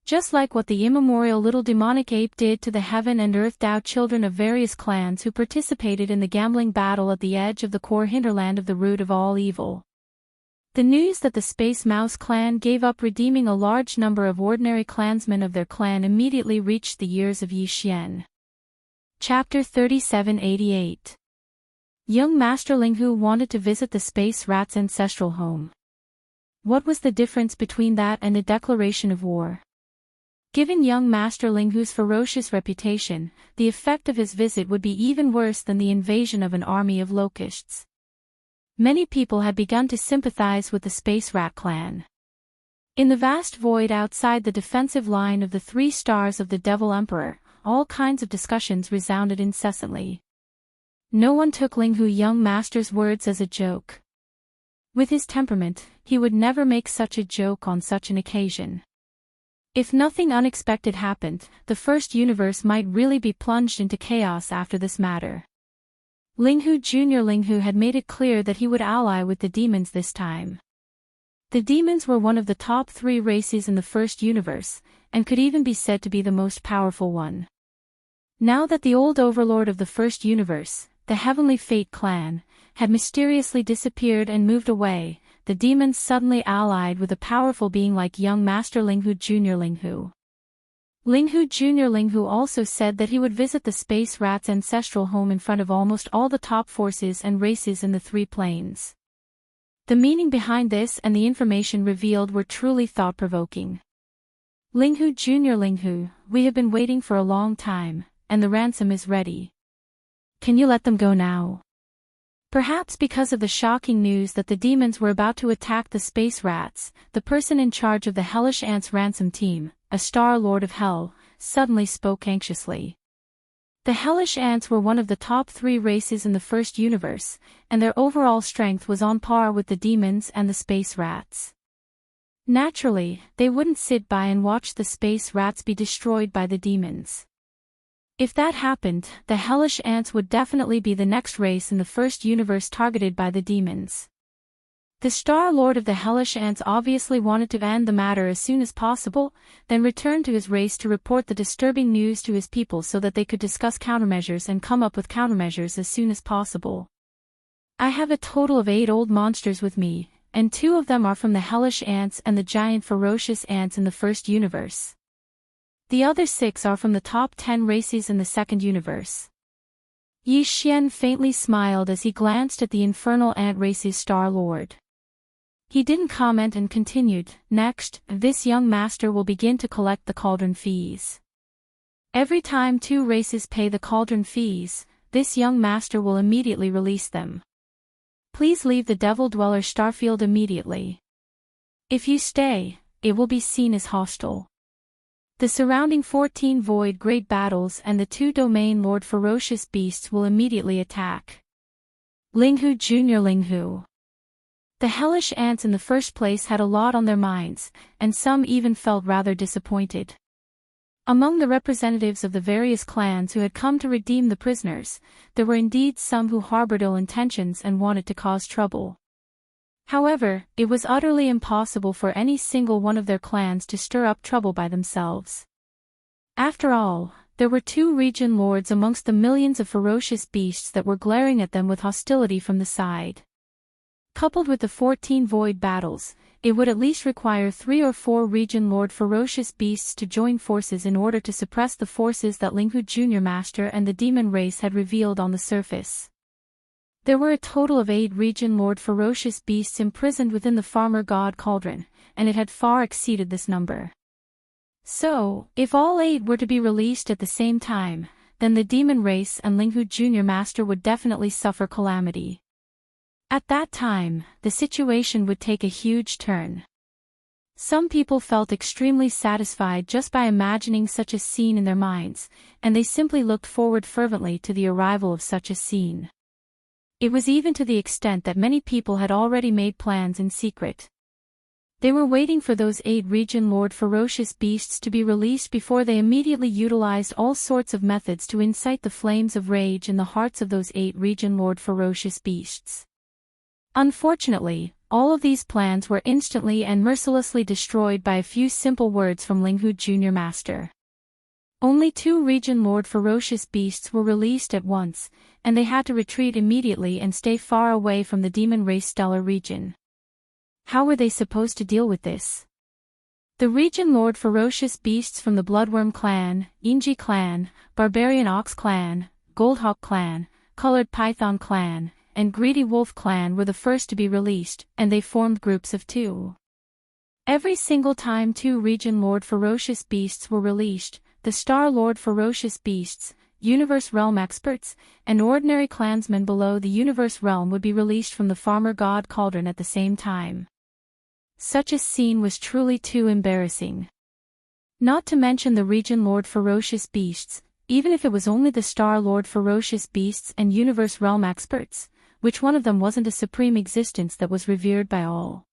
Just like what the immemorial little demonic ape did to the Heaven and Earth Dao children of various clans who participated in the gambling battle at the edge of the core hinterland of the root of all evil. The news that the Space Mouse clan gave up redeeming a large number of ordinary clansmen of their clan immediately reached the ears of Yi Xian. Chapter 3788. Young Master Linghu wanted to visit the Space Rat's ancestral home. What was the difference between that and a declaration of war? Given young Master Linghu's ferocious reputation, the effect of his visit would be even worse than the invasion of an army of locusts. Many people had begun to sympathize with the Space Rat clan. In the vast void outside the defensive line of the 3 stars of the Devil Emperor, all kinds of discussions resounded incessantly. No one took Linghu young master's words as a joke. With his temperament, he would never make such a joke on such an occasion. If nothing unexpected happened, the first universe might really be plunged into chaos after this matter. Linghu Jr. Linghu had made it clear that he would ally with the demons this time. The demons were one of the top 3 races in the first universe, and could even be said to be the most powerful one. Now that the old overlord of the first universe, the Heavenly Fate clan, had mysteriously disappeared and moved away, the demons suddenly allied with a powerful being like young Master Linghu Jr. Linghu. Linghu Jr. Linghu also said that he would visit the Space Rat's ancestral home in front of almost all the top forces and races in the 3 planes. The meaning behind this and the information revealed were truly thought-provoking. Linghu Jr. Linghu, we have been waiting for a long time, and the ransom is ready. Can you let them go now? Perhaps because of the shocking news that the demons were about to attack the Space Rats, the person in charge of the Hellish Ants ransom team, a Star Lord of Hell, suddenly spoke anxiously. The Hellish Ants were one of the top 3 races in the first universe, and their overall strength was on par with the demons and the Space Rats. Naturally, they wouldn't sit by and watch the Space Rats be destroyed by the demons. If that happened, the Hellish Ants would definitely be the next race in the first universe targeted by the demons. The Star Lord of the Hellish Ants obviously wanted to end the matter as soon as possible, then return to his race to report the disturbing news to his people so that they could discuss countermeasures and come up with countermeasures as soon as possible. I have a total of 8 old monsters with me, and 2 of them are from the Hellish Ants and the giant ferocious ants in the first universe. The other 6 are from the top 10 races in the second universe. Yi Xian faintly smiled as he glanced at the infernal ant race's Star Lord. He didn't comment and continued, next, this young master will begin to collect the cauldron fees. Every time 2 races pay the cauldron fees, this young master will immediately release them. Please leave the Devil Dweller Starfield immediately. If you stay, it will be seen as hostile. The surrounding 14 void great battles and the 2 domain lord ferocious beasts will immediately attack. Linghu Jr. Linghu. The Hellish Ants in the first place had a lot on their minds, and some even felt rather disappointed. Among the representatives of the various clans who had come to redeem the prisoners, there were indeed some who harbored ill intentions and wanted to cause trouble. However, it was utterly impossible for any single one of their clans to stir up trouble by themselves. After all, there were 2 region lords amongst the millions of ferocious beasts that were glaring at them with hostility from the side. Coupled with the 14 void battles, it would at least require 3 or 4 region lord ferocious beasts to join forces in order to suppress the forces that Linghu Junior Master and the demon race had revealed on the surface. There were a total of 8 region lord ferocious beasts imprisoned within the farmer god cauldron, and it had far exceeded this number. So, if all 8 were to be released at the same time, then the demon race and Linghu Junior Master would definitely suffer calamity. At that time, the situation would take a huge turn. Some people felt extremely satisfied just by imagining such a scene in their minds, and they simply looked forward fervently to the arrival of such a scene. It was even to the extent that many people had already made plans in secret. They were waiting for those 8 region lord ferocious beasts to be released before they immediately utilized all sorts of methods to incite the flames of rage in the hearts of those 8 region lord ferocious beasts. Unfortunately, all of these plans were instantly and mercilessly destroyed by a few simple words from Linghu Junior Master. Only 2 region lord ferocious beasts were released at once, and they had to retreat immediately and stay far away from the demon race stellar region. How were they supposed to deal with this? The region lord ferocious beasts from the Bloodworm clan, Inji clan, Barbarian Ox clan, Goldhawk clan, Colored Python clan, and Greedy Wolf clan were the first to be released, and they formed groups of 2. Every single time 2 region lord ferocious beasts were released, the Star Lord ferocious beasts, Universe Realm experts, and ordinary clansmen below the Universe Realm would be released from the Farmer God Cauldron at the same time. Such a scene was truly too embarrassing. Not to mention the region lord ferocious beasts, even if it was only the Star Lord ferocious beasts and Universe Realm experts, which one of them wasn't a supreme existence that was revered by all?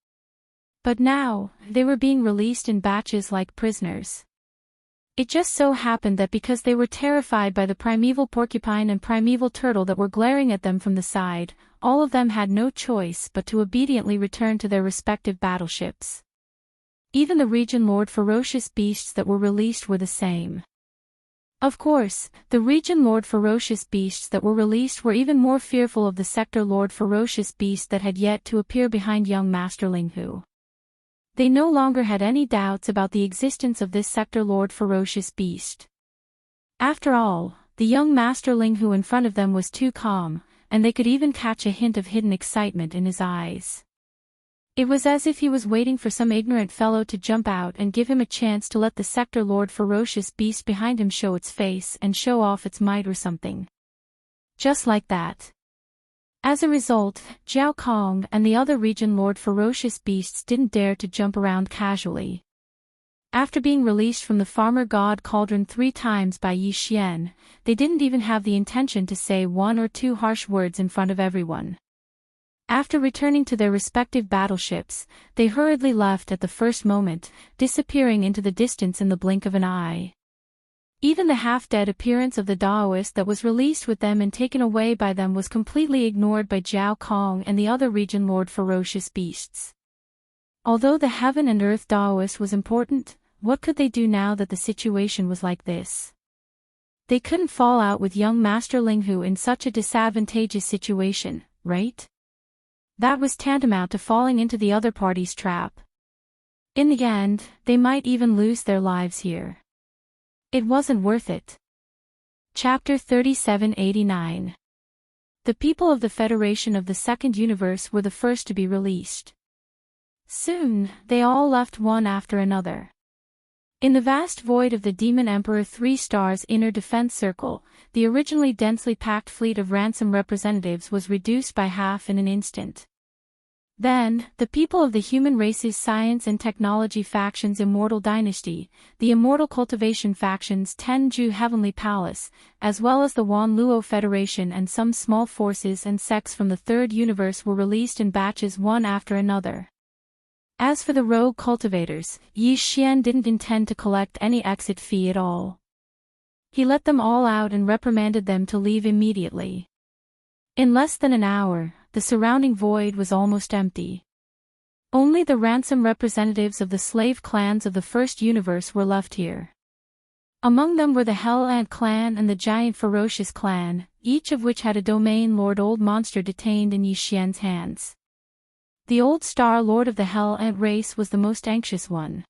But now, they were being released in batches like prisoners. It just so happened that because they were terrified by the primeval porcupine and primeval turtle that were glaring at them from the side, all of them had no choice but to obediently return to their respective battleships. Even the region lord ferocious beasts that were released were the same. Of course, the region lord ferocious beasts that were released were even more fearful of the sector lord ferocious beast that had yet to appear behind young Master Linghu. They no longer had any doubts about the existence of this sector lord ferocious beast. After all, the young Master Linghu in front of them was too calm, and they could even catch a hint of hidden excitement in his eyes. It was as if he was waiting for some ignorant fellow to jump out and give him a chance to let the sector lord ferocious beast behind him show its face and show off its might or something. Just like that. As a result, Jiao Kong and the other region lord ferocious beasts didn't dare to jump around casually. After being released from the Farmer God Cauldron 3 times by Yi Xian, they didn't even have the intention to say 1 or 2 harsh words in front of everyone. After returning to their respective battleships, they hurriedly left at the first moment, disappearing into the distance in the blink of an eye. Even the half-dead appearance of the Daoist that was released with them and taken away by them was completely ignored by Jiao Kong and the other region lord ferocious beasts. Although the Heaven and Earth Daoist was important, what could they do now that the situation was like this? They couldn't fall out with young Master Linghu in such a disadvantageous situation, right? That was tantamount to falling into the other party's trap. In the end, they might even lose their lives here. It wasn't worth it. Chapter 3789. The people of the Federation of the Second Universe were the first to be released. Soon, they all left one after another. In the vast void of the Demon Emperor 3 Stars Inner Defense Circle, the originally densely packed fleet of ransom representatives was reduced by half in an instant. Then, the people of the human race's science and technology faction's Immortal Dynasty, the Immortal Cultivation faction's Tenju Heavenly Palace, as well as the Wan Luo Federation and some small forces and sects from the Third Universe were released in batches one after another. As for the rogue cultivators, Yi Xian didn't intend to collect any exit fee at all. He let them all out and reprimanded them to leave immediately. In less than an hour, the surrounding void was almost empty. Only the ransom representatives of the slave clans of the First Universe were left here. Among them were the Hell Ant clan and the Giant Ferocious clan, each of which had a domain lord old monster detained in Yi Xian's hands. The old Star Lord of the Hell Ant race was the most anxious one.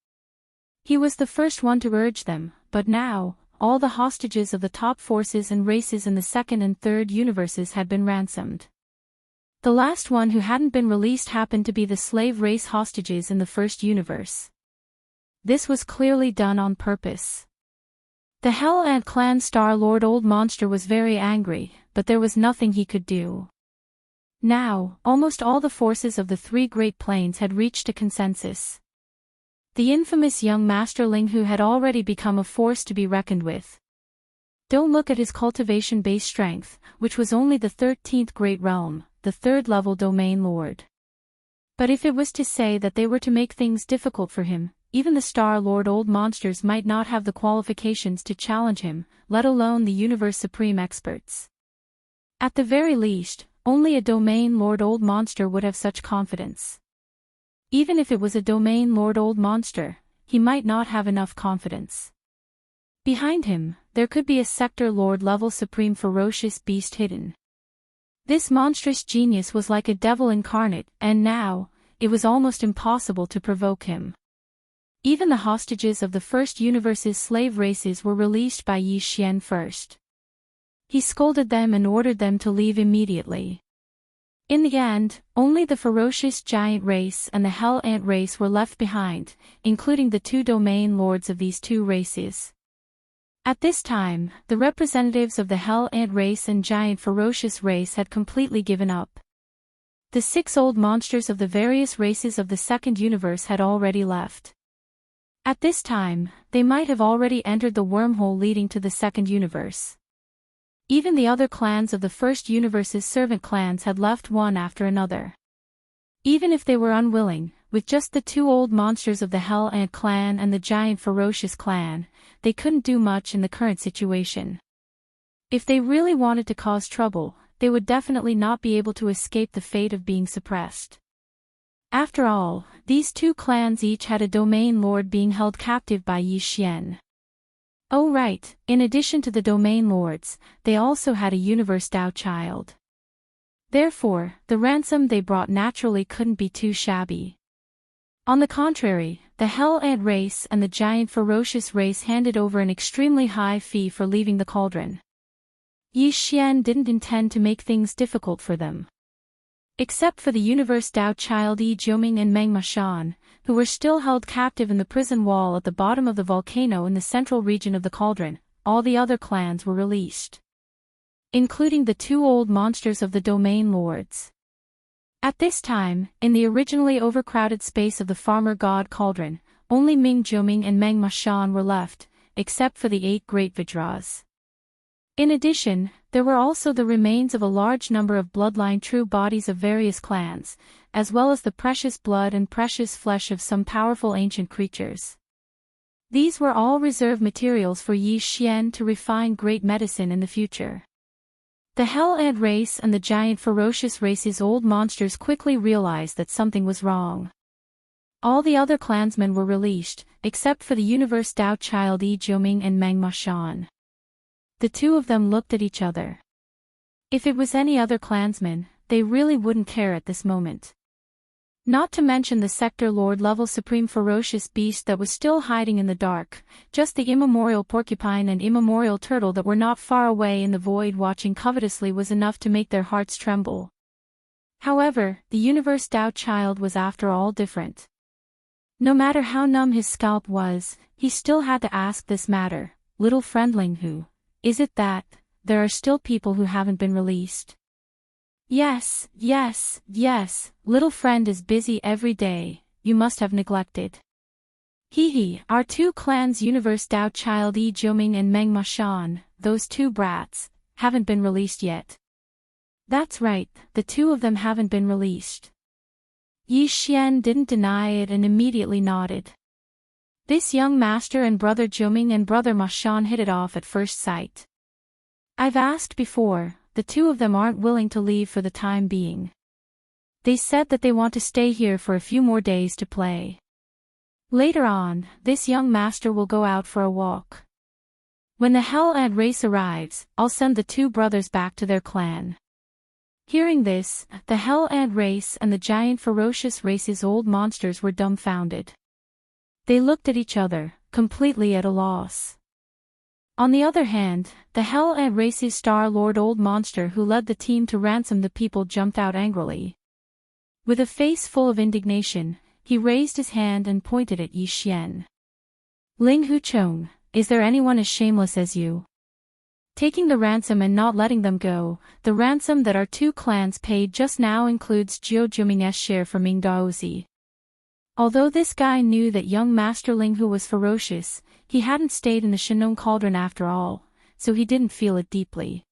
He was the first one to urge them, but now, all the hostages of the top forces and races in the second and third universes had been ransomed. The last one who hadn't been released happened to be the slave race hostages in the first universe. This was clearly done on purpose. The Hell Ant Clan Star Lord Old Monster was very angry, but there was nothing he could do. Now, almost all the forces of the three Great Plains had reached a consensus. The infamous young Masterling who had already become a force to be reckoned with. Don't look at his cultivation-based strength, which was only the 13th Great Realm, the third-level Domain Lord. But if it was to say that they were to make things difficult for him, even the Star Lord Old Monsters might not have the qualifications to challenge him, let alone the Universe Supreme experts. At the very least, only a Domain Lord Old Monster would have such confidence. Even if it was a Domain Lord Old Monster, he might not have enough confidence. Behind him, there could be a Sector Lord level Supreme Ferocious Beast hidden. This monstrous genius was like a devil incarnate, and now, it was almost impossible to provoke him. Even the hostages of the first universe's slave races were released by Yi Xian first. He scolded them and ordered them to leave immediately. In the end, only the ferocious giant race and the Hell Ant race were left behind, including the two domain lords of these two races. At this time, the representatives of the Hell Ant race and giant ferocious race had completely given up. The 6 old monsters of the various races of the second universe had already left. At this time, they might have already entered the wormhole leading to the second universe. Even the other clans of the first universe's servant clans had left one after another. Even if they were unwilling, with just the 2 old monsters of the Hell Ant clan and the giant ferocious clan, they couldn't do much in the current situation. If they really wanted to cause trouble, they would definitely not be able to escape the fate of being suppressed. After all, these 2 clans each had a domain lord being held captive by Yi Xian. Oh right, in addition to the domain lords, they also had a universe Tao child. Therefore, the ransom they brought naturally couldn't be too shabby. On the contrary, the Hell Ant race and the giant ferocious race handed over an extremely high fee for leaving the cauldron. Yi Xian didn't intend to make things difficult for them. Except for the universe Tao child Yi Jiuming and Meng Mashan, who were still held captive in the prison wall at the bottom of the volcano in the central region of the cauldron, all the other clans were released. Including the 2 old monsters of the domain lords. At this time, in the originally overcrowded space of the farmer god cauldron, only Ming Jiuming and Meng Mashan were left, except for the 8 great Vajras. In addition, there were also the remains of a large number of bloodline true bodies of various clans, as well as the precious blood and precious flesh of some powerful ancient creatures. These were all reserve materials for Yi Xian to refine great medicine in the future. The Hell Ant race and the giant ferocious race's old monsters quickly realized that something was wrong. All the other clansmen were released, except for the universe Tao child Yi Jiuming and Meng Mashan. The 2 of them looked at each other. If it was any other clansman, they really wouldn't care at this moment. Not to mention the Sector Lord level Supreme Ferocious Beast that was still hiding in the dark, just the immemorial porcupine and immemorial turtle that were not far away in the void watching covetously was enough to make their hearts tremble. However, the universe Tao child was after all different. No matter how numb his scalp was, he still had to ask this matter, little friendling who, is it that, there are still people who haven't been released? Yes, yes, yes, little friend is busy every day, you must have neglected. Our 2 clans universe Tao child Yi Jiuming and Meng Mashan, those 2 brats, haven't been released yet. That's right, the 2 of them haven't been released. Yi Xian didn't deny it and immediately nodded. This young master and brother Jiuming and brother Mashan hit it off at first sight. I've asked before, the 2 of them aren't willing to leave for the time being. They said that they want to stay here for a few more days to play. Later on, this young master will go out for a walk. When the Hell Ant race arrives, I'll send the 2 brothers back to their clan. Hearing this, the Hell Ant race and the giant ferocious race's old monsters were dumbfounded. They looked at each other, completely at a loss. On the other hand, the Hell Ant race's Star Lord old monster who led the team to ransom the people jumped out angrily. With a face full of indignation, he raised his hand and pointed at Yi Xian. Ling Huchong, is there anyone as shameless as you? Taking the ransom and not letting them go, the ransom that our two clans paid just now includes Jiu Juming's share for Ming Daozi. Although this guy knew that young Master Ling Hu was ferocious, he hadn't stayed in the Shinong Cauldron after all, so he didn't feel it deeply.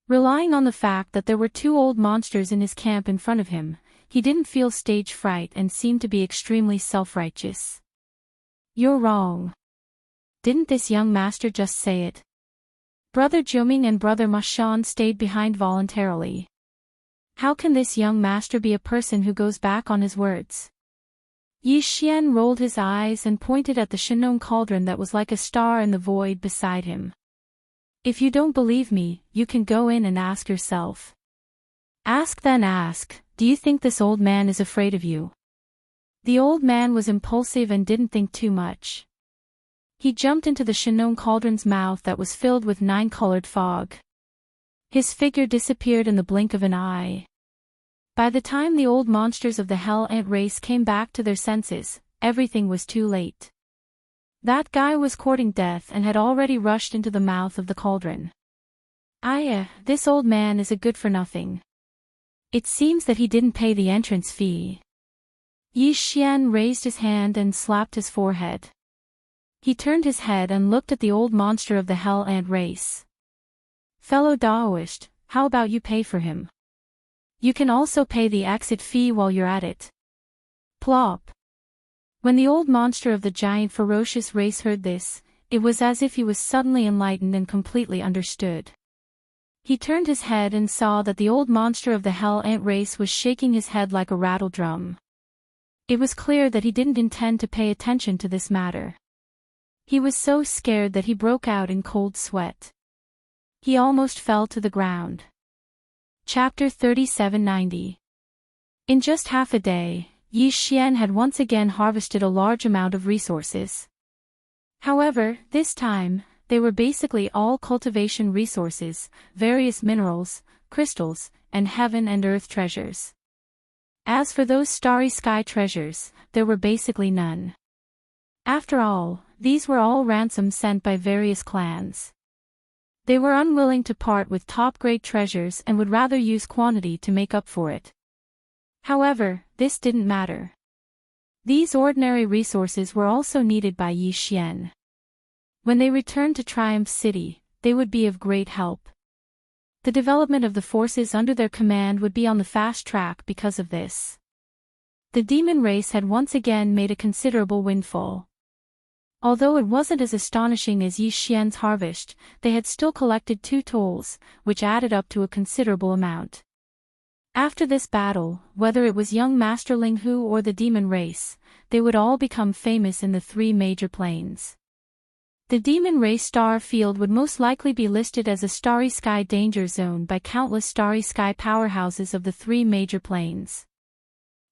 Relying on the fact that there were two old monsters in his camp in front of him, he didn't feel stage fright and seemed to be extremely self-righteous. You're wrong. Didn't this young master just say it? Brother Jiuming and Brother Ma Shan stayed behind voluntarily. How can this young master be a person who goes back on his words? Yi Xian rolled his eyes and pointed at the Shinong Cauldron that was like a star in the void beside him. If you don't believe me, you can go in and ask yourself. Ask then ask, do you think this old man is afraid of you? The old man was impulsive and didn't think too much. He jumped into the Shinong Cauldron's mouth that was filled with 9-colored fog. His figure disappeared in the blink of an eye. By the time the old monsters of the Hell Ant race came back to their senses, everything was too late. That guy was courting death and had already rushed into the mouth of the cauldron. This old man is a good-for-nothing. It seems that he didn't pay the entrance fee. Yi Xian raised his hand and slapped his forehead. He turned his head and looked at the old monster of the Hell Ant race. Fellow Daoist, how about you pay for him? You can also pay the exit fee while you're at it. Plop. When the old monster of the giant ferocious race heard this, it was as if he was suddenly enlightened and completely understood. He turned his head and saw that the old monster of the Hell Ant race was shaking his head like a rattle drum. It was clear that he didn't intend to pay attention to this matter. He was so scared that he broke out in cold sweat. He almost fell to the ground. Chapter 3790. In just half a day, Yi Xian had once again harvested a large amount of resources. However, this time, they were basically all cultivation resources, various minerals, crystals, and heaven and earth treasures. As for those starry sky treasures, there were basically none. After all, these were all ransoms sent by various clans. They were unwilling to part with top-grade treasures and would rather use quantity to make up for it. However, this didn't matter. These ordinary resources were also needed by Yi Xian. When they returned to Triumph City, they would be of great help. The development of the forces under their command would be on the fast track because of this. The demon race had once again made a considerable windfall. Although it wasn't as astonishing as Yi Xian's harvest, they had still collected 2 tolls, which added up to a considerable amount. After this battle, whether it was young Master Ling Hu or the demon race, they would all become famous in the 3 major planes. The demon race star field would most likely be listed as a starry sky danger zone by countless starry sky powerhouses of the 3 major planes.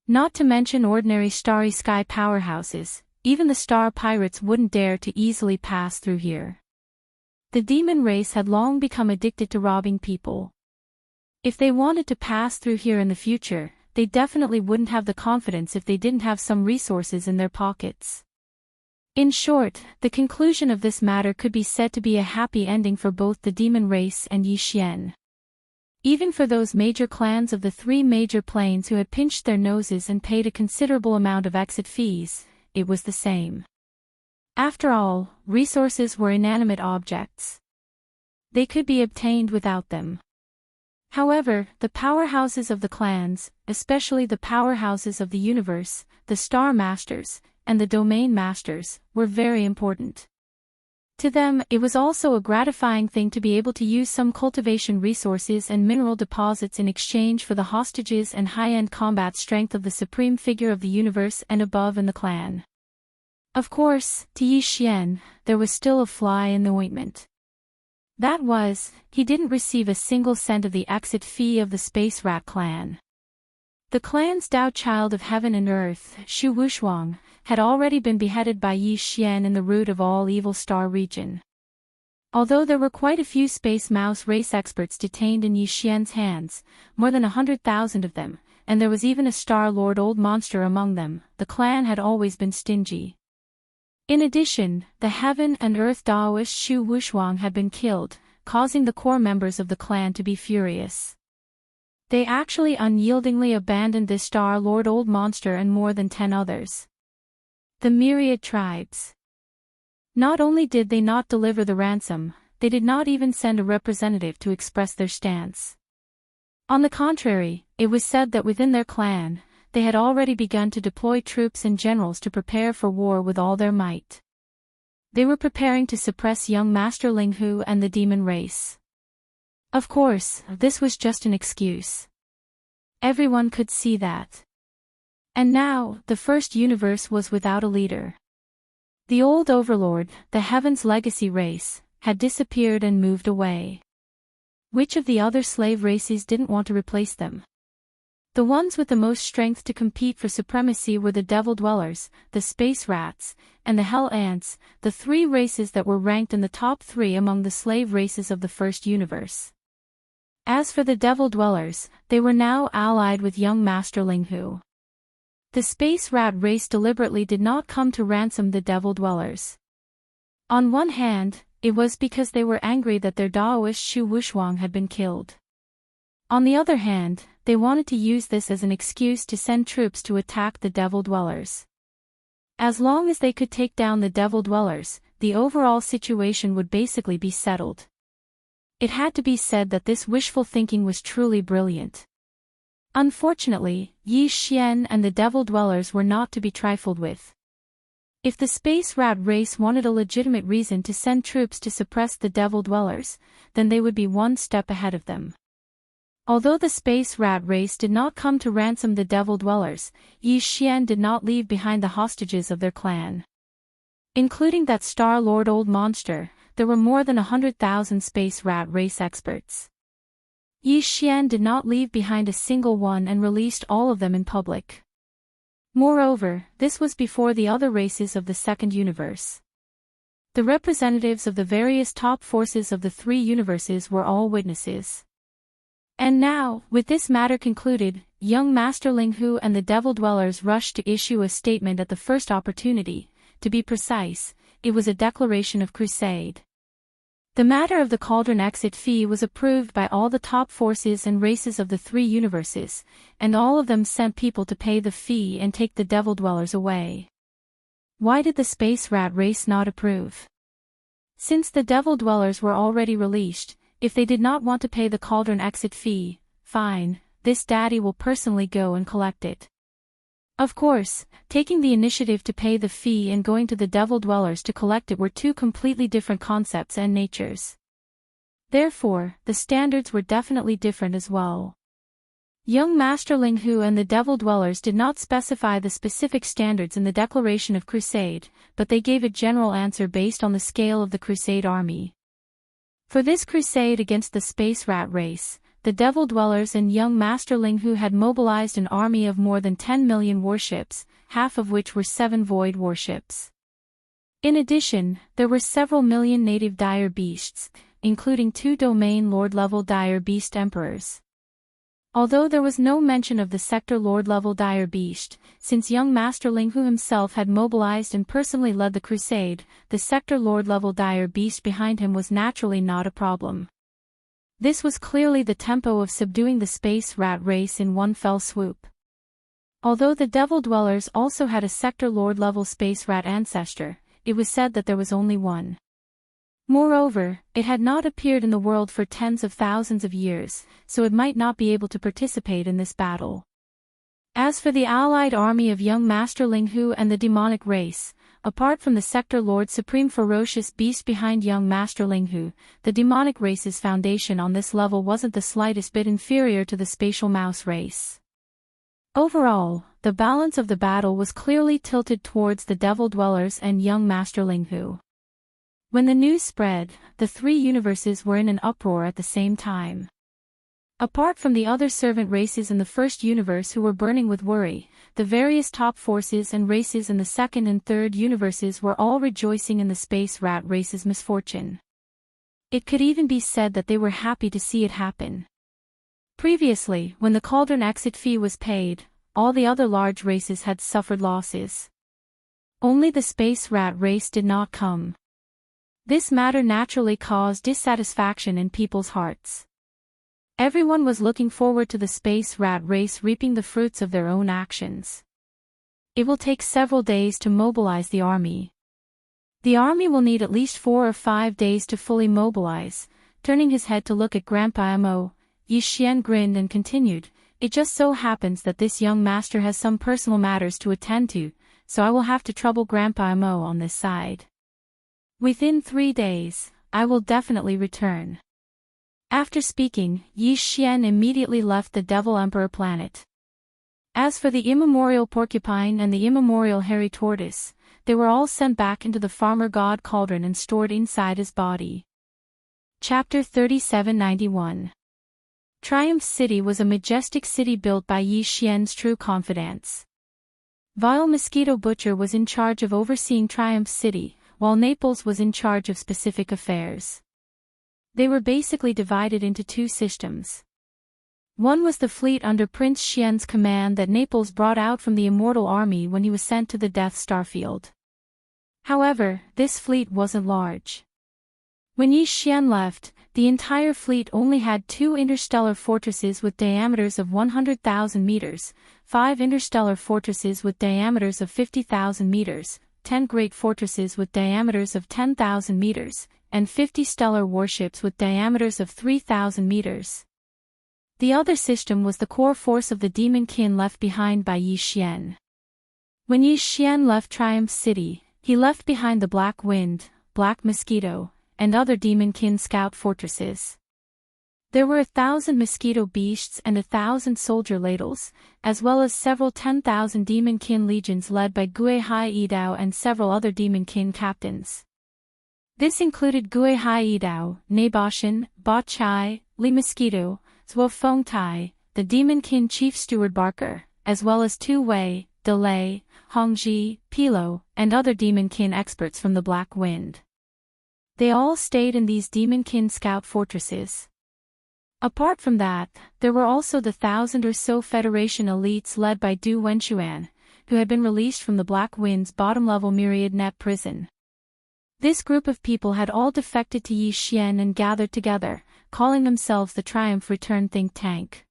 Not to mention ordinary starry sky powerhouses, even the star pirates wouldn't dare to easily pass through here. The demon race had long become addicted to robbing people. If they wanted to pass through here in the future, they definitely wouldn't have the confidence if they didn't have some resources in their pockets. In short, the conclusion of this matter could be said to be a happy ending for both the demon race and Yi Xian. Even for those major clans of the 3 major planes who had pinched their noses and paid a considerable amount of exit fees, it was the same. After all, resources were inanimate objects. They could be obtained without them. However, the powerhouses of the clans, especially the powerhouses of the universe, the Star Masters, and the Domain Masters, were very important. To them, it was also a gratifying thing to be able to use some cultivation resources and mineral deposits in exchange for the hostages and high-end combat strength of the supreme figure of the universe and above in the clan. Of course, to Yi Xian, there was still a fly in the ointment. That was, he didn't receive a single cent of the exit fee of the Space Rat clan. The clan's Tao Child of Heaven and Earth, Shu Wushuang, had already been beheaded by Yi Xian in the root of all evil Star region. Although there were quite a few space mouse race experts detained in Yi Xian's hands, more than 100,000 of them, and there was even a Star Lord Old Monster among them, the clan had always been stingy. In addition, the Heaven and Earth Daoist Shu Wushuang had been killed, causing the core members of the clan to be furious. They actually unyieldingly abandoned this Star Lord Old Monster and more than 10 others. The myriad tribes. Not only did they not deliver the ransom, they did not even send a representative to express their stance. On the contrary, it was said that within their clan, they had already begun to deploy troops and generals to prepare for war with all their might. They were preparing to suppress young Master Linghu and the demon race. Of course, this was just an excuse. Everyone could see that. And now, the first universe was without a leader. The old overlord, the Heaven's legacy race, had disappeared and moved away. Which of the other slave races didn't want to replace them? The ones with the most strength to compete for supremacy were the Devil Dwellers, the Space Rats, and the Hell Ants, the three races that were ranked in the top 3 among the slave races of the first universe. As for the Devil Dwellers, they were now allied with young Master Linghu. The Space Rat race deliberately did not come to ransom the Devil Dwellers. On one hand, it was because they were angry that their Daoist Shu Wushuang had been killed. On the other hand, they wanted to use this as an excuse to send troops to attack the Devil Dwellers. As long as they could take down the Devil Dwellers, the overall situation would basically be settled. It had to be said that this wishful thinking was truly brilliant. Unfortunately, Yi Xian and the Devil Dwellers were not to be trifled with. If the Space Rat race wanted a legitimate reason to send troops to suppress the Devil Dwellers, then they would be one step ahead of them. Although the Space Rat race did not come to ransom the Devil Dwellers, Yi Xian did not leave behind the hostages of their clan. Including that Star Lord Old Monster, there were more than 100,000 Space Rat race experts. Yi Xian did not leave behind a single one and released all of them in public. Moreover, this was before the other races of the second universe. The representatives of the various top forces of the 3 universes were all witnesses. And now, with this matter concluded, young Master Linghu and the Devil Dwellers rushed to issue a statement at the first opportunity. To be precise, it was a declaration of crusade. The matter of the cauldron exit fee was approved by all the top forces and races of the 3 universes, and all of them sent people to pay the fee and take the Devil Dwellers away. Why did the Space Rat race not approve? Since the Devil Dwellers were already released, if they did not want to pay the cauldron exit fee, fine, this daddy will personally go and collect it. Of course, taking the initiative to pay the fee and going to the Devil Dwellers to collect it were 2 completely different concepts and natures. Therefore, the standards were definitely different as well. Young Master Linghu and the Devil Dwellers did not specify the specific standards in the Declaration of Crusade, but they gave a general answer based on the scale of the Crusade army. For this crusade against the Space Rat race, the Devil Dwellers and young Master Linghu had mobilized an army of more than 10 million warships, half of which were 7 void warships. In addition, there were several million native dire beasts, including 2 domain lord-level dire beast emperors. Although there was no mention of the sector lord-level dire beast, since young Master Linghu himself had mobilized and personally led the crusade, the sector lord-level dire beast behind him was naturally not a problem. This was clearly the tempo of subduing the Space Rat race in one fell swoop. Although the Devil Dwellers also had a sector lord-level Space Rat ancestor, it was said that there was only one. Moreover, it had not appeared in the world for tens of thousands of years, so it might not be able to participate in this battle. As for the allied army of young Master Linghu and the demonic race, apart from the Sector Lord Supreme Ferocious Beast behind young Master Linghu, the demonic race's foundation on this level wasn't the slightest bit inferior to the Spatial Mouse race. Overall, the balance of the battle was clearly tilted towards the Devil Dwellers and young Master Linghu. When the news spread, the three universes were in an uproar at the same time. Apart from the other servant races in the first universe who were burning with worry, the various top forces and races in the second and third universes were all rejoicing in the space rat race's misfortune. It could even be said that they were happy to see it happen. Previously, when the cauldron exit fee was paid, all the other large races had suffered losses. Only the space rat race did not come. This matter naturally caused dissatisfaction in people's hearts. Everyone was looking forward to the space rat race reaping the fruits of their own actions. It will take several days to mobilize the army. The army will need at least 4 or 5 days to fully mobilize. Turning his head to look at Grandpa Mo, Yi Xian grinned and continued, "It just so happens that this young master has some personal matters to attend to, so I will have to trouble Grandpa Mo on this side. Within 3 days, I will definitely return." After speaking, Yi Xian immediately left the Devil Emperor planet. As for the immemorial porcupine and the immemorial hairy tortoise, they were all sent back into the farmer god cauldron and stored inside his body. Chapter 3791. Triumph City was a majestic city built by Yi Xian's true confidants. Vile Mosquito Butcher was in charge of overseeing Triumph City, while Naples was in charge of specific affairs. They were basically divided into two systems. One was the fleet under Prince Xian's command that Naples brought out from the Immortal Army when he was sent to the Death Star Field. However, this fleet wasn't large. When Yi Xian left, the entire fleet only had 2 interstellar fortresses with diameters of 100,000 meters, 5 interstellar fortresses with diameters of 50,000 meters, 10 great fortresses with diameters of 10,000 meters, and 50 stellar warships with diameters of 3,000 meters. The other system was the core force of the demon kin left behind by Yi Xian. When Yi Xian left Triumph City, he left behind the Black Wind, Black Mosquito, and other demon kin scout fortresses. There were 1,000 mosquito beasts and 1,000 soldier ladles, as well as several 10,000 demon kin legions led by Gui Hai Yidao and several other demon kin captains. This included Gui Hai Yidao, Naboshan, Ba Chai, Li Mosquito, Zhuo Feng Tai, the demon kin chief steward Barker, as well as Tu Wei, Delay, Hongji, Pilo, and other demon kin experts from the Black Wind. They all stayed in these demon kin scout fortresses. Apart from that, there were also the 1,000 or so Federation elites led by Du Wenxuan, who had been released from the Black Wind's bottom-level Myriad Net prison. This group of people had all defected to Yi Xian and gathered together, calling themselves the Triumph Return think tank.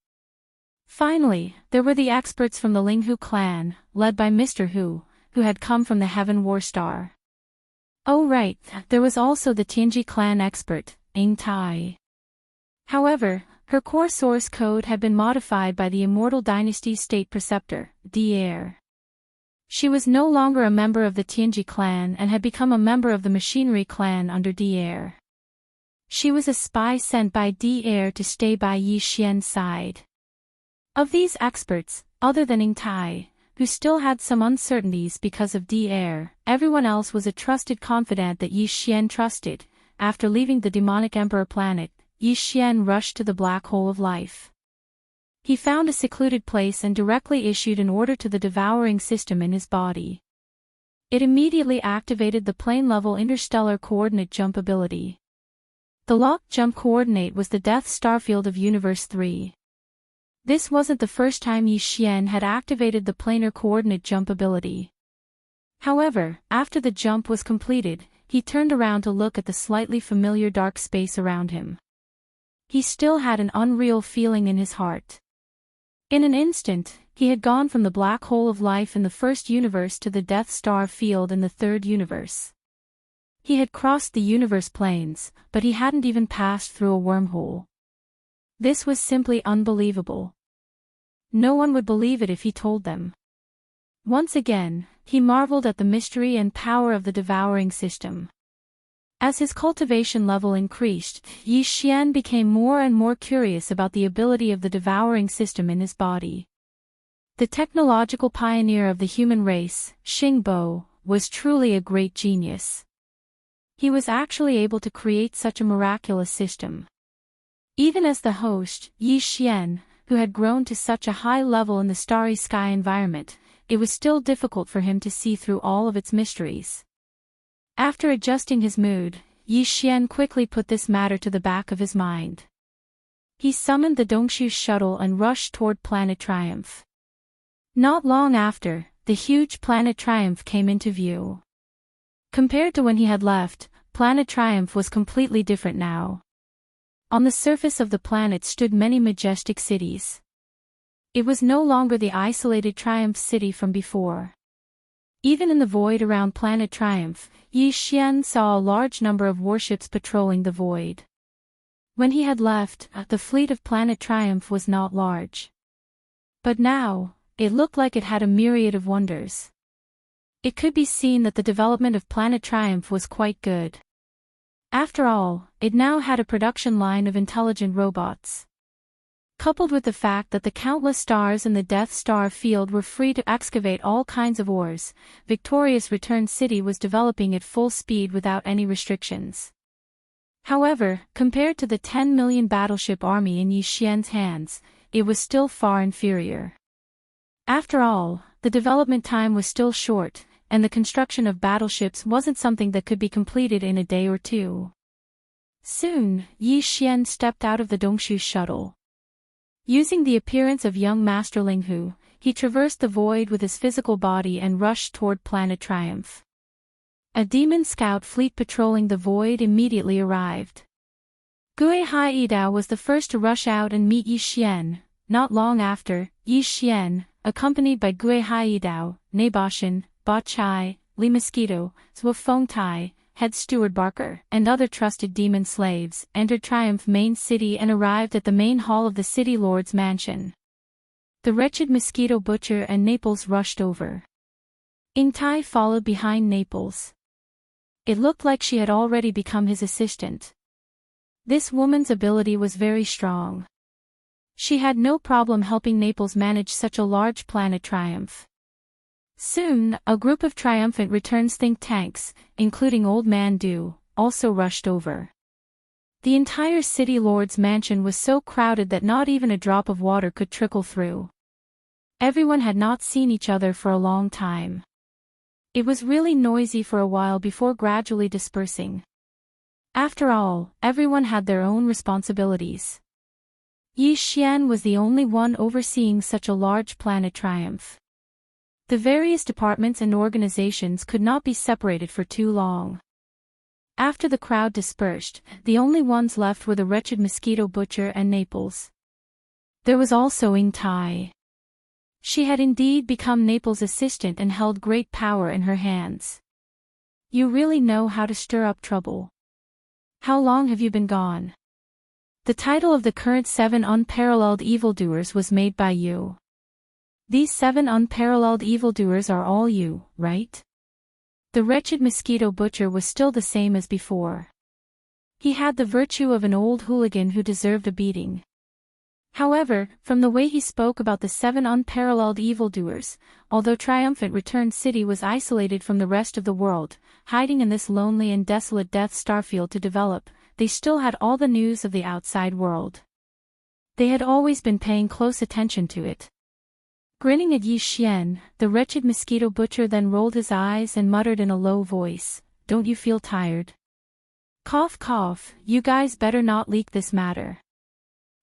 Finally, there were the experts from the Linghu clan, led by Mr. Hu, who had come from the Heaven War Star. Oh right, there was also the Tianji clan expert, Ying Tai. However, her core source code had been modified by the Immortal Dynasty's state preceptor, Dier. She was no longer a member of the Tianji clan and had become a member of the Machinery clan under Dier. She was a spy sent by Dier to stay by Yi Xian's side. Of these experts, other than Ying Tai, who still had some uncertainties because of Dier, everyone else was a trusted confidant that Yi Xian trusted. After leaving the demonic emperor planet, Yi Xian rushed to the black hole of life. He found a secluded place and directly issued an order to the devouring system in his body. It immediately activated the plane-level interstellar coordinate jump ability. The locked jump coordinate was the Death Star Field of Universe 3. This wasn't the first time Yi Xian had activated the planar coordinate jump ability. However, after the jump was completed, he turned around to look at the slightly familiar dark space around him. He still had an unreal feeling in his heart. In an instant, he had gone from the black hole of life in the first universe to the Death Star Field in the third universe. He had crossed the universe planes, but he hadn't even passed through a wormhole. This was simply unbelievable. No one would believe it if he told them. Once again, he marveled at the mystery and power of the devouring system. As his cultivation level increased, Yi Xian became more and more curious about the ability of the devouring system in his body. The technological pioneer of the human race, Xing Bo, was truly a great genius. He was actually able to create such a miraculous system. Even as the host, Yi Xian, who had grown to such a high level in the starry sky environment, it was still difficult for him to see through all of its mysteries. After adjusting his mood, Yi Xian quickly put this matter to the back of his mind. He summoned the Dongshu shuttle and rushed toward Planet Triumph. Not long after, the huge Planet Triumph came into view. Compared to when he had left, Planet Triumph was completely different now. On the surface of the planet stood many majestic cities. It was no longer the isolated Triumph city from before. Even in the void around Planet Triumph, Yi Xian saw a large number of warships patrolling the void. When he had left, the fleet of Planet Triumph was not large. But now, it looked like it had a myriad of wonders. It could be seen that the development of Planet Triumph was quite good. After all, it now had a production line of intelligent robots. Coupled with the fact that the countless stars in the Death Star field were free to excavate all kinds of ores, Victorious Return City was developing at full speed without any restrictions. However, compared to the 10 million battleship army in Yi Xian's hands, it was still far inferior. After all, the development time was still short, and the construction of battleships wasn't something that could be completed in a day or two. Soon, Yi Xian stepped out of the Dongshu shuttle. Using the appearance of young Master Linghu, he traversed the void with his physical body and rushed toward Planet Triumph. A demon scout fleet patrolling the void immediately arrived. Gui Haidao was the first to rush out and meet Yi Xian. Not long after, Yi Xian, accompanied by Gui Haidao, Naboshan, Ba Chai, Li Mosquito, Zhuo Fengtai, head steward Barker, and other trusted demon slaves, entered Triumph main city and arrived at the main hall of the city lord's mansion. The wretched Mosquito Butcher and Naples rushed over. Ingtai followed behind Naples. It looked like she had already become his assistant. This woman's ability was very strong. She had no problem helping Naples manage such a large Planet Triumph. Soon, a group of triumphant returns think tanks, including Old Man Du, also rushed over. The entire city lord's mansion was so crowded that not even a drop of water could trickle through. Everyone had not seen each other for a long time. It was really noisy for a while before gradually dispersing. After all, everyone had their own responsibilities. Yi Xian was the only one overseeing such a large Planet Triumph. The various departments and organizations could not be separated for too long. After the crowd dispersed, the only ones left were the wretched Mosquito Butcher and Naples. There was also Ingtai. She had indeed become Naples' assistant and held great power in her hands. You really know how to stir up trouble. How long have you been gone? The title of the current 7 unparalleled evildoers was made by you. These 7 unparalleled evildoers are all you, right? The wretched Mosquito Butcher was still the same as before. He had the virtue of an old hooligan who deserved a beating. However, from the way he spoke about the 7 unparalleled evildoers, although Triumphant Return City was isolated from the rest of the world, hiding in this lonely and desolate Death Starfield to develop, they still had all the news of the outside world. They had always been paying close attention to it. Grinning at Yi Xian, the wretched Mosquito Butcher then rolled his eyes and muttered in a low voice, "Don't you feel tired? Cough cough, you guys better not leak this matter."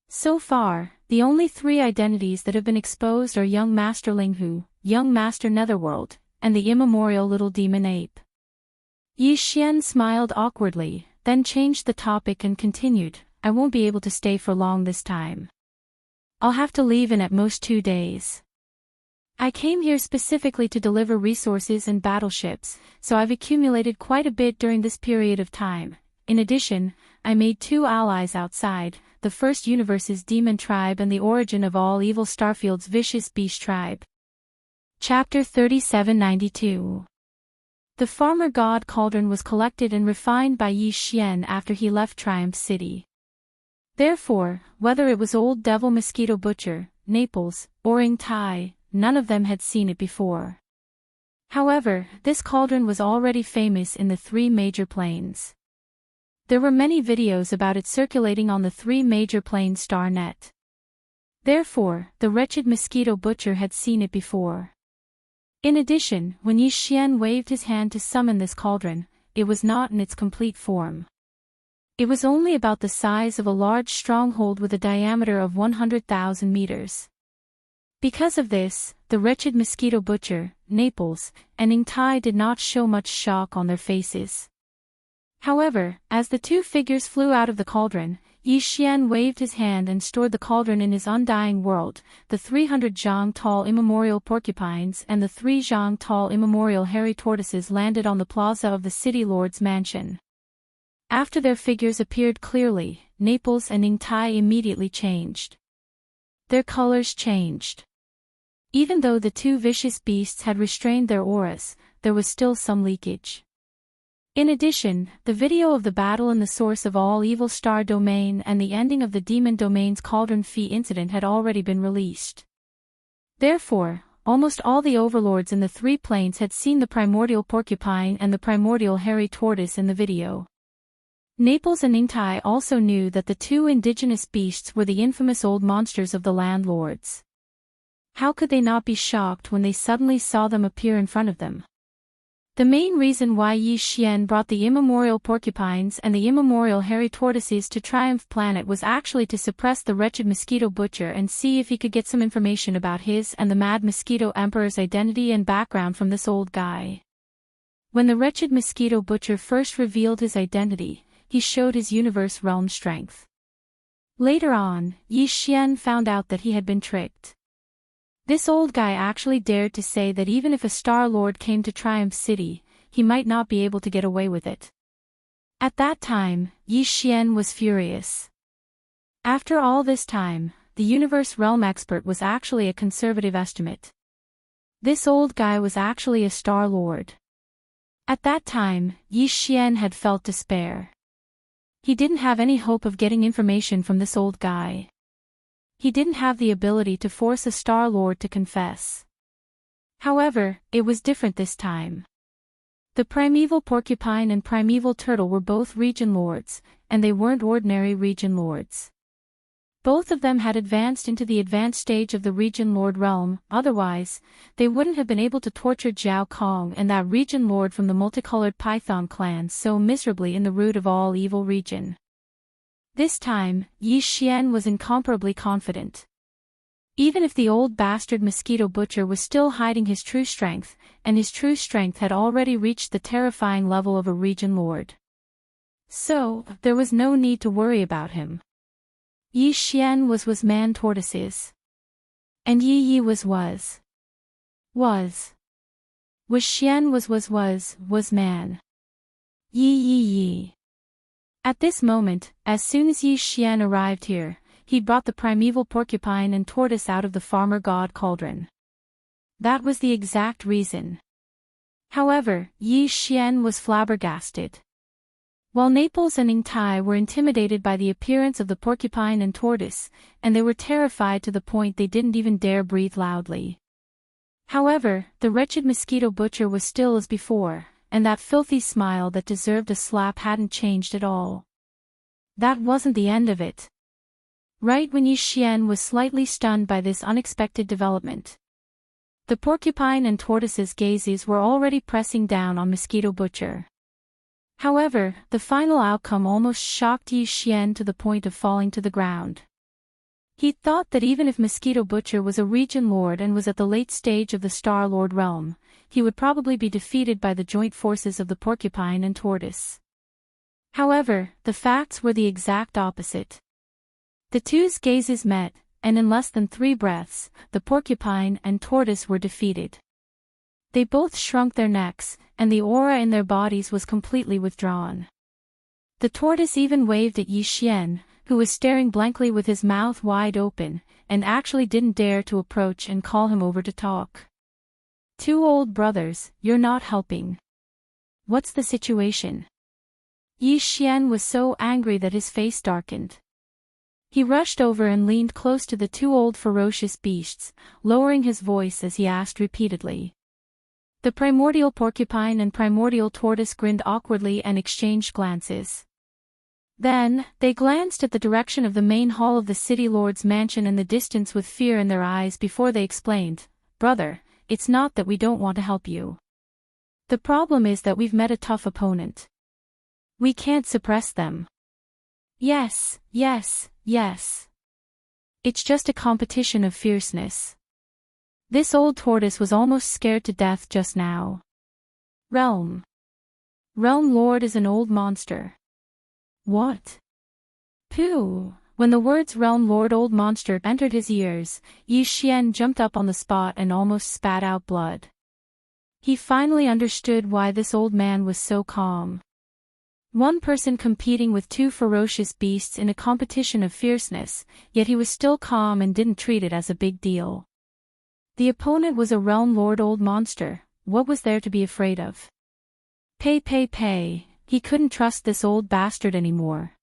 So far, the only 3 identities that have been exposed are young Master Linghu, young Master Netherworld, and the immemorial little demon ape. Yi Xian smiled awkwardly, then changed the topic and continued, "I won't be able to stay for long this time. I'll have to leave in at most 2 days. I came here specifically to deliver resources and battleships, so I've accumulated quite a bit during this period of time. In addition, I made 2 allies outside, the first universe's demon tribe and the origin of all evil Starfield's vicious beast tribe." Chapter 3792. The farmer god cauldron was collected and refined by Yi Xian after he left Triumph City. Therefore, whether it was old devil Mosquito Butcher, Naples, or Ingtai, none of them had seen it before. However, this cauldron was already famous in the three major plains. There were many videos about it circulating on the three major plains star net. Therefore, the wretched mosquito butcher had seen it before. In addition, when Yi Xian waved his hand to summon this cauldron, it was not in its complete form. It was only about the size of a large stronghold with a diameter of 100,000 meters. Because of this, the wretched mosquito butcher, Naples, and Ning Tai did not show much shock on their faces. However, as the two figures flew out of the cauldron, Yi Xian waved his hand and stored the cauldron in his undying world. The 300 zhang tall immemorial porcupines and the 3 zhang tall immemorial hairy tortoises landed on the plaza of the city lord's mansion. After their figures appeared clearly, Naples and Ning Tai immediately changed. Their colors changed. Even though the two vicious beasts had restrained their auras, there was still some leakage. In addition, the video of the battle in the source of all evil star domain and the ending of the demon domain's cauldron fee incident had already been released. Therefore, almost all the overlords in the three plains had seen the primordial porcupine and the primordial hairy tortoise in the video. Naples and Ning Tai also knew that the two indigenous beasts were the infamous old monsters of the landlords. How could they not be shocked when they suddenly saw them appear in front of them? The main reason why Yi Xian brought the immemorial porcupines and the immemorial hairy tortoises to Triumph Planet was actually to suppress the wretched mosquito butcher and see if he could get some information about his and the mad mosquito emperor's identity and background from this old guy. When the wretched mosquito butcher first revealed his identity, he showed his universe realm strength. Later on, Yi Xian found out that he had been tricked. This old guy actually dared to say that even if a Star Lord came to Triumph City, he might not be able to get away with it. At that time, Yi Xian was furious. After all this time, the Universe Realm expert was actually a conservative estimate. This old guy was actually a Star Lord. At that time, Yi Xian had felt despair. He didn't have any hope of getting information from this old guy. He didn't have the ability to force a Star Lord to confess. However, it was different this time. The primeval porcupine and primeval turtle were both region lords, and they weren't ordinary region lords. Both of them had advanced into the advanced stage of the region lord realm, otherwise, they wouldn't have been able to torture Jiao Kong and that region lord from the multicolored python clan so miserably in the root of all evil region. This time, Yi Xian was incomparably confident. Even if the old bastard mosquito butcher was still hiding his true strength, and his true strength had already reached the terrifying level of a region lord. So, there was no need to worry about him. Yi Xian was man tortoises. And Yi was. Was Xian was man. Yi. At this moment, as soon as Yi Xian arrived here, he brought the primeval porcupine and tortoise out of the farmer god cauldron. That was the exact reason. However, Yi Xian was flabbergasted. While Naples and Ning Tai were intimidated by the appearance of the porcupine and tortoise, and they were terrified to the point they didn't even dare breathe loudly. However, the wretched mosquito butcher was still as before, and that filthy smile that deserved a slap hadn't changed at all. That wasn't the end of it. Right when Yi Xian was slightly stunned by this unexpected development, the porcupine and tortoise's gazes were already pressing down on Mosquito Butcher. However, the final outcome almost shocked Yi Xian to the point of falling to the ground. He thought that even if Mosquito Butcher was a region lord and was at the late stage of the Star Lord realm, he would probably be defeated by the joint forces of the porcupine and tortoise. However, the facts were the exact opposite. The two's gazes met, and in less than 3 breaths, the porcupine and tortoise were defeated. They both shrunk their necks, and the aura in their bodies was completely withdrawn. The tortoise even waved at Yi Xian, who was staring blankly with his mouth wide open, and actually didn't dare to approach and call him over to talk. "Two old brothers, you're not helping. What's the situation?" Yi Xian was so angry that his face darkened. He rushed over and leaned close to the 2 old ferocious beasts, lowering his voice as he asked repeatedly. The primordial porcupine and primordial tortoise grinned awkwardly and exchanged glances. Then, they glanced at the direction of the main hall of the city lord's mansion in the distance with fear in their eyes before they explained, "Brother, it's not that we don't want to help you. The problem is that we've met a tough opponent. We can't suppress them." Yes, yes, yes. It's just a competition of fierceness. This old tortoise was almost scared to death just now. Realm Lord is an old monster. What? Pooh! When the words Realm Lord Old Monster entered his ears, Yi Xian jumped up on the spot and almost spat out blood. He finally understood why this old man was so calm. One person competing with two ferocious beasts in a competition of fierceness, yet he was still calm and didn't treat it as a big deal. The opponent was a Realm Lord Old Monster. What was there to be afraid of? Pay. He couldn't trust this old bastard anymore.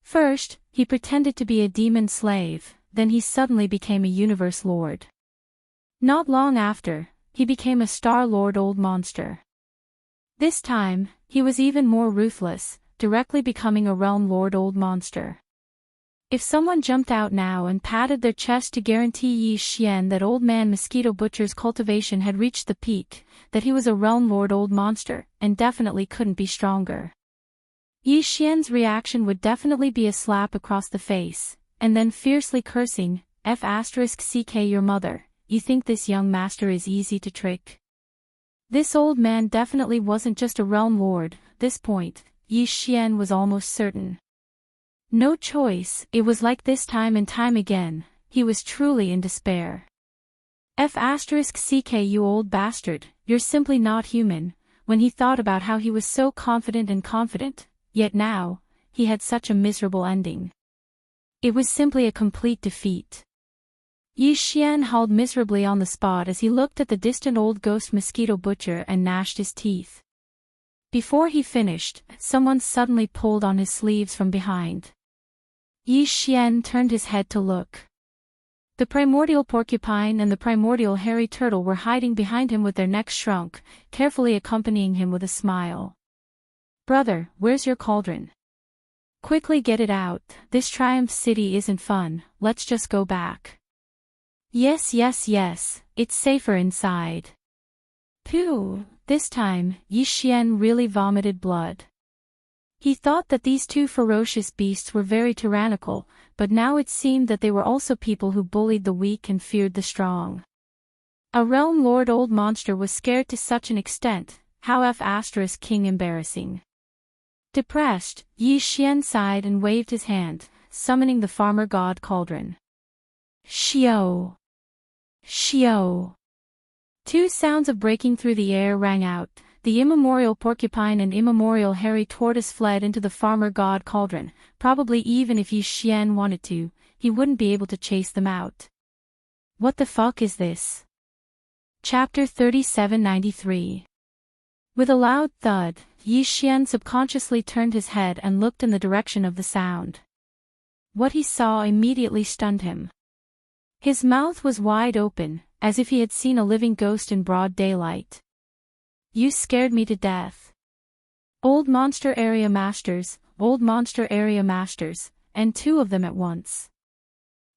First, he pretended to be a demon slave, then he suddenly became a universe lord. Not long after, he became a Star Lord Old Monster. This time, he was even more ruthless, directly becoming a Realm Lord Old Monster. If someone jumped out now and patted their chest to guarantee Yi Xian that Old Man Mosquito Butcher's cultivation had reached the peak, that he was a Realm Lord Old Monster, and definitely couldn't be stronger, Yi Xian's reaction would definitely be a slap across the face, and then fiercely cursing, "F***ck your mother, you think this young master is easy to trick?" This old man definitely wasn't just a realm lord. This point, Yi Xian was almost certain. No choice, it was like this time and time again, he was truly in despair. "F***ck you old bastard, you're simply not human," when he thought about how he was so confident, yet now, he had such a miserable ending. It was simply a complete defeat. Yi Xian howled miserably on the spot as he looked at the distant old ghost mosquito butcher and gnashed his teeth. Before he finished, someone suddenly pulled on his sleeves from behind. Yi Xian turned his head to look. The primordial porcupine and the primordial hairy turtle were hiding behind him with their necks shrunk, carefully accompanying him with a smile. "Brother, where's your cauldron? Quickly get it out, this Triumph City isn't fun, let's just go back." Yes, it's safer inside." Pooh! This time, Yi Xian really vomited blood. He thought that these two ferocious beasts were very tyrannical, but now it seemed that they were also people who bullied the weak and feared the strong. A Realm Lord Old Monster was scared to such an extent, how **king embarrassing. Depressed, Yi Xian sighed and waved his hand, summoning the farmer god cauldron. Xiao! Xiao! Two sounds of breaking through the air rang out. The immemorial porcupine and immemorial hairy tortoise fled into the farmer god cauldron. Probably even if Yi Xian wanted to, he wouldn't be able to chase them out. What the fuck is this? Chapter 3793. With a loud thud, Yi Xian subconsciously turned his head and looked in the direction of the sound. What he saw immediately stunned him. His mouth was wide open, as if he had seen a living ghost in broad daylight. "You scared me to death. Old Monster Area Masters, and two of them at once."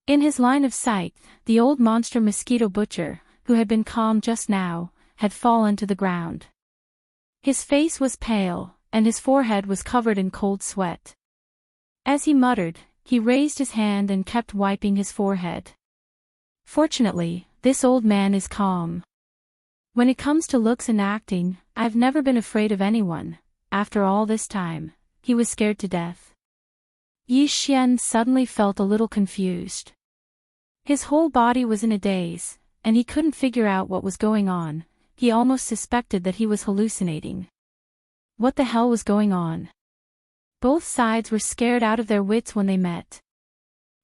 In his line of sight, the old monster mosquito butcher, who had been calm just now, had fallen to the ground. His face was pale, and his forehead was covered in cold sweat. As he muttered, he raised his hand and kept wiping his forehead. Fortunately, this old man is calm. When it comes to looks and acting, I've never been afraid of anyone. After all this time, he was scared to death. Yi Xian suddenly felt a little confused. His whole body was in a daze, and he couldn't figure out what was going on. He almost suspected that he was hallucinating. What the hell was going on? Both sides were scared out of their wits when they met.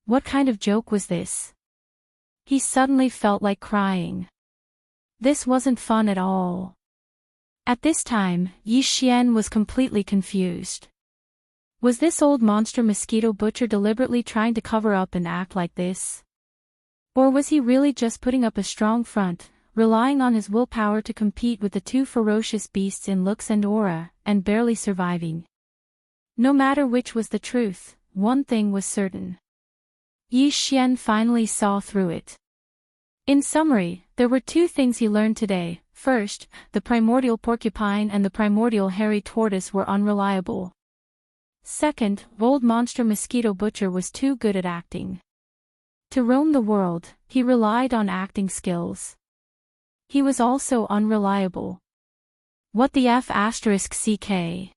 What kind of joke was this? He suddenly felt like crying. This wasn't fun at all. At this time, Yi Xian was completely confused. Was this old monster mosquito butcher deliberately trying to cover up and act like this? Or was he really just putting up a strong front, relying on his willpower to compete with the two ferocious beasts in looks and aura, and barely surviving. No matter which was the truth, one thing was certain. Yi Xian finally saw through it. In summary, there were two things he learned today. First, the primordial porcupine and the primordial hairy tortoise were unreliable. Second, old monster mosquito butcher was too good at acting. To roam the world, he relied on acting skills. He was also unreliable. What the F***ck?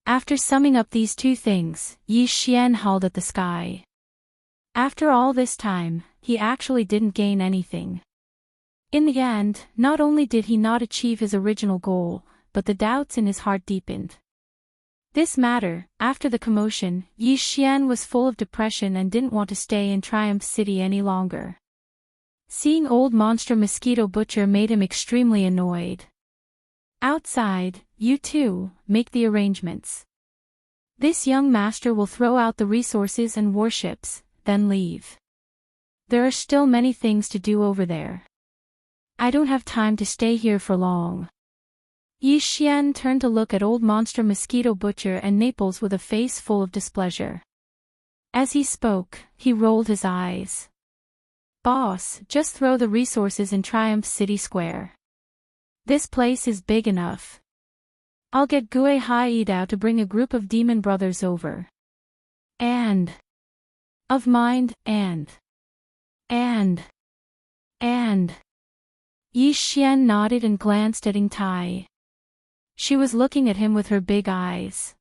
After summing up these two things, Yi Xian hauled at the sky. After all this time, he actually didn't gain anything. In the end, not only did he not achieve his original goal, but the doubts in his heart deepened. This matter, after the commotion, Yi Xian was full of depression and didn't want to stay in Triumph City any longer. Seeing old monster mosquito butcher made him extremely annoyed. Outside, you two, make the arrangements. This young master will throw out the resources and warships, then leave. There are still many things to do over there. I don't have time to stay here for long. Yi Xian turned to look at old monster mosquito butcher and Naples with a face full of displeasure. As he spoke, he rolled his eyes. Boss, just throw the resources in Triumph City Square. This place is big enough. I'll get Gue Haidao to bring a group of demon brothers over. And of mind, and Yi Xian nodded and glanced at Ying Tai. She was looking at him with her big eyes.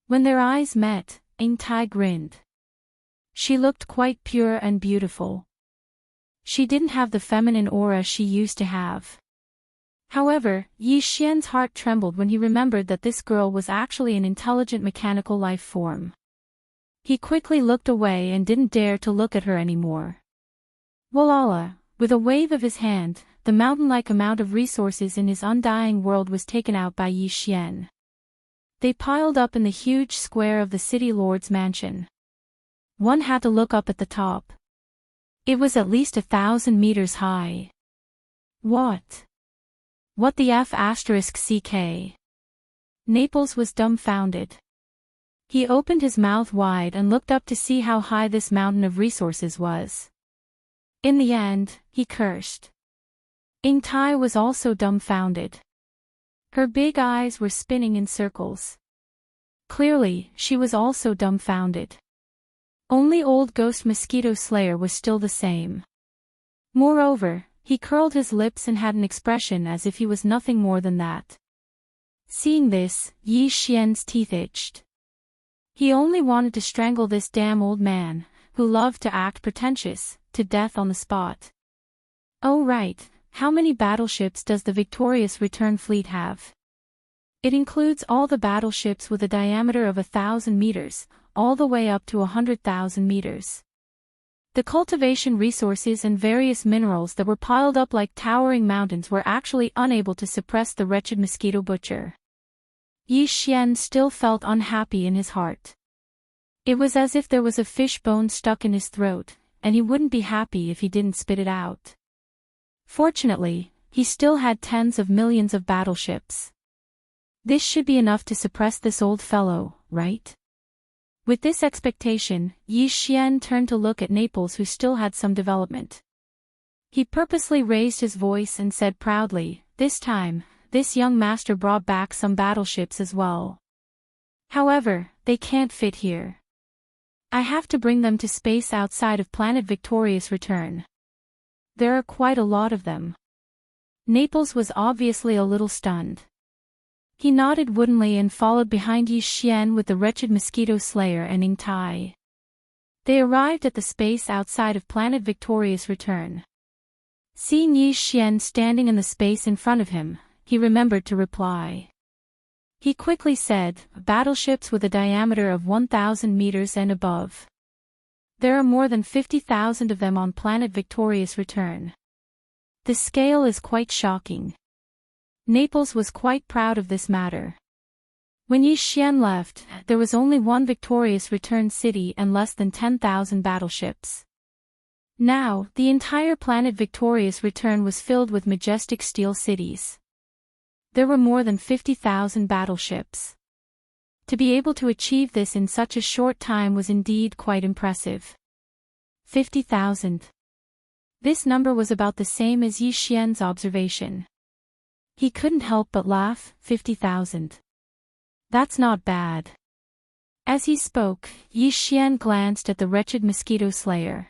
When their eyes met, Ying Tai grinned. She looked quite pure and beautiful. She didn't have the feminine aura she used to have. However, Yi Xian's heart trembled when he remembered that this girl was actually an intelligent mechanical life form. He quickly looked away and didn't dare to look at her anymore. Walala, with a wave of his hand, the mountain-like amount of resources in his undying world was taken out by Yi Xian. They piled up in the huge square of the city lord's mansion. One had to look up at the top. It was at least 1,000 meters high. What the F***ck? Naples was dumbfounded. He opened his mouth wide and looked up to see how high this mountain of resources was. In the end, he cursed. Ying Tai was also dumbfounded. Her big eyes were spinning in circles. Clearly, she was also dumbfounded. Only old ghost mosquito slayer was still the same. Moreover, he curled his lips and had an expression as if he was nothing more than that. Seeing this, Yi Xian's teeth itched. He only wanted to strangle this damn old man, who loved to act pretentious, to death on the spot. Oh right, how many battleships does the victorious return fleet have? It includes all the battleships with a diameter of 1,000 meters, all the way up to 100,000 meters. The cultivation resources and various minerals that were piled up like towering mountains were actually unable to suppress the wretched mosquito butcher. Yi Xian still felt unhappy in his heart. It was as if there was a fish bone stuck in his throat, and he wouldn't be happy if he didn't spit it out. Fortunately, he still had tens of millions of battleships. This should be enough to suppress this old fellow, right? With this expectation, Yi Xian turned to look at Naples, who still had some development. He purposely raised his voice and said proudly, "This time, this young master brought back some battleships as well. However, they can't fit here. I have to bring them to space outside of Planet Victorious Return. There are quite a lot of them." Naples was obviously a little stunned. He nodded woodenly and followed behind Yi Xian with the wretched mosquito slayer and Ying Tai. They arrived at the space outside of Planet Victorious Return. Seeing Yi Xian standing in the space in front of him, he remembered to reply. He quickly said, "Battleships with a diameter of 1,000 meters and above. There are more than 50,000 of them on Planet Victorious Return. The scale is quite shocking." Naples was quite proud of this matter. When Yi Xian left, there was only one Victorious Return city and less than 10,000 battleships. Now, the entire planet Victoria's return was filled with majestic steel cities. There were more than 50,000 battleships. To be able to achieve this in such a short time was indeed quite impressive. 50,000. This number was about the same as Yi Xian's observation. He couldn't help but laugh. 50,000. That's not bad. As he spoke, Yi Xian glanced at the wretched mosquito slayer.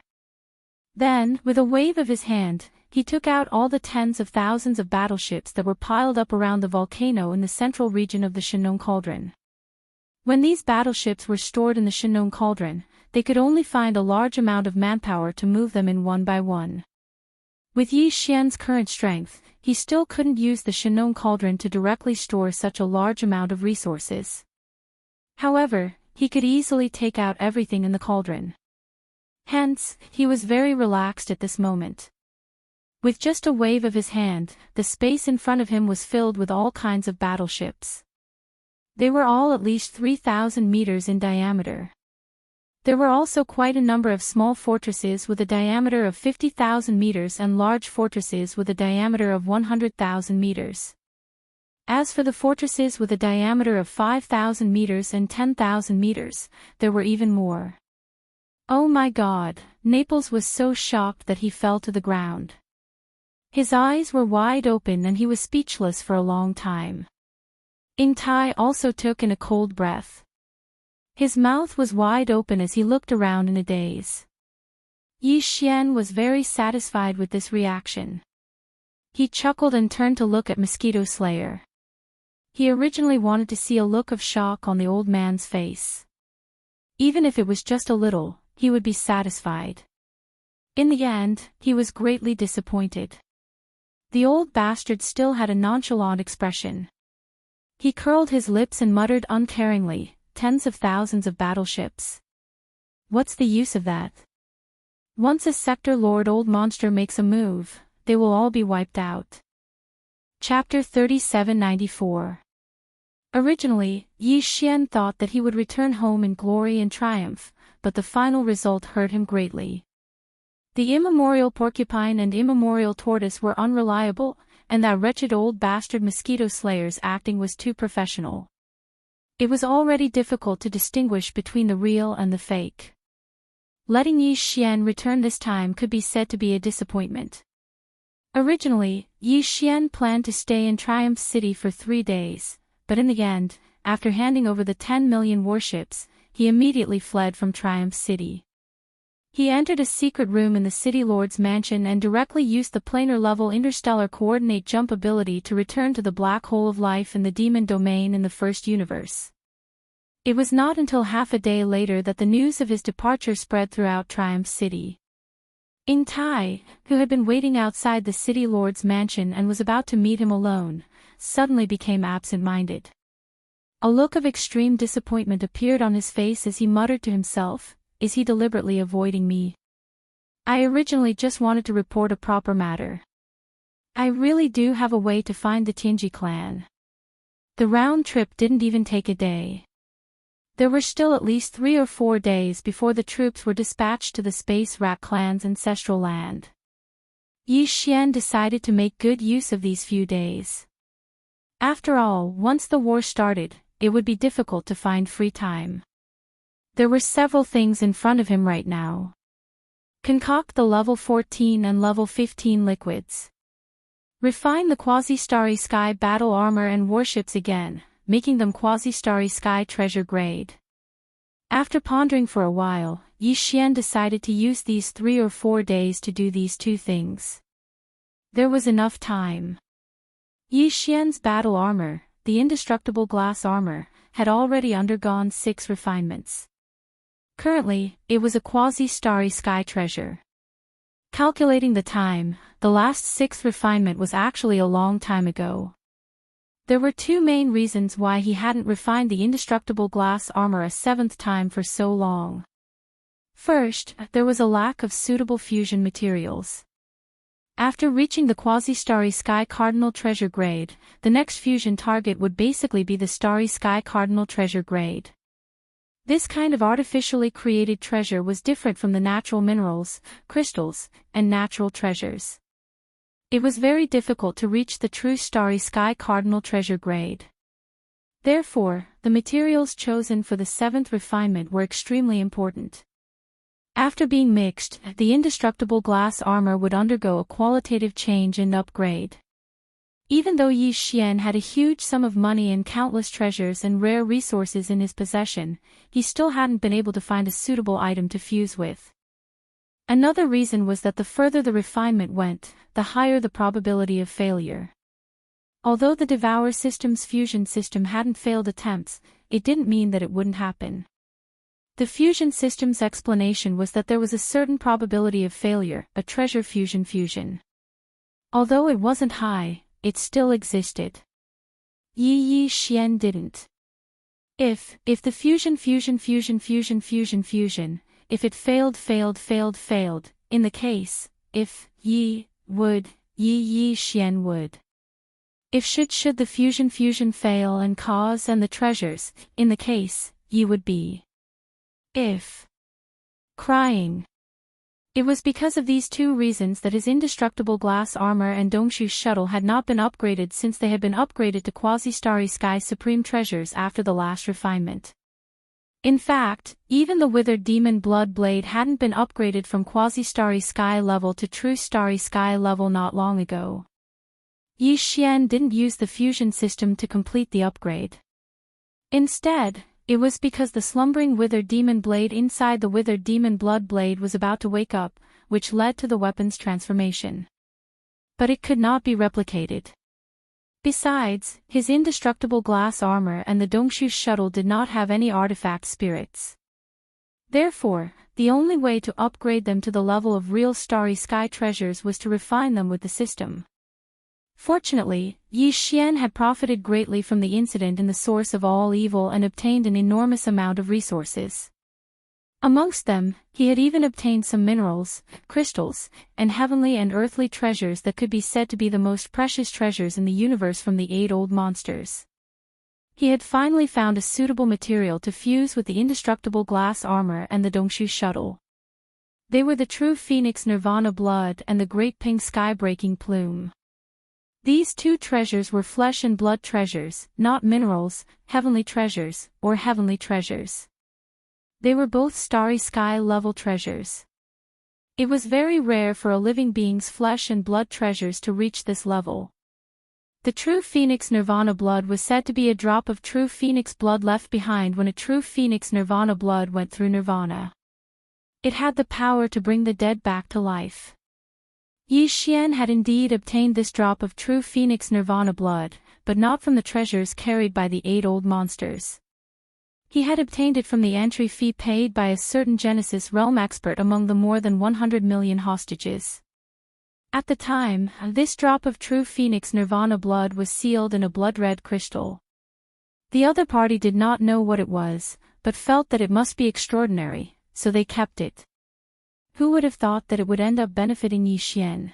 Then, with a wave of his hand, he took out all the tens of thousands of battleships that were piled up around the volcano in the central region of the Shenong Cauldron. When these battleships were stored in the Shenong Cauldron, they could only find a large amount of manpower to move them in one by one. With Yi Xian's current strength, he still couldn't use the Shenong Cauldron to directly store such a large amount of resources. However, he could easily take out everything in the cauldron. Hence, he was very relaxed at this moment. With just a wave of his hand, the space in front of him was filled with all kinds of battleships. They were all at least 3,000 meters in diameter. There were also quite a number of small fortresses with a diameter of 50,000 meters and large fortresses with a diameter of 100,000 meters. As for the fortresses with a diameter of 5,000 meters and 10,000 meters, there were even more. Oh my God, Naples was so shocked that he fell to the ground. His eyes were wide open and he was speechless for a long time. Ing Tai also took in a cold breath. His mouth was wide open as he looked around in a daze. Yi Xian was very satisfied with this reaction. He chuckled and turned to look at Mosquito Slayer. He originally wanted to see a look of shock on the old man's face. Even if it was just a little, he would be satisfied. In the end, he was greatly disappointed. The old bastard still had a nonchalant expression. He curled his lips and muttered uncaringly, "Tens of thousands of battleships. What's the use of that? Once a Sector Lord old monster makes a move, they will all be wiped out." Chapter 3794. Originally, Yi Xian thought that he would return home in glory and triumph, but the final result hurt him greatly. The immemorial porcupine and immemorial tortoise were unreliable, and that wretched old bastard mosquito slayer's acting was too professional. It was already difficult to distinguish between the real and the fake. Letting Yi Xian return this time could be said to be a disappointment. Originally, Yi Xian planned to stay in Triumph City for 3 days, but in the end, after handing over the 10 million warships, he immediately fled from Triumph City. He entered a secret room in the City Lord's mansion and directly used the planar-level interstellar coordinate jump ability to return to the black hole of life in the demon domain in the first universe. It was not until half a day later that the news of his departure spread throughout Triumph City. Ing Tai, who had been waiting outside the City Lord's mansion and was about to meet him alone, suddenly became absent-minded. A look of extreme disappointment appeared on his face as he muttered to himself, "Is he deliberately avoiding me? I originally just wanted to report a proper matter. I really do have a way to find the Tianji clan." The round trip didn't even take a day. There were still at least 3 or 4 days before the troops were dispatched to the Space Rat clan's ancestral land. Yi Xian decided to make good use of these few days. After all, once the war started, it would be difficult to find free time. There were several things in front of him right now. Concoct the level 14 and level 15 liquids. Refine the Quasi-Starry Sky battle armor and warships again, making them Quasi-Starry Sky treasure grade. After pondering for a while, Yi Xian decided to use these 3 or 4 days to do these 2 things. There was enough time. Yi Xian's battle armor, the indestructible glass armor, had already undergone 6 refinements. Currently, it was a Quasi-Starry Sky treasure. Calculating the time, the last 6th refinement was actually a long time ago. There were 2 main reasons why he hadn't refined the indestructible glass armor a 7th time for so long. First, there was a lack of suitable fusion materials. After reaching the Quasi-Starry Sky Cardinal Treasure grade, the next fusion target would basically be the Starry Sky Cardinal Treasure grade. This kind of artificially created treasure was different from the natural minerals, crystals, and natural treasures. It was very difficult to reach the true starry sky cardinal treasure grade. Therefore, the materials chosen for the seventh refinement were extremely important. After being mixed, the indestructible glass armor would undergo a qualitative change and upgrade. Even though Yi Xian had a huge sum of money and countless treasures and rare resources in his possession, he still hadn't been able to find a suitable item to fuse with. Another reason was that the further the refinement went, the higher the probability of failure. Although the Devour system's fusion system hadn't failed attempts, it didn't mean that it wouldn't happen. The fusion system's explanation was that there was a certain probability of failure, a treasure fusion. Although it wasn't high, it still existed. Yi Xian didn't. If the fusion, if it failed, in the case, if Yi Xian would. If should the fusion fail and cause and the treasures, in the case, Yi would be. If crying. It was because of these two reasons that his indestructible glass armor and Dongshu shuttle had not been upgraded since they had been upgraded to quasi-starry sky supreme treasures after the last refinement. In fact, even the withered demon blood blade hadn't been upgraded from quasi-starry sky level to true starry sky level not long ago. Yi Xian didn't use the fusion system to complete the upgrade. Instead, it was because the slumbering withered demon blade inside the withered demon blood blade was about to wake up, which led to the weapon's transformation. But it could not be replicated. Besides, his indestructible glass armor and the Dongshu shuttle did not have any artifact spirits. Therefore, the only way to upgrade them to the level of real starry sky treasures was to refine them with the system. Fortunately, Yi Xian had profited greatly from the incident in the source of all evil and obtained an enormous amount of resources. Amongst them, he had even obtained some minerals, crystals, and heavenly and earthly treasures that could be said to be the most precious treasures in the universe from the 8 old monsters. He had finally found a suitable material to fuse with the indestructible glass armor and the Dongshu shuttle. They were the true Phoenix Nirvana blood and the great pink sky-breaking plume. These two treasures were flesh and blood treasures, not minerals, heavenly treasures, or heavenly treasures. They were both starry sky-level treasures. It was very rare for a living being's flesh and blood treasures to reach this level. The true Phoenix Nirvana blood was said to be a drop of true Phoenix blood left behind when a true Phoenix Nirvana blood went through Nirvana. It had the power to bring the dead back to life. Yi Xian had indeed obtained this drop of true Phoenix Nirvana blood, but not from the treasures carried by the 8 old monsters. He had obtained it from the entry fee paid by a certain Genesis realm expert among the more than 100 million hostages. At the time, this drop of true Phoenix Nirvana blood was sealed in a blood-red crystal. The other party did not know what it was, but felt that it must be extraordinary, so they kept it. Who would have thought that it would end up benefiting Yi Xian?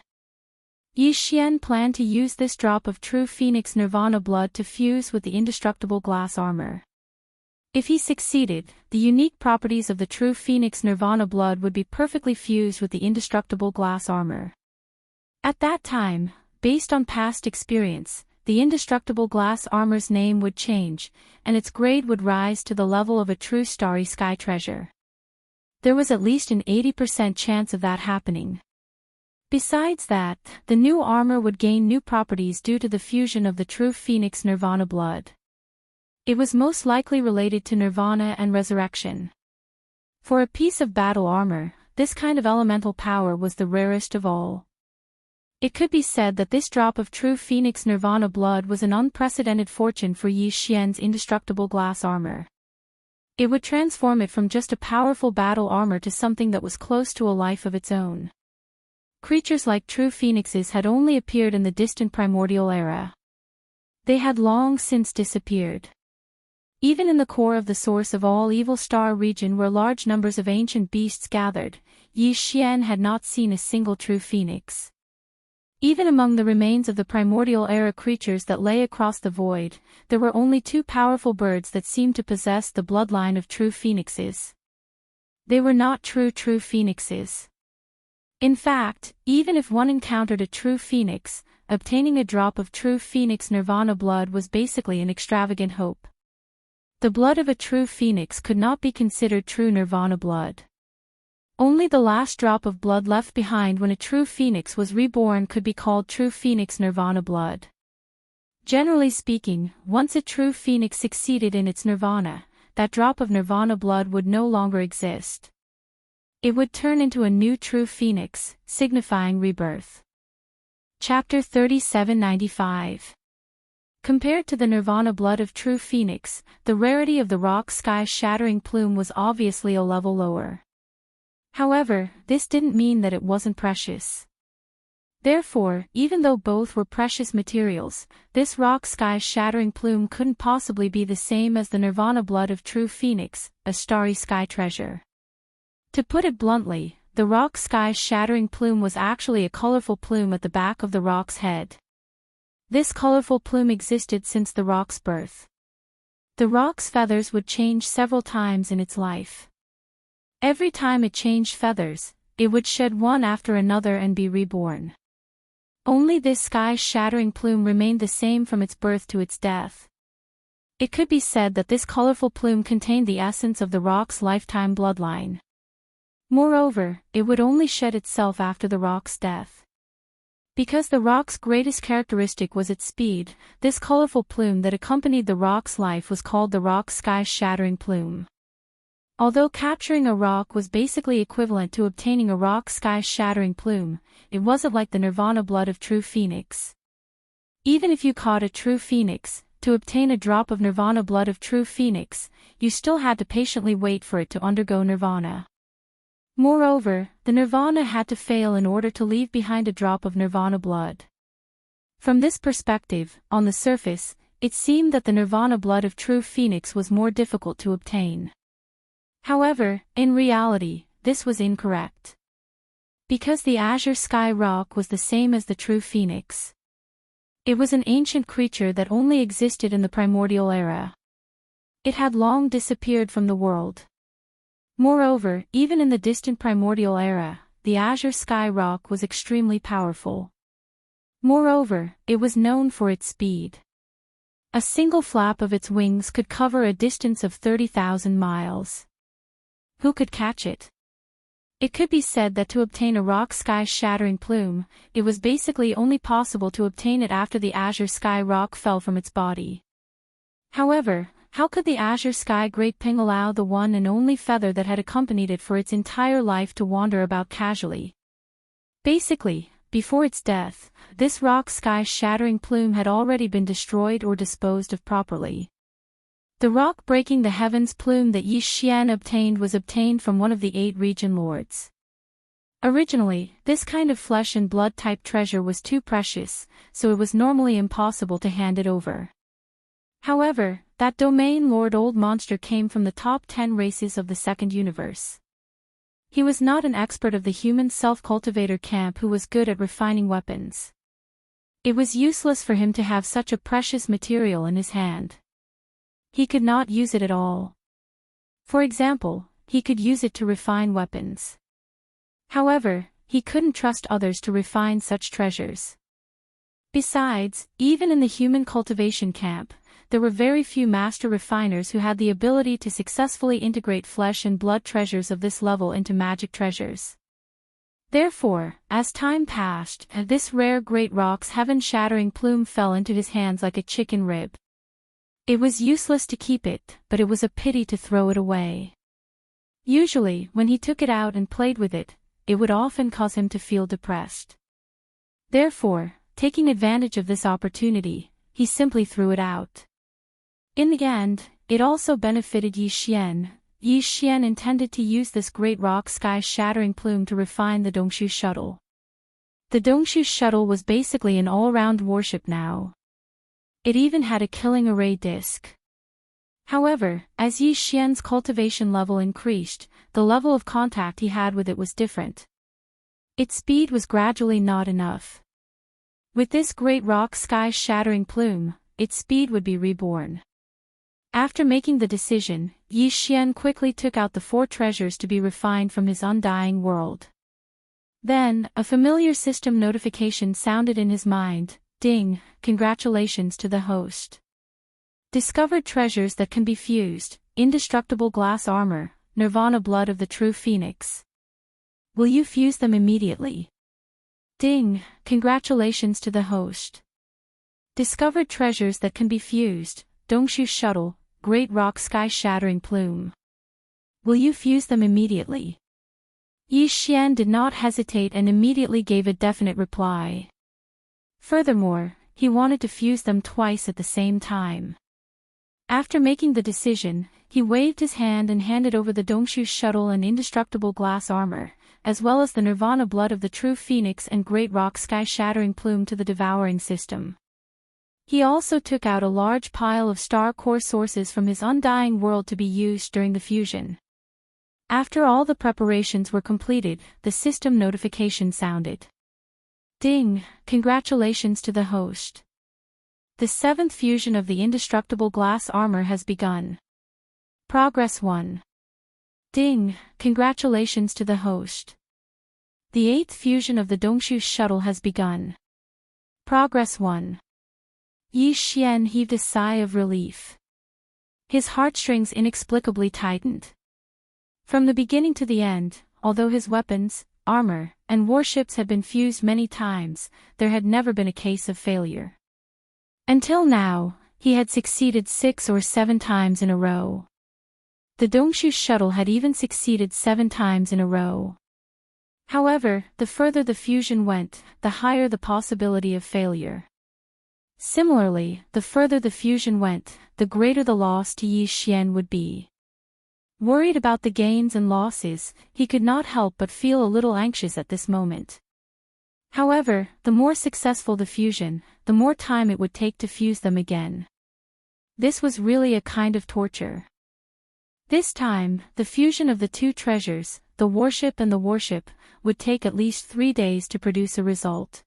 Yi Xian planned to use this drop of true Phoenix Nirvana blood to fuse with the indestructible glass armor. If he succeeded, the unique properties of the true Phoenix Nirvana blood would be perfectly fused with the indestructible glass armor. At that time, based on past experience, the indestructible glass armor's name would change, and its grade would rise to the level of a true starry sky treasure. There was at least an 80% chance of that happening. Besides that, the new armor would gain new properties due to the fusion of the true Phoenix Nirvana blood. It was most likely related to Nirvana and resurrection. For a piece of battle armor, this kind of elemental power was the rarest of all. It could be said that this drop of true Phoenix Nirvana blood was an unprecedented fortune for Yi Xian's indestructible glass armor. It would transform it from just a powerful battle armor to something that was close to a life of its own. Creatures like true phoenixes had only appeared in the distant primordial era. They had long since disappeared. Even in the core of the source of all evil star region where large numbers of ancient beasts gathered, Yi Xian had not seen a single true phoenix. Even among the remains of the primordial era creatures that lay across the void, there were only two powerful birds that seemed to possess the bloodline of true phoenixes. They were not true phoenixes. In fact, even if one encountered a true phoenix, obtaining a drop of true phoenix nirvana blood was basically an extravagant hope. The blood of a true phoenix could not be considered true nirvana blood. Only the last drop of blood left behind when a true phoenix was reborn could be called true phoenix nirvana blood. Generally speaking, once a true phoenix succeeded in its nirvana, that drop of nirvana blood would no longer exist. It would turn into a new true phoenix, signifying rebirth. Chapter 3795. Compared to the nirvana blood of true phoenix, the rarity of the rock sky shattering plume was obviously a level lower. However, this didn't mean that it wasn't precious. Therefore, even though both were precious materials, this rock sky shattering plume couldn't possibly be the same as the nirvana blood of true phoenix, a starry sky treasure. To put it bluntly, the rock sky shattering plume was actually a colorful plume at the back of the rock's head. This colorful plume existed since the rock's birth. The rock's feathers would change several times in its life. Every time it changed feathers, it would shed one after another and be reborn. Only this sky-shattering plume remained the same from its birth to its death. It could be said that this colorful plume contained the essence of the rock's lifetime bloodline. Moreover, it would only shed itself after the rock's death. Because the rock's greatest characteristic was its speed, this colorful plume that accompanied the rock's life was called the rock sky-shattering plume. Although capturing a rock was basically equivalent to obtaining a rock sky-shattering plume, it wasn't like the nirvana blood of true phoenix. Even if you caught a true phoenix, to obtain a drop of nirvana blood of true phoenix, you still had to patiently wait for it to undergo nirvana. Moreover, the nirvana had to fail in order to leave behind a drop of nirvana blood. From this perspective, on the surface, it seemed that the nirvana blood of true phoenix was more difficult to obtain. However, in reality, this was incorrect. Because the azure sky rock was the same as the true phoenix. It was an ancient creature that only existed in the primordial era. It had long disappeared from the world. Moreover, even in the distant primordial era, the azure sky rock was extremely powerful. Moreover, it was known for its speed. A single flap of its wings could cover a distance of 30,000 miles. Who could catch it? It could be said that to obtain a rock sky-shattering plume, it was basically only possible to obtain it after the azure sky rock fell from its body. However, how could the azure sky great ping allow the one and only feather that had accompanied it for its entire life to wander about casually? Basically, before its death, this rock sky-shattering plume had already been destroyed or disposed of properly. The rock-breaking the heavens plume that Yi Xian obtained was obtained from one of the 8 region lords. Originally, this kind of flesh and blood type treasure was too precious, so it was normally impossible to hand it over. However, that domain lord old monster came from the top 10 races of the second universe. He was not an expert of the human self-cultivator camp who was good at refining weapons. It was useless for him to have such a precious material in his hand. He could not use it at all. For example, he could use it to refine weapons. However, he couldn't trust others to refine such treasures. Besides, even in the human cultivation camp, there were very few master refiners who had the ability to successfully integrate flesh and blood treasures of this level into magic treasures. Therefore, as time passed, this rare great rock's heaven-shattering plume fell into his hands like a chicken rib. It was useless to keep it, but it was a pity to throw it away. Usually, when he took it out and played with it, it would often cause him to feel depressed. Therefore, taking advantage of this opportunity, he simply threw it out. In the end, it also benefited Yi Xian. Yi Xian intended to use this great rock sky-shattering plume to refine the Dongshu shuttle. The Dongshu shuttle was basically an all-round warship now. It even had a killing array disc. However, as Yi Xian's cultivation level increased, the level of contact he had with it was different. Its speed was gradually not enough. With this great rock sky-shattering plume, its speed would be reborn. After making the decision, Yi Xian quickly took out the 4 treasures to be refined from his undying world. Then, a familiar system notification sounded in his mind. Ding, congratulations to the host. Discovered treasures that can be fused, indestructible glass armor, Nirvana blood of the true phoenix. Will you fuse them immediately? Ding, congratulations to the host. Discovered treasures that can be fused, Dongshu shuttle, great rock sky-shattering plume. Will you fuse them immediately? Yi Xian did not hesitate and immediately gave a definite reply. Furthermore, he wanted to fuse them twice at the same time. After making the decision, he waved his hand and handed over the Dongshu shuttle and indestructible glass armor, as well as the Nirvana blood of the true phoenix and great rock sky-shattering plume to the devouring system. He also took out a large pile of star core sources from his undying world to be used during the fusion. After all the preparations were completed, the system notification sounded. Ding, congratulations to the host. The 7th fusion of the indestructible glass armor has begun. Progress 1. Ding, congratulations to the host. The 8th fusion of the Dongshu shuttle has begun. Progress 1. Yi Xian heaved a sigh of relief. His heartstrings inexplicably tightened. From the beginning to the end, although his weapons, armor, and warships had been fused many times, there had never been a case of failure. Until now, he had succeeded 6 or 7 times in a row. The Dongshu shuttle had even succeeded 7 times in a row. However, the further the fusion went, the higher the possibility of failure. Similarly, the further the fusion went, the greater the loss to Yi Xian would be. Worried about the gains and losses, he could not help but feel a little anxious at this moment. However, the more successful the fusion, the more time it would take to fuse them again. This was really a kind of torture. This time, the fusion of the 2 treasures, the warship and the warship, would take at least 3 days to produce a result.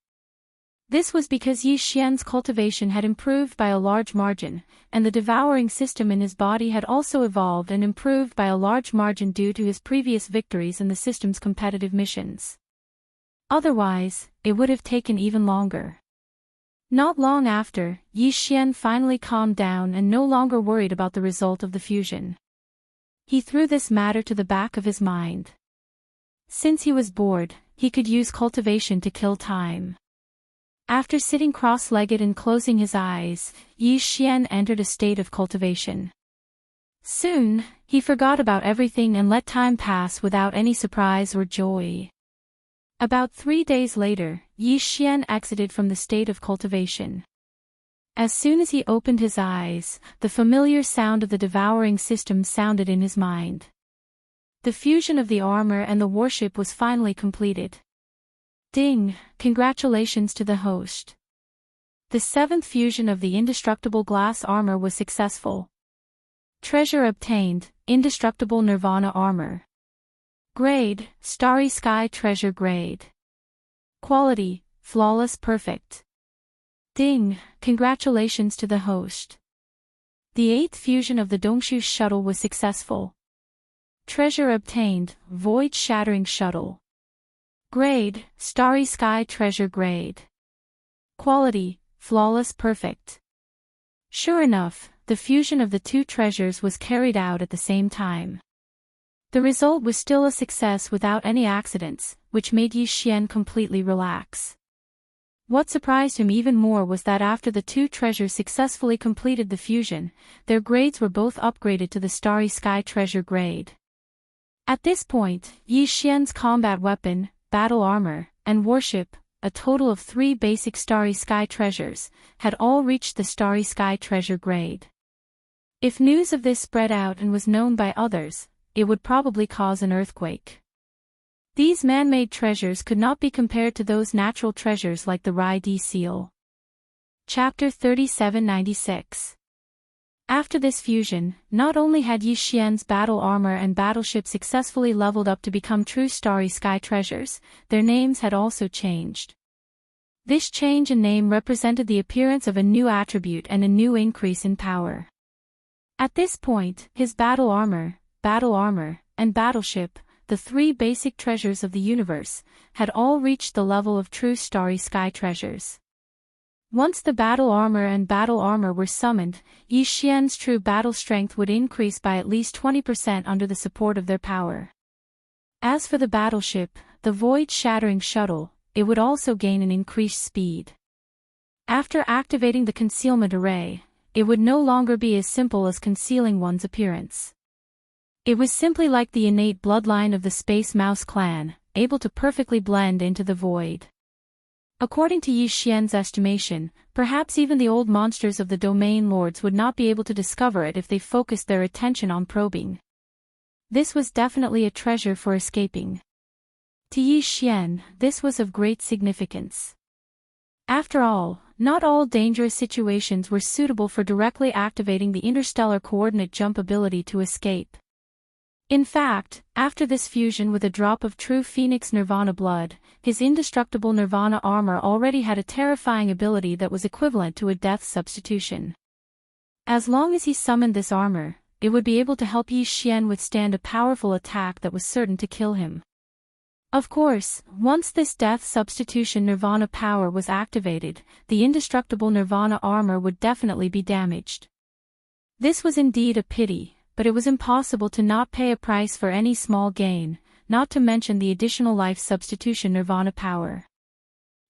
This was because Yi Xian's cultivation had improved by a large margin, and the devouring system in his body had also evolved and improved by a large margin due to his previous victories in the system's competitive missions. Otherwise, it would have taken even longer. Not long after, Yi Xian finally calmed down and no longer worried about the result of the fusion. He threw this matter to the back of his mind. Since he was bored, he could use cultivation to kill time. After sitting cross-legged and closing his eyes, Yi Xian entered a state of cultivation. Soon, he forgot about everything and let time pass without any surprise or joy. About 3 days later, Yi Xian exited from the state of cultivation. As soon as he opened his eyes, the familiar sound of the devouring system sounded in his mind. The fusion of the armor and the warship was finally completed. Ding, congratulations to the host. The 7th fusion of the indestructible glass armor was successful. Treasure obtained, indestructible Nirvana armor. Grade, Starry Sky Treasure Grade. Quality, flawless perfect. Ding, congratulations to the host. The 8th fusion of the Dongshu shuttle was successful. Treasure obtained, void-shattering shuttle. Grade, Starry Sky Treasure Grade. Quality, flawless perfect. Sure enough, the fusion of the 2 treasures was carried out at the same time. The result was still a success without any accidents, which made Yi Xian completely relax. What surprised him even more was that after the 2 treasures successfully completed the fusion, their grades were both upgraded to the Starry Sky Treasure grade. At this point, Yi Xian's combat weapon, battle armor, and warship, a total of 3 basic Starry Sky treasures, had all reached the Starry Sky Treasure grade. If news of this spread out and was known by others, it would probably cause an earthquake. These man-made treasures could not be compared to those natural treasures like the Rai Di seal. Chapter 3796. After this fusion, not only had Yi Xian's battle armor and battleship successfully leveled up to become true Starry Sky treasures, their names had also changed. This change in name represented the appearance of a new attribute and a new increase in power. At this point, his battle armor, and battleship, the three basic treasures of the universe, had all reached the level of true starry sky treasures. Once the battle armor were summoned, Yi Xian's true battle strength would increase by at least 20% under the support of their power. As for the battleship, the void-shattering shuttle, it would also gain an increased speed. After activating the concealment array, it would no longer be as simple as concealing one's appearance. It was simply like the innate bloodline of the Space Mouse clan, able to perfectly blend into the void. According to Yi Xian's estimation, perhaps even the old monsters of the domain lords would not be able to discover it if they focused their attention on probing. This was definitely a treasure for escaping. To Yi Xian, this was of great significance. After all, not all dangerous situations were suitable for directly activating the interstellar coordinate jump ability to escape. In fact, after this fusion with a drop of true Phoenix Nirvana blood, his indestructible Nirvana armor already had a terrifying ability that was equivalent to a death substitution. As long as he summoned this armor, it would be able to help Yi Xian withstand a powerful attack that was certain to kill him. Of course, once this death substitution Nirvana power was activated, the indestructible Nirvana armor would definitely be damaged. This was indeed a pity, but it was impossible to not pay a price for any small gain, not to mention the additional life substitution Nirvana power.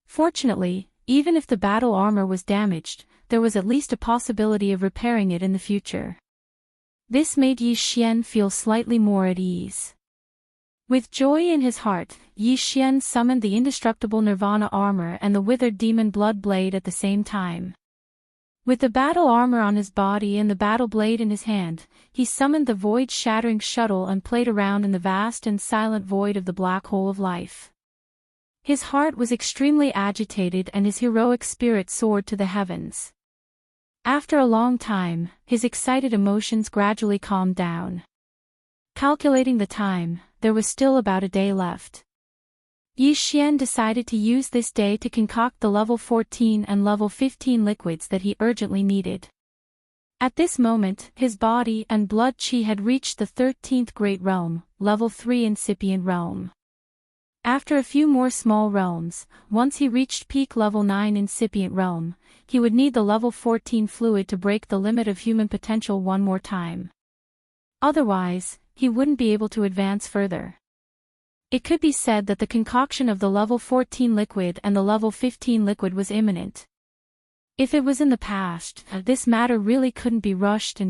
Fortunately, even if the battle armor was damaged, there was at least a possibility of repairing it in the future. This made Yi Xian feel slightly more at ease. With joy in his heart, Yi Xian summoned the indestructible Nirvana armor and the withered demon blood blade at the same time. With the battle armor on his body and the battle blade in his hand, he summoned the void-shattering shuttle and played around in the vast and silent void of the black hole of life. His heart was extremely agitated and his heroic spirit soared to the heavens. After a long time, his excited emotions gradually calmed down. Calculating the time, there was still about a day left. Yi Xian decided to use this day to concoct the level 14 and level 15 liquids that he urgently needed. At this moment, his body and blood qi had reached the 13th Great Realm, level 3 incipient realm. After a few more small realms, once he reached peak level 9 incipient realm, he would need the level 14 fluid to break the limit of human potential one more time. Otherwise, he wouldn't be able to advance further. It could be said that the concoction of the level 14 liquid and the level 15 liquid was imminent. If it was in the past, this matter really couldn't be rushed.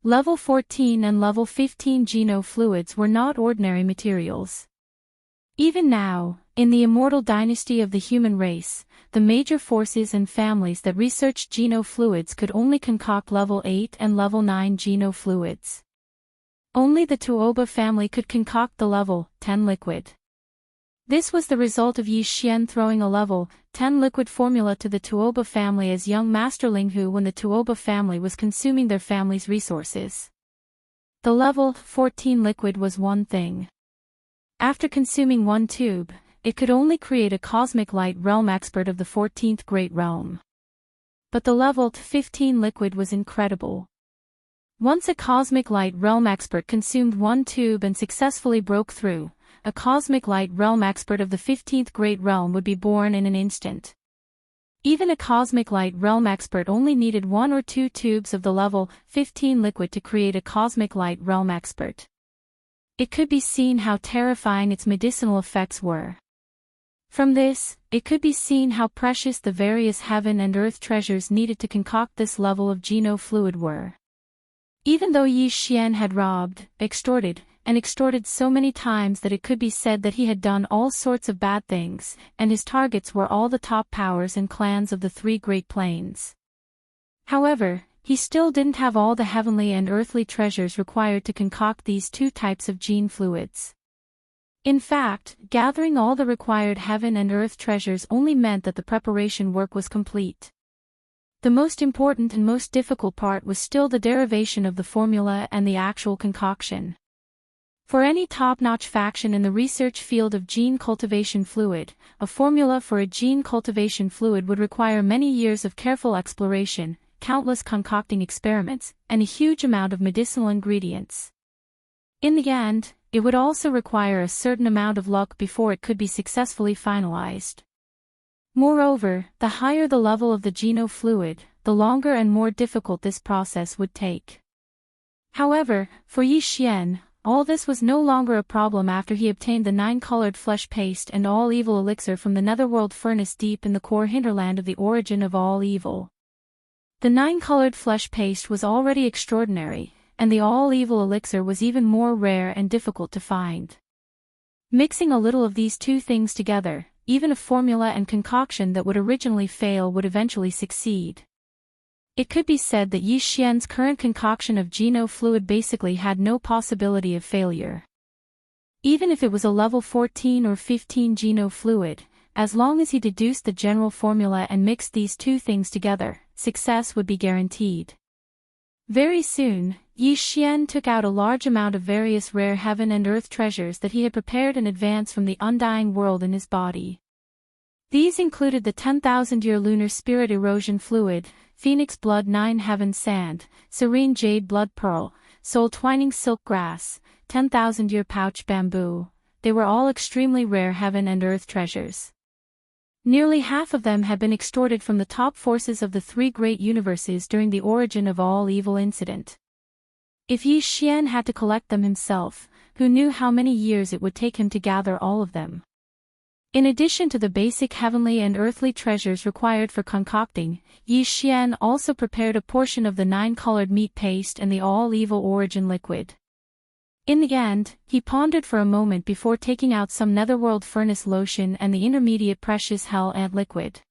Level 14 and level 15 geno fluids were not ordinary materials. Even now, in the immortal dynasty of the human race, the major forces and families that researched geno fluids could only concoct level 8 and level 9 geno fluids. Only the Tuoba family could concoct the level 10 liquid. This was the result of Yi Xian throwing a level 10 liquid formula to the Tuoba family as young Master Linghu when the Tuoba family was consuming their family's resources. The level 14 liquid was one thing. After consuming one tube, it could only create a cosmic light realm expert of the 14th Great Realm. But the level 15 liquid was incredible. Once a cosmic light realm expert consumed one tube and successfully broke through, a cosmic light realm expert of the 15th Great Realm would be born in an instant. Even a cosmic light realm expert only needed 1 or 2 tubes of the level 15 liquid to create a cosmic light realm expert. It could be seen how terrifying its medicinal effects were. From this, it could be seen how precious the various heaven and earth treasures needed to concoct this level of geno fluid were. Even though Yi Xian had robbed, extorted so many times that it could be said that he had done all sorts of bad things, and his targets were all the top powers and clans of the 3 Great Plains. However, he still didn't have all the heavenly and earthly treasures required to concoct these 2 types of gene fluids. In fact, gathering all the required heaven and earth treasures only meant that the preparation work was complete. The most important and most difficult part was still the derivation of the formula and the actual concoction. For any top-notch faction in the research field of gene cultivation fluid, a formula for a gene cultivation fluid would require many years of careful exploration, countless concocting experiments, and a huge amount of medicinal ingredients. In the end, it would also require a certain amount of luck before it could be successfully finalized. Moreover, the higher the level of the genofluid, the longer and more difficult this process would take. However, for Yi Xian, all this was no longer a problem after he obtained the 9-colored flesh paste and all-evil elixir from the netherworld furnace deep in the core hinterland of the origin of all evil. The 9-colored flesh paste was already extraordinary, and the all-evil elixir was even more rare and difficult to find. Mixing a little of these two things together, even a formula and concoction that would originally fail would eventually succeed. It could be said that Yi Xian's current concoction of genofluid basically had no possibility of failure. Even if it was a level 14 or 15 genofluid, as long as he deduced the general formula and mixed these two things together, success would be guaranteed. Very soon, Yi Xian took out a large amount of various rare heaven and earth treasures that he had prepared in advance from the undying world in his body. These included the 10,000-year lunar spirit erosion fluid, phoenix blood 9 heaven sand, serene jade blood pearl, soul twining silk grass, 10,000-year pouch bamboo. They were all extremely rare heaven and earth treasures. Nearly half of them had been extorted from the top forces of the three great universes during the origin of all evil incident. If Yi Xian had to collect them himself, who knew how many years it would take him to gather all of them? In addition to the basic heavenly and earthly treasures required for concocting, Yi Xian also prepared a portion of the 9-colored meat paste and the all-evil origin liquid. In the end, he pondered for a moment before taking out some netherworld furnace lotion and the intermediate precious hell ant liquid.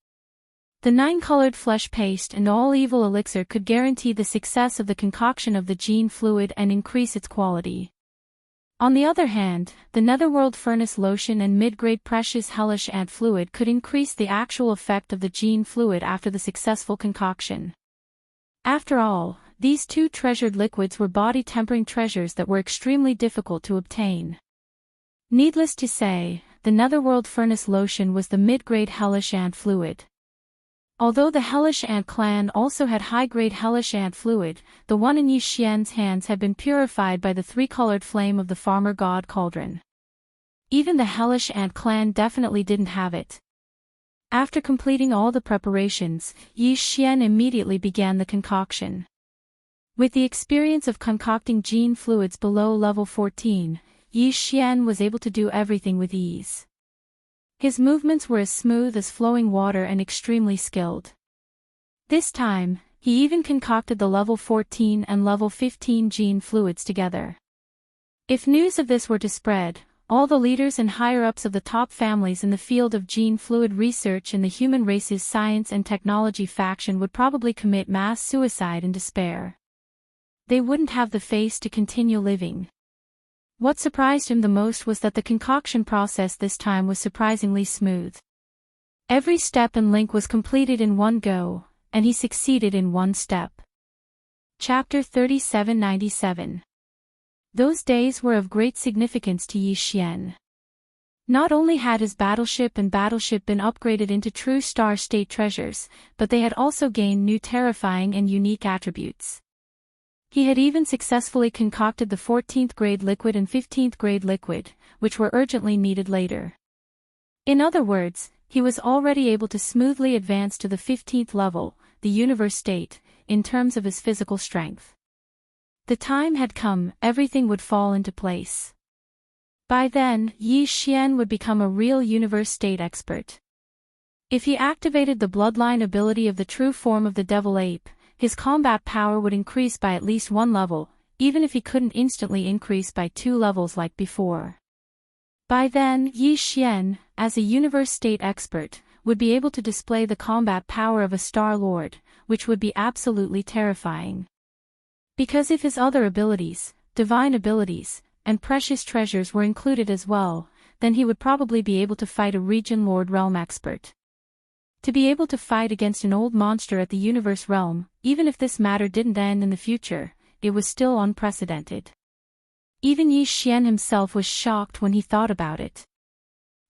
The 9-colored flesh paste and all-evil elixir could guarantee the success of the concoction of the gene fluid and increase its quality. On the other hand, the netherworld furnace lotion and mid-grade precious hellish ant fluid could increase the actual effect of the gene fluid after the successful concoction. After all, these two treasured liquids were body-tempering treasures that were extremely difficult to obtain. Needless to say, the netherworld furnace lotion was the mid-grade hellish ant fluid. Although the hellish ant clan also had high-grade hellish ant fluid, the one in Yi Xian's hands had been purified by the three-colored flame of the farmer god cauldron. Even the hellish ant clan definitely didn't have it. After completing all the preparations, Yi Xian immediately began the concoction. With the experience of concocting gene fluids below level 14, Yi Xian was able to do everything with ease. His movements were as smooth as flowing water and extremely skilled. This time, he even concocted the level 14 and level 15 gene fluids together. If news of this were to spread, all the leaders and higher-ups of the top families in the field of gene fluid research in the human race's science and technology faction would probably commit mass suicide in despair. They wouldn't have the face to continue living. What surprised him the most was that the concoction process this time was surprisingly smooth. Every step and link was completed in one go, and he succeeded in one step. Chapter 3797. Those days were of great significance to Yi Xian. Not only had his battleship and battleship been upgraded into true star-state treasures, but they had also gained new terrifying and unique attributes. He had even successfully concocted the 14th grade liquid and 15th grade liquid, which were urgently needed later. In other words, he was already able to smoothly advance to the 15th level, the universe state, in terms of his physical strength. The time had come, everything would fall into place. By then, Yi Xian would become a real universe state expert. If he activated the bloodline ability of the true form of the devil ape, his combat power would increase by at least one level, even if he couldn't instantly increase by 2 levels like before. By then, Yi Xian, as a universe state expert, would be able to display the combat power of a Star Lord, which would be absolutely terrifying. Because if his other abilities, divine abilities, and precious treasures were included as well, then he would probably be able to fight a region Lord realm expert. To be able to fight against an old monster at the universe realm, even if this matter didn't end in the future, it was still unprecedented. Even Yi Xian himself was shocked when he thought about it.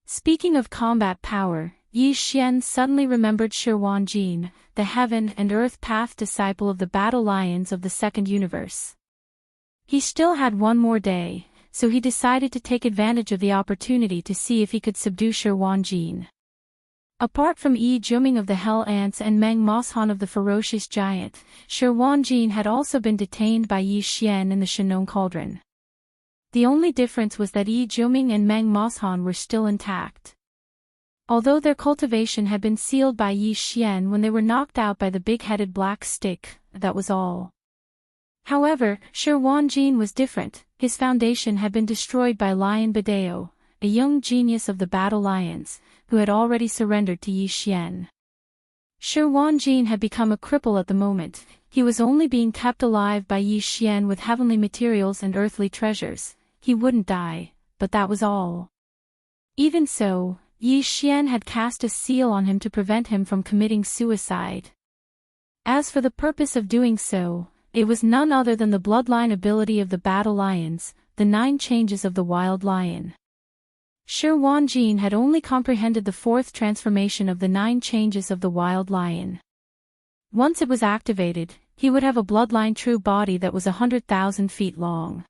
Speaking of combat power, Yi Xian suddenly remembered Shi Wanjin, the heaven and earth path disciple of the battle lions of the second universe. He still had one more day, so he decided to take advantage of the opportunity to see if he could subdue Shi Wanjin. Apart from Yi Juming of the Hell Ants and Meng Moshan of the Ferocious Giant, Shi Wanjin had also been detained by Yi Xian in the Shenong Cauldron. The only difference was that Yi Juming and Meng Moshan were still intact. Although their cultivation had been sealed by Yi Xian when they were knocked out by the big-headed black stick, that was all. However, Shi Wanjin was different. His foundation had been destroyed by Lion Badeo, a young genius of the battle lions, who had already surrendered to Yi Xian. Shi Wanjin had become a cripple at the moment. He was only being kept alive by Yi Xian with heavenly materials and earthly treasures. He wouldn't die, but that was all. Even so, Yi Xian had cast a seal on him to prevent him from committing suicide. As for the purpose of doing so, it was none other than the bloodline ability of the battle lions, the 9 changes of the wild lion. Shi Wanjin had only comprehended the 4th transformation of the 9 changes of the wild lion. Once it was activated, he would have a bloodline true body that was 100,000 feet long.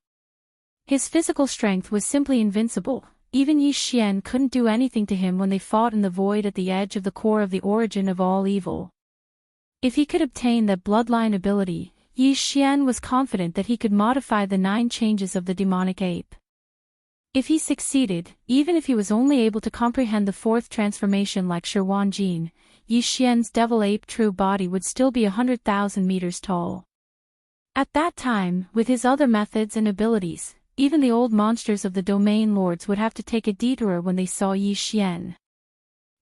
His physical strength was simply invincible. Even Yi Xian couldn't do anything to him when they fought in the void at the edge of the core of the origin of all evil. If he could obtain that bloodline ability, Yi Xian was confident that he could modify the 9 changes of the demonic ape. If he succeeded, even if he was only able to comprehend the 4th transformation like Shi Wanjin, Yi Xian's devil ape true body would still be 100,000 meters tall. At that time, with his other methods and abilities, even the old monsters of the domain lords would have to take a detour when they saw Yi Xian.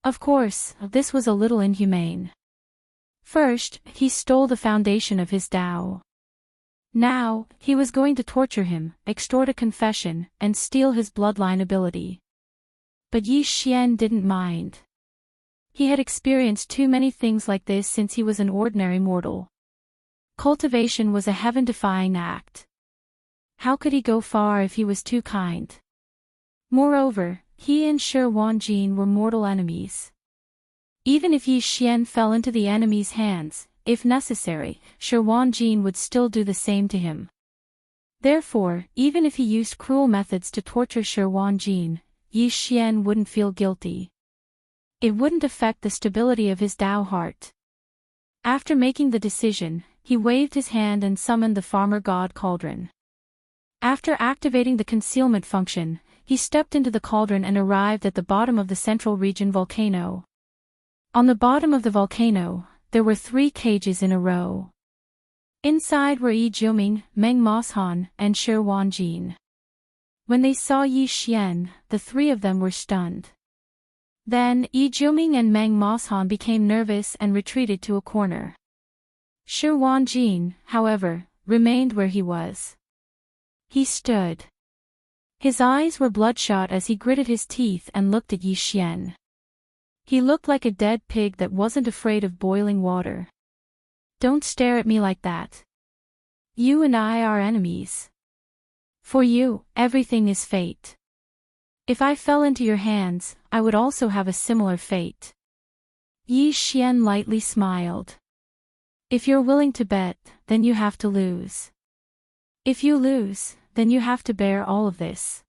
Of course, this was a little inhumane. First, he stole the foundation of his Tao. Now, he was going to torture him, extort a confession, and steal his bloodline ability. But Yi Xian didn't mind. He had experienced too many things like this since he was an ordinary mortal. Cultivation was a heaven-defying act. How could he go far if he was too kind? Moreover, he and Shi Wanjin were mortal enemies. Even if Yi Xian fell into the enemy's hands, if necessary, Shi Wanjin would still do the same to him. Therefore, even if he used cruel methods to torture Shi Wanjin, Yi Xian wouldn't feel guilty. It wouldn't affect the stability of his Tao heart. After making the decision, he waved his hand and summoned the farmer god cauldron. After activating the concealment function, he stepped into the cauldron and arrived at the bottom of the central region volcano. On the bottom of the volcano, there were 3 cages in a row. Inside were Yi Juming, Meng Moshan, and Shi Wanjin. When they saw Yi Xian, the 3 of them were stunned. Then, Yi Juming and Meng Moshan became nervous and retreated to a corner. Shi Wanjin, however, remained where he was. He stood. His eyes were bloodshot as he gritted his teeth and looked at Yi Xian. He looked like a dead pig that wasn't afraid of boiling water. Don't stare at me like that. You and I are enemies. For you, everything is fate. If I fell into your hands, I would also have a similar fate. Yi Xian lightly smiled. If you're willing to bet, then you have to lose. If you lose, then you have to bear all of this.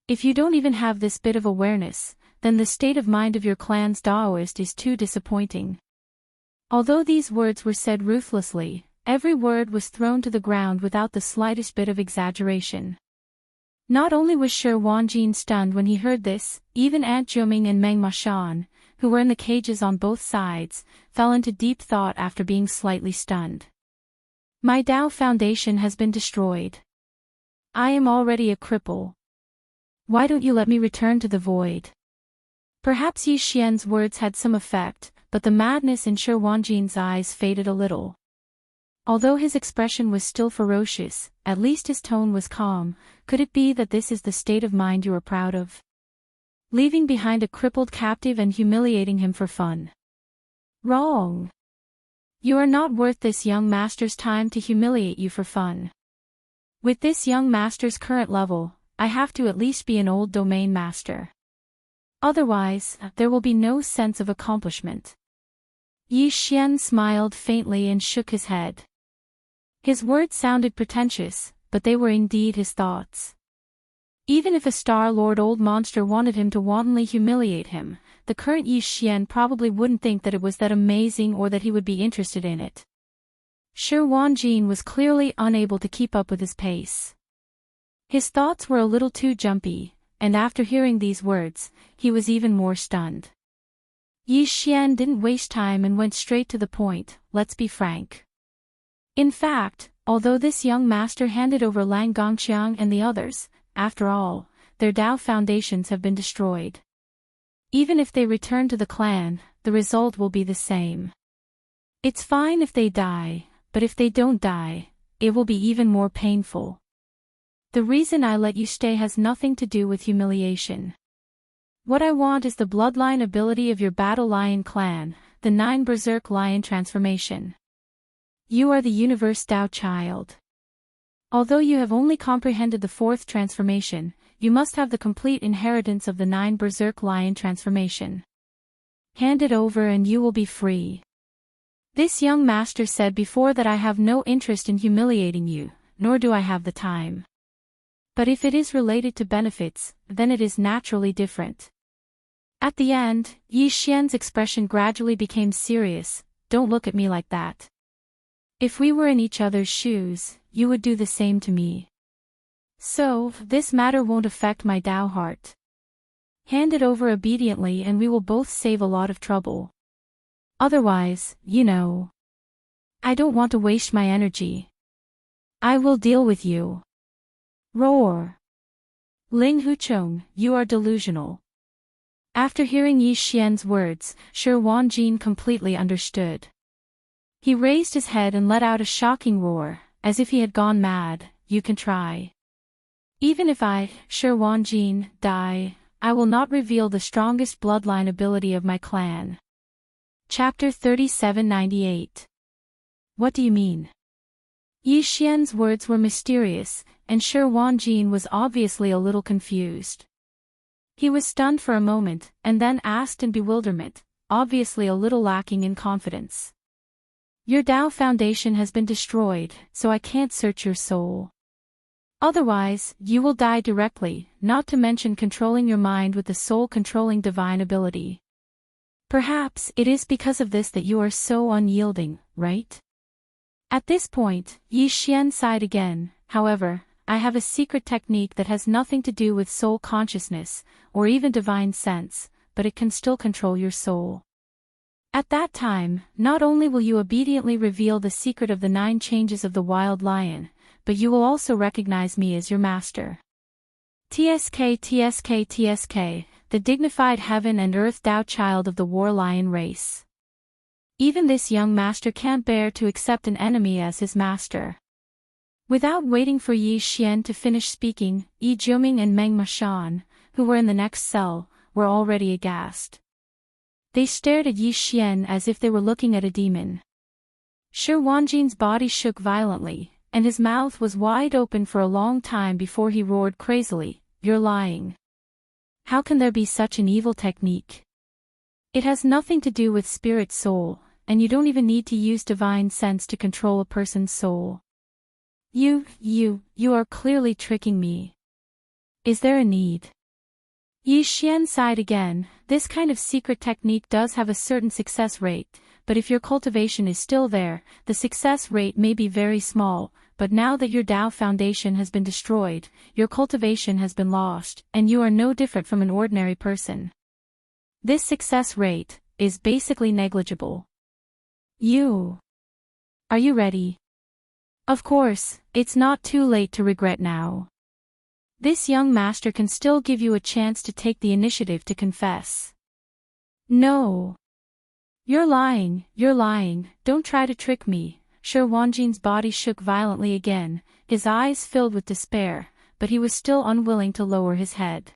If you don't even have this bit of awareness, then the state of mind of your clan's Daoist is too disappointing. Although these words were said ruthlessly, every word was thrown to the ground without the slightest bit of exaggeration. Not only was Shi Wanjin stunned when he heard this, even Aunt Juming and Meng Moshan, who were in the cages on both sides, fell into deep thought after being slightly stunned. My Tao foundation has been destroyed. I am already a cripple. Why don't you let me return to the void? Perhaps Yi Xian's words had some effect, but the madness in Shi Wanjin's eyes faded a little. Although his expression was still ferocious, at least his tone was calm. Could it be that this is the state of mind you are proud of? Leaving behind a crippled captive and humiliating him for fun. Wrong. You are not worth this young master's time to humiliate you for fun. With this young master's current level, I have to at least be an old domain master. Otherwise, there will be no sense of accomplishment. Yi Xian smiled faintly and shook his head. His words sounded pretentious, but they were indeed his thoughts. Even if a Star-Lord old monster wanted him to wantonly humiliate him, the current Yi Xian probably wouldn't think that it was that amazing or that he would be interested in it. Shi Wanjin was clearly unable to keep up with his pace. His thoughts were a little too jumpy, and after hearing these words, he was even more stunned. Yi Xian didn't waste time and went straight to the point, let's be frank. In fact, although this young master handed over Lang Gongqiang and the others, after all, their Dao foundations have been destroyed. Even if they return to the clan, the result will be the same. It's fine if they die, but if they don't die, it will be even more painful. The reason I let you stay has nothing to do with humiliation. What I want is the bloodline ability of your Battle Lion clan, the 9 Berserk Lion transformation. You are the Universe Dao child. Although you have only comprehended the 4th transformation, you must have the complete inheritance of the 9 Berserk Lion transformation. Hand it over and you will be free. This young master said before that I have no interest in humiliating you, nor do I have the time. But if it is related to benefits, then it is naturally different. At the end, Yi Xian's expression gradually became serious. Don't look at me like that. If we were in each other's shoes, you would do the same to me. So, this matter won't affect my Dao heart. Hand it over obediently and we will both save a lot of trouble. Otherwise, you know. I don't want to waste my energy. I will deal with you. Roar. Ling Huchong, you are delusional. After hearing Yi Xian's words, Shi Wanjin completely understood. He raised his head and let out a shocking roar, as if he had gone mad. You can try. Even if I, Shi Wanjin, die, I will not reveal the strongest bloodline ability of my clan. Chapter 3798. What do you mean? Yi Xian's words were mysterious, and Shi Wanjin was obviously a little confused. He was stunned for a moment, and then asked in bewilderment, obviously a little lacking in confidence. Your Dao foundation has been destroyed, so I can't search your soul. Otherwise, you will die directly, not to mention controlling your mind with the soul-controlling divine ability. Perhaps it is because of this that you are so unyielding, right? At this point, Yi Xian sighed again. However, I have a secret technique that has nothing to do with soul consciousness, or even divine sense, but it can still control your soul. At that time, not only will you obediently reveal the secret of the 9 changes of the wild lion, but you will also recognize me as your master. TSK TSK TSK, the dignified heaven and earth Dao child of the war lion race. Even this young master can't bear to accept an enemy as his master. Without waiting for Yi Xian to finish speaking, Yi Jiuming and Meng Mashan, who were in the next cell, were already aghast. They stared at Yi Xian as if they were looking at a demon. Shi Wanjin's body shook violently, and his mouth was wide open for a long time before he roared crazily, "You're lying. How can there be such an evil technique? It has nothing to do with spirit soul, and you don't even need to use divine sense to control a person's soul. You are clearly tricking me. Is there a need?" Yi Xian sighed again. This kind of secret technique does have a certain success rate, but if your cultivation is still there, the success rate may be very small, but now that your Dao foundation has been destroyed, your cultivation has been lost, and you are no different from an ordinary person. This success rate is basically negligible. Are you ready? Of course, it's not too late to regret now. This young master can still give you a chance to take the initiative to confess. No. You're lying, don't try to trick me. Shi Wanjin's body shook violently again, his eyes filled with despair, but he was still unwilling to lower his head.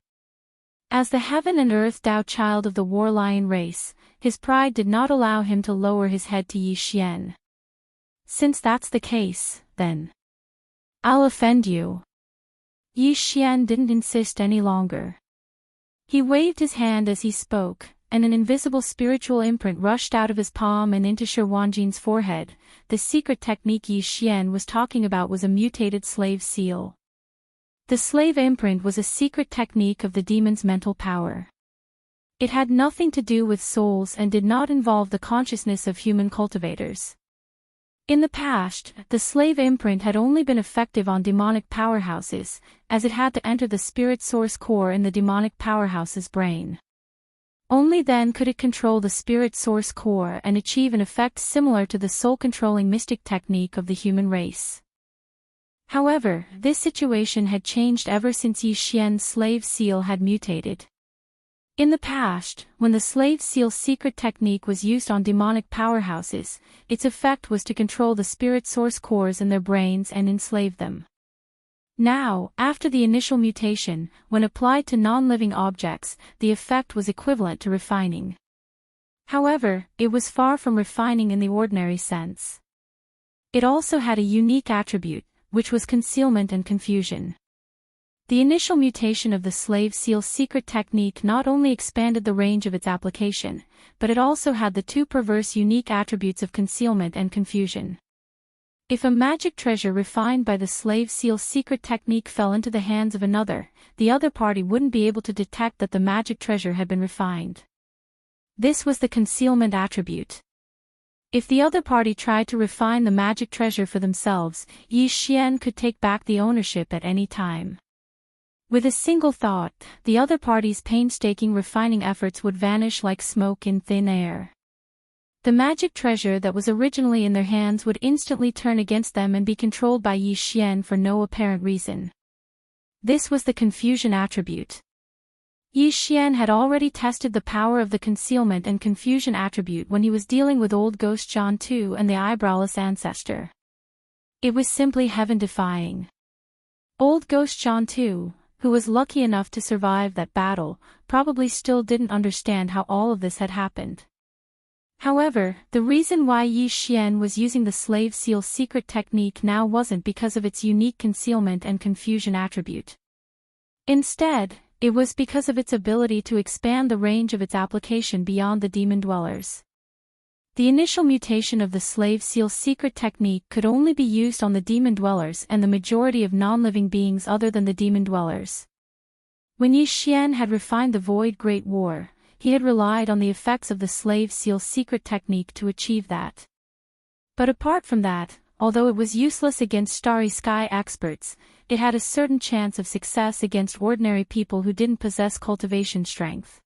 As the heaven and earth Dao child of the war lion race, his pride did not allow him to lower his head to Yi Xian. Since that's the case, then. I'll offend you. Yi Xian didn't insist any longer. He waved his hand as he spoke, and an invisible spiritual imprint rushed out of his palm and into Shi Wanjin's forehead. The secret technique Yi Xian was talking about was a mutated slave seal. The slave imprint was a secret technique of the demon's mental power. It had nothing to do with souls and did not involve the consciousness of human cultivators. In the past, the slave imprint had only been effective on demonic powerhouses, as it had to enter the spirit source core in the demonic powerhouse's brain. Only then could it control the spirit source core and achieve an effect similar to the soul-controlling mystic technique of the human race. However, this situation had changed ever since Yi Xian's slave seal had mutated. In the past, when the slave seal secret technique was used on demonic powerhouses, its effect was to control the spirit source cores in their brains and enslave them. Now, after the initial mutation, when applied to non-living objects, the effect was equivalent to refining. However, it was far from refining in the ordinary sense. It also had a unique attribute, which was concealment and confusion. The initial mutation of the slave seal secret technique not only expanded the range of its application, but it also had the two perverse unique attributes of concealment and confusion. If a magic treasure refined by the slave seal secret technique fell into the hands of another, the other party wouldn't be able to detect that the magic treasure had been refined. This was the concealment attribute. If the other party tried to refine the magic treasure for themselves, Yi Xian could take back the ownership at any time. With a single thought, the other party's painstaking refining efforts would vanish like smoke in thin air. The magic treasure that was originally in their hands would instantly turn against them and be controlled by Yi Xian for no apparent reason. This was the confusion attribute. Yi Xian had already tested the power of the concealment and confusion attribute when he was dealing with old ghost John II and the eyebrowless ancestor. It was simply heaven-defying. Old ghost John II, who was lucky enough to survive that battle, probably still didn't understand how all of this had happened. However, the reason why Yi Xian was using the slave seal secret technique now wasn't because of its unique concealment and confusion attribute. Instead, it was because of its ability to expand the range of its application beyond the demon dwellers. The initial mutation of the slave seal secret technique could only be used on the demon dwellers and the majority of non-living beings other than the demon dwellers. When Yi Xian had refined the Void Great War, he had relied on the effects of the slave seal secret technique to achieve that. But apart from that, although it was useless against starry sky experts, it had a certain chance of success against ordinary people who didn't possess cultivation strength.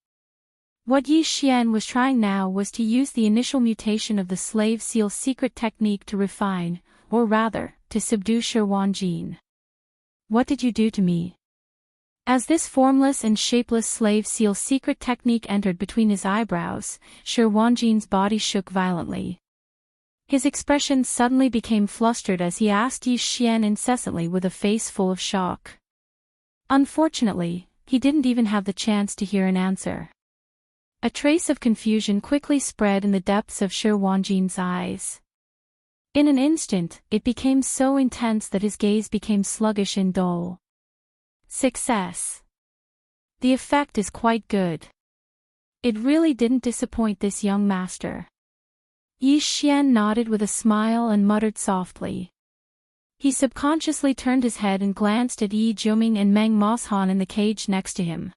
What Yi Xian was trying now was to use the initial mutation of the slave seal secret technique to refine, or rather, to subdue Shi Wanjin. What did you do to me? As this formless and shapeless slave seal secret technique entered between his eyebrows, Shi Wanjin's body shook violently. His expression suddenly became flustered as he asked Yi Xian incessantly with a face full of shock. Unfortunately, he didn't even have the chance to hear an answer. A trace of confusion quickly spread in the depths of Shi Wanjin's eyes. In an instant, it became so intense that his gaze became sluggish and dull. Success. The effect is quite good. It really didn't disappoint this young master. Yi Xian nodded with a smile and muttered softly. He subconsciously turned his head and glanced at Yi Jiuming and Meng Moshan in the cage next to him.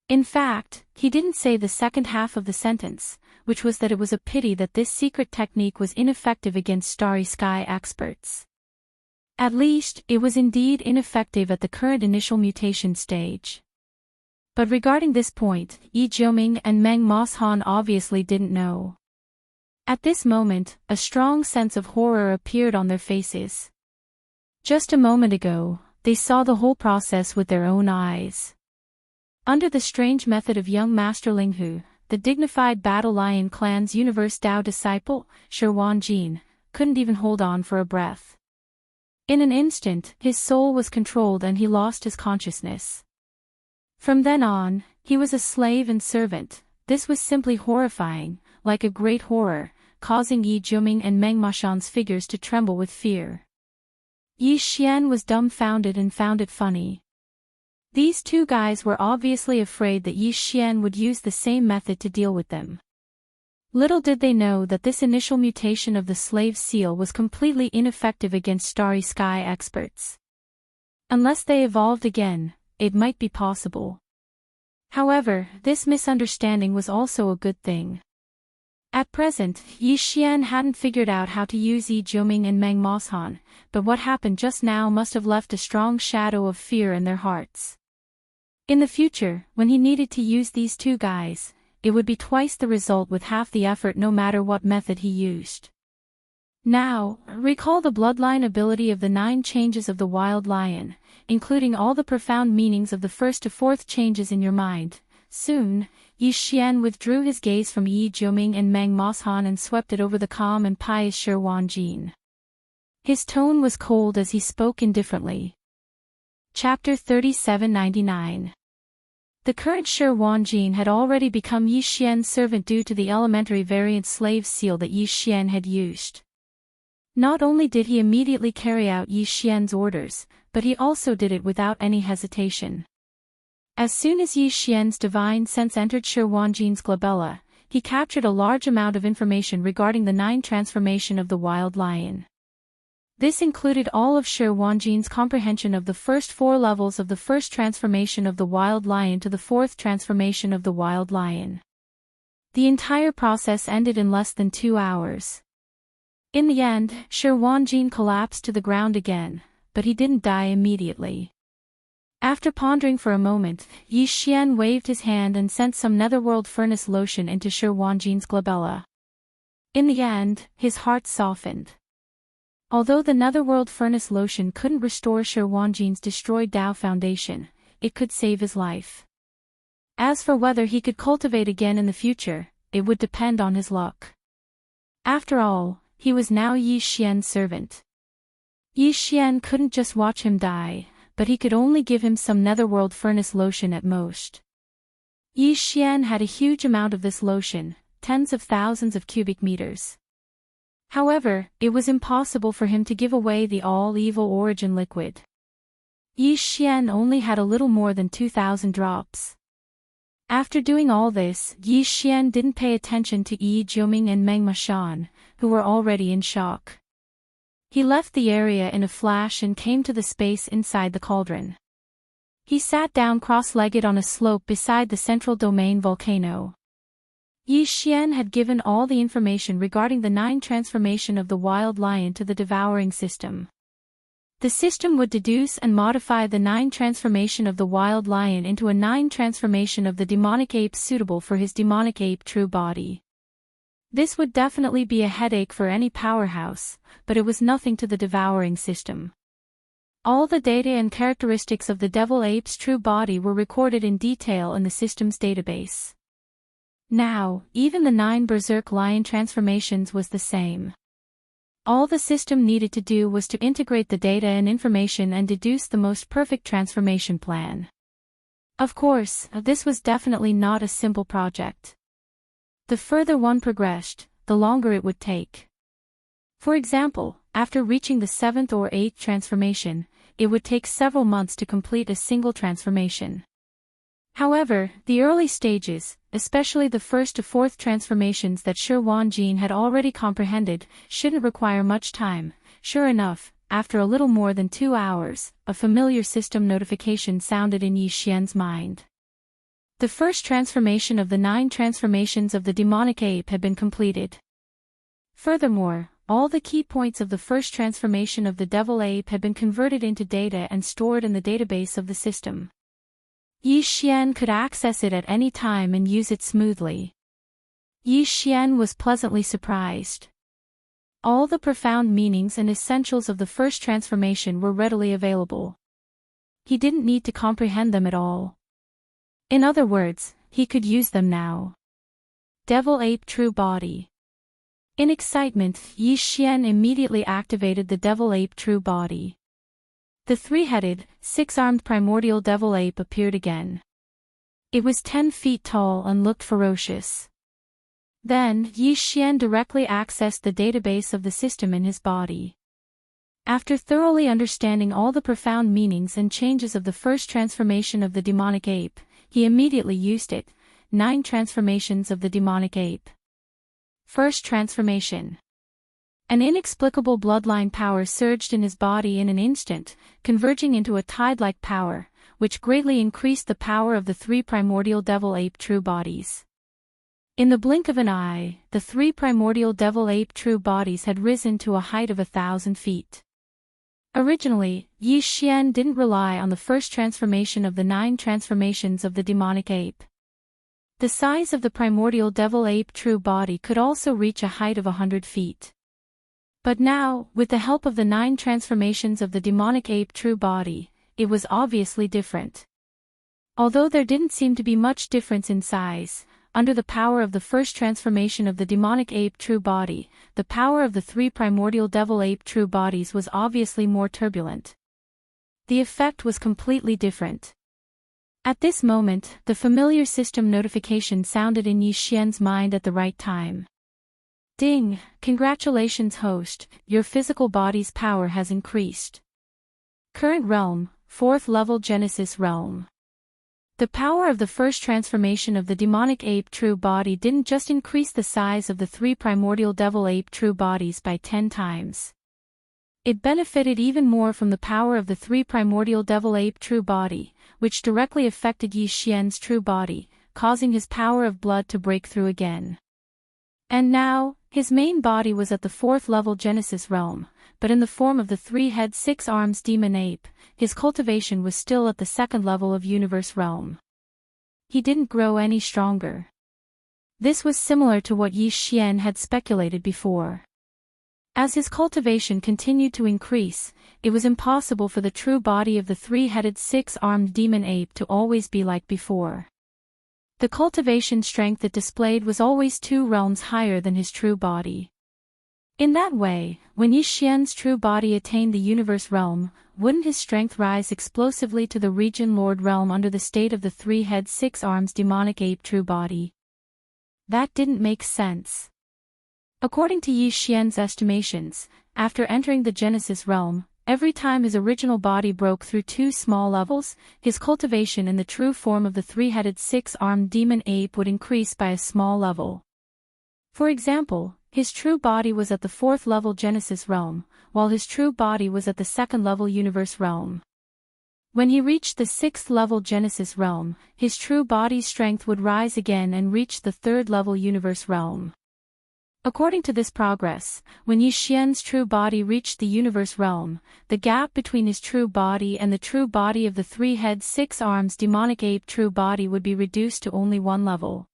In fact, he didn't say the second half of the sentence, which was that it was a pity that this secret technique was ineffective against starry sky experts. At least, it was indeed ineffective at the current initial mutation stage. But regarding this point, Yi Jiuming and Meng Moshan obviously didn't know. At this moment, a strong sense of horror appeared on their faces. Just a moment ago, they saw the whole process with their own eyes. Under the strange method of young Master Linghu, the dignified Battle Lion clan's universe Dao disciple, Shi Wanjin, couldn't even hold on for a breath. In an instant, his soul was controlled and he lost his consciousness. From then on, he was a slave and servant. This was simply horrifying, like a great horror, causing Yi Jiuming and Meng Moshan's figures to tremble with fear. Yi Xian was dumbfounded and found it funny. These two guys were obviously afraid that Yi Xian would use the same method to deal with them. Little did they know that this initial mutation of the slave seal was completely ineffective against Starry Sky experts. Unless they evolved again, it might be possible. However, this misunderstanding was also a good thing. At present, Yi Xian hadn't figured out how to use Yi Jiuming and Meng Moshan, but what happened just now must have left a strong shadow of fear in their hearts. In the future, when he needed to use these two guys, it would be twice the result with half the effort no matter what method he used. Now, recall the bloodline ability of the 9 changes of the wild lion, including all the profound meanings of the first to fourth changes in your mind. Soon, Yi Xian withdrew his gaze from Yi Jiuming and Meng Moshan and swept it over the calm and pious Shi Wanjin. His tone was cold as he spoke indifferently. Chapter 3799. The current Shi Wanjin had already become Yi Xian's servant due to the elementary variant slave seal that Yi Xian had used. Not only did he immediately carry out Yi Xian's orders, but he also did it without any hesitation. As soon as Yi Xian's divine sense entered Shi Wanjin's glabella, he captured a large amount of information regarding the 9 transformation of the wild lion. This included all of Shi Wanjin's comprehension of the first 4 levels of the first transformation of the wild lion to the 4th transformation of the wild lion. The entire process ended in less than 2 hours. In the end, Shi Wanjin collapsed to the ground again, but he didn't die immediately. After pondering for a moment, Yi Xian waved his hand and sent some netherworld furnace lotion into Shi Wanjin's glabella. In the end, his heart softened. Although the netherworld furnace lotion couldn't restore Shi Wanjin's destroyed Dao foundation, it could save his life. As for whether he could cultivate again in the future, it would depend on his luck. After all, he was now Yi Xian's servant. Yi Xian couldn't just watch him die, but he could only give him some netherworld furnace lotion at most. Yi Xian had a huge amount of this lotion, tens of thousands of cubic meters. However, it was impossible for him to give away the all-evil origin liquid. Yi Xian only had a little more than 2,000 drops. After doing all this, Yi Xian didn't pay attention to Yi Jiuming and Meng Moshan, who were already in shock. He left the area in a flash and came to the space inside the cauldron. He sat down cross-legged on a slope beside the central domain volcano. Yi Xian had given all the information regarding the 9 transformation of the wild lion to the devouring system. The system would deduce and modify the 9 transformation of the wild lion into a 9 transformation of the demonic ape suitable for his demonic ape true body. This would definitely be a headache for any powerhouse, but it was nothing to the devouring system. All the data and characteristics of the devil ape's true body were recorded in detail in the system's database. Now, even the 9 berserk lion transformations was the same. All the system needed to do was to integrate the data and information and deduce the most perfect transformation plan. Of course, this was definitely not a simple project. The further one progressed, the longer it would take. For example, after reaching the 7th or 8th transformation, it would take several months to complete a single transformation. However, the early stages, especially the 1st to 4th transformations that Shi Wanjin had already comprehended, shouldn't require much time. Sure enough, after a little more than 2 hours, a familiar system notification sounded in Yi Xian's mind. The first transformation of the 9 transformations of the demonic ape had been completed. Furthermore, all the key points of the first transformation of the devil ape had been converted into data and stored in the database of the system. Yi Xian could access it at any time and use it smoothly. Yi Xian was pleasantly surprised. All the profound meanings and essentials of the first transformation were readily available. He didn't need to comprehend them at all. In other words, he could use them now. Devil Ape True Body. In excitement, Yi Xian immediately activated the Devil Ape True Body. The 3-headed, 6-armed primordial devil ape appeared again. It was 10 feet tall and looked ferocious. Then, Yi Xian directly accessed the database of the system in his body. After thoroughly understanding all the profound meanings and changes of the first transformation of the demonic ape, he immediately used it. 9 transformations of the demonic ape. First transformation. An inexplicable bloodline power surged in his body in an instant, converging into a tide-like power, which greatly increased the power of the 3 primordial devil-ape true bodies. In the blink of an eye, the 3 primordial devil-ape true bodies had risen to a height of 1,000 feet. Originally, Yi Xian didn't rely on the first transformation of the 9 transformations of the demonic ape. The size of the primordial devil-ape true body could also reach a height of 100 feet. But now, with the help of the 9 transformations of the demonic ape true body, it was obviously different. Although there didn't seem to be much difference in size, under the power of the first transformation of the demonic ape true body, the power of the 3 primordial devil-ape true bodies was obviously more turbulent. The effect was completely different. At this moment, the familiar system notification sounded in Yi Xian's mind at the right time. Ding! Congratulations host, your physical body's power has increased. Current realm, 4th level Genesis realm. The power of the first transformation of the demonic ape true body didn't just increase the size of the 3 primordial devil ape true bodies by 10 times. It benefited even more from the power of the 3 primordial devil ape true body, which directly affected Yi Xian's true body, causing his power of blood to break through again. And now, his main body was at the 4th level Genesis realm, but in the form of the 3-head 6-arms demon ape, his cultivation was still at the 2nd level of universe realm. He didn't grow any stronger. This was similar to what Yi Xian had speculated before. As his cultivation continued to increase, it was impossible for the true body of the 3-headed 6-armed demon ape to always be like before. The cultivation strength it displayed was always 2 realms higher than his true body. In that way, when Yi Xian's true body attained the universe realm, wouldn't his strength rise explosively to the region lord realm under the state of the 3-head 6-arms demonic ape true body? That didn't make sense. According to Yi Xian's estimations, after entering the Genesis realm, every time his original body broke through 2 small levels, his cultivation in the true form of the 3-headed 6-armed demon ape would increase by a small level. For example, his true body was at the 4th level Genesis realm, while his true body was at the 2nd level universe realm. When he reached the 6th level Genesis realm, his true body's strength would rise again and reach the 3rd level universe realm. According to this progress, when Yi Xian's true body reached the universe realm, the gap between his true body and the true body of the 3-head 6-arms demonic ape true body would be reduced to only 1 level.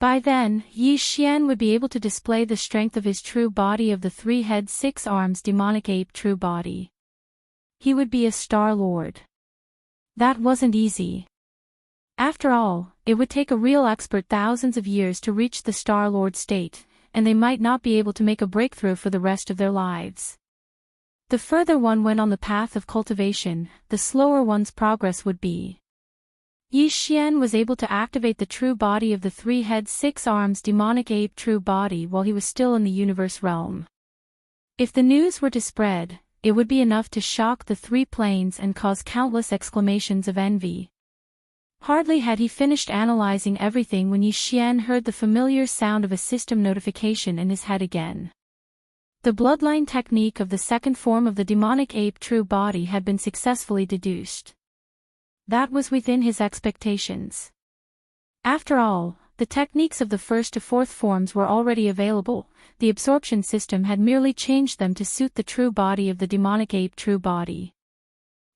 By then, Yi Xian would be able to display the strength of his true body of the 3-head 6-arms demonic ape true body. He would be a Star Lord. That wasn't easy. After all, it would take a real expert thousands of years to reach the Star Lord state, and they might not be able to make a breakthrough for the rest of their lives. The further one went on the path of cultivation, the slower one's progress would be. Yi Xian was able to activate the true body of the 3-head 6-arms demonic ape true body while he was still in the universe realm. If the news were to spread, it would be enough to shock the 3 planes and cause countless exclamations of envy. Hardly had he finished analyzing everything when Yi Xian heard the familiar sound of a system notification in his head again. The bloodline technique of the 2nd form of the demonic ape true body had been successfully deduced. That was within his expectations. After all, the techniques of the 1st to 4th forms were already available, the absorption system had merely changed them to suit the true body of the demonic ape true body.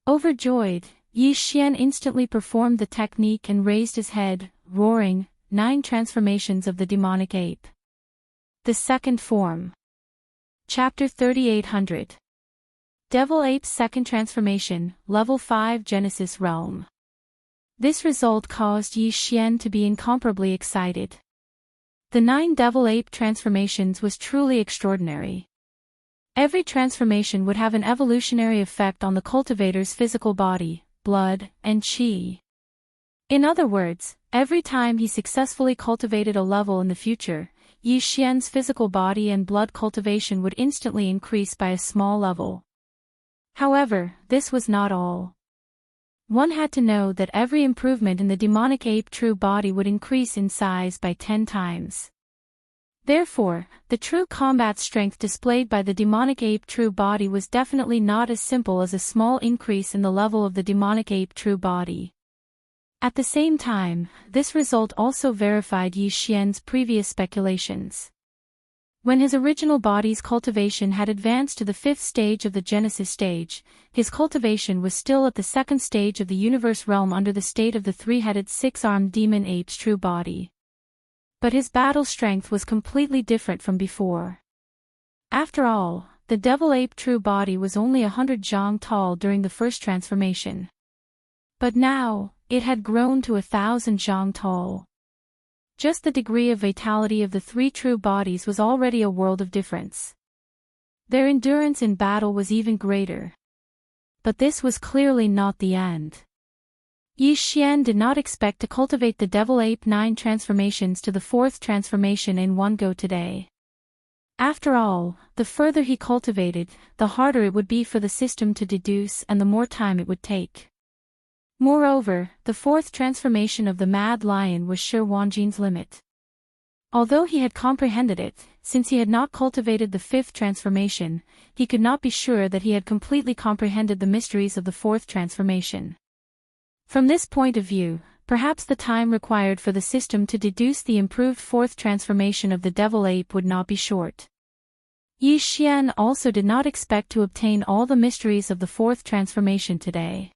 Overjoyed, Yi Xian instantly performed the technique and raised his head, roaring, 9 transformations of the demonic ape. The 2nd form. Chapter 3800. Devil Ape's 2nd transformation, Level 5 Genesis Realm. This result caused Yi Xian to be incomparably excited. The 9 Devil Ape transformations was truly extraordinary. Every transformation would have an evolutionary effect on the cultivator's physical body, blood, and qi. In other words, every time he successfully cultivated a level in the future, Yi Xian's physical body and blood cultivation would instantly increase by a small level. However, this was not all. One had to know that every improvement in the demonic ape true body would increase in size by 10 times. Therefore, the true combat strength displayed by the demonic ape true body was definitely not as simple as a small increase in the level of the demonic ape true body. At the same time, this result also verified Yi Xian's previous speculations. When his original body's cultivation had advanced to the 5th stage of the Genesis stage, his cultivation was still at the 2nd stage of the universe realm under the state of the 3-headed 6-armed demon ape's true body. But his battle strength was completely different from before. After all, the devil ape true body was only 100 zhang tall during the first transformation. But now, it had grown to 1,000 zhang tall. Just the degree of vitality of the 3 true bodies was already a world of difference. Their endurance in battle was even greater. But this was clearly not the end. Yi Xian did not expect to cultivate the devil ape 9 transformations to the 4th transformation in one go today. After all, the further he cultivated, the harder it would be for the system to deduce and the more time it would take. Moreover, the 4th transformation of the Mad Lion was Shi Wanjin's limit. Although he had comprehended it, since he had not cultivated the 5th transformation, he could not be sure that he had completely comprehended the mysteries of the 4th transformation. From this point of view, perhaps the time required for the system to deduce the improved 4th transformation of the devil ape would not be short. Yi Xian also did not expect to obtain all the mysteries of the 4th transformation today.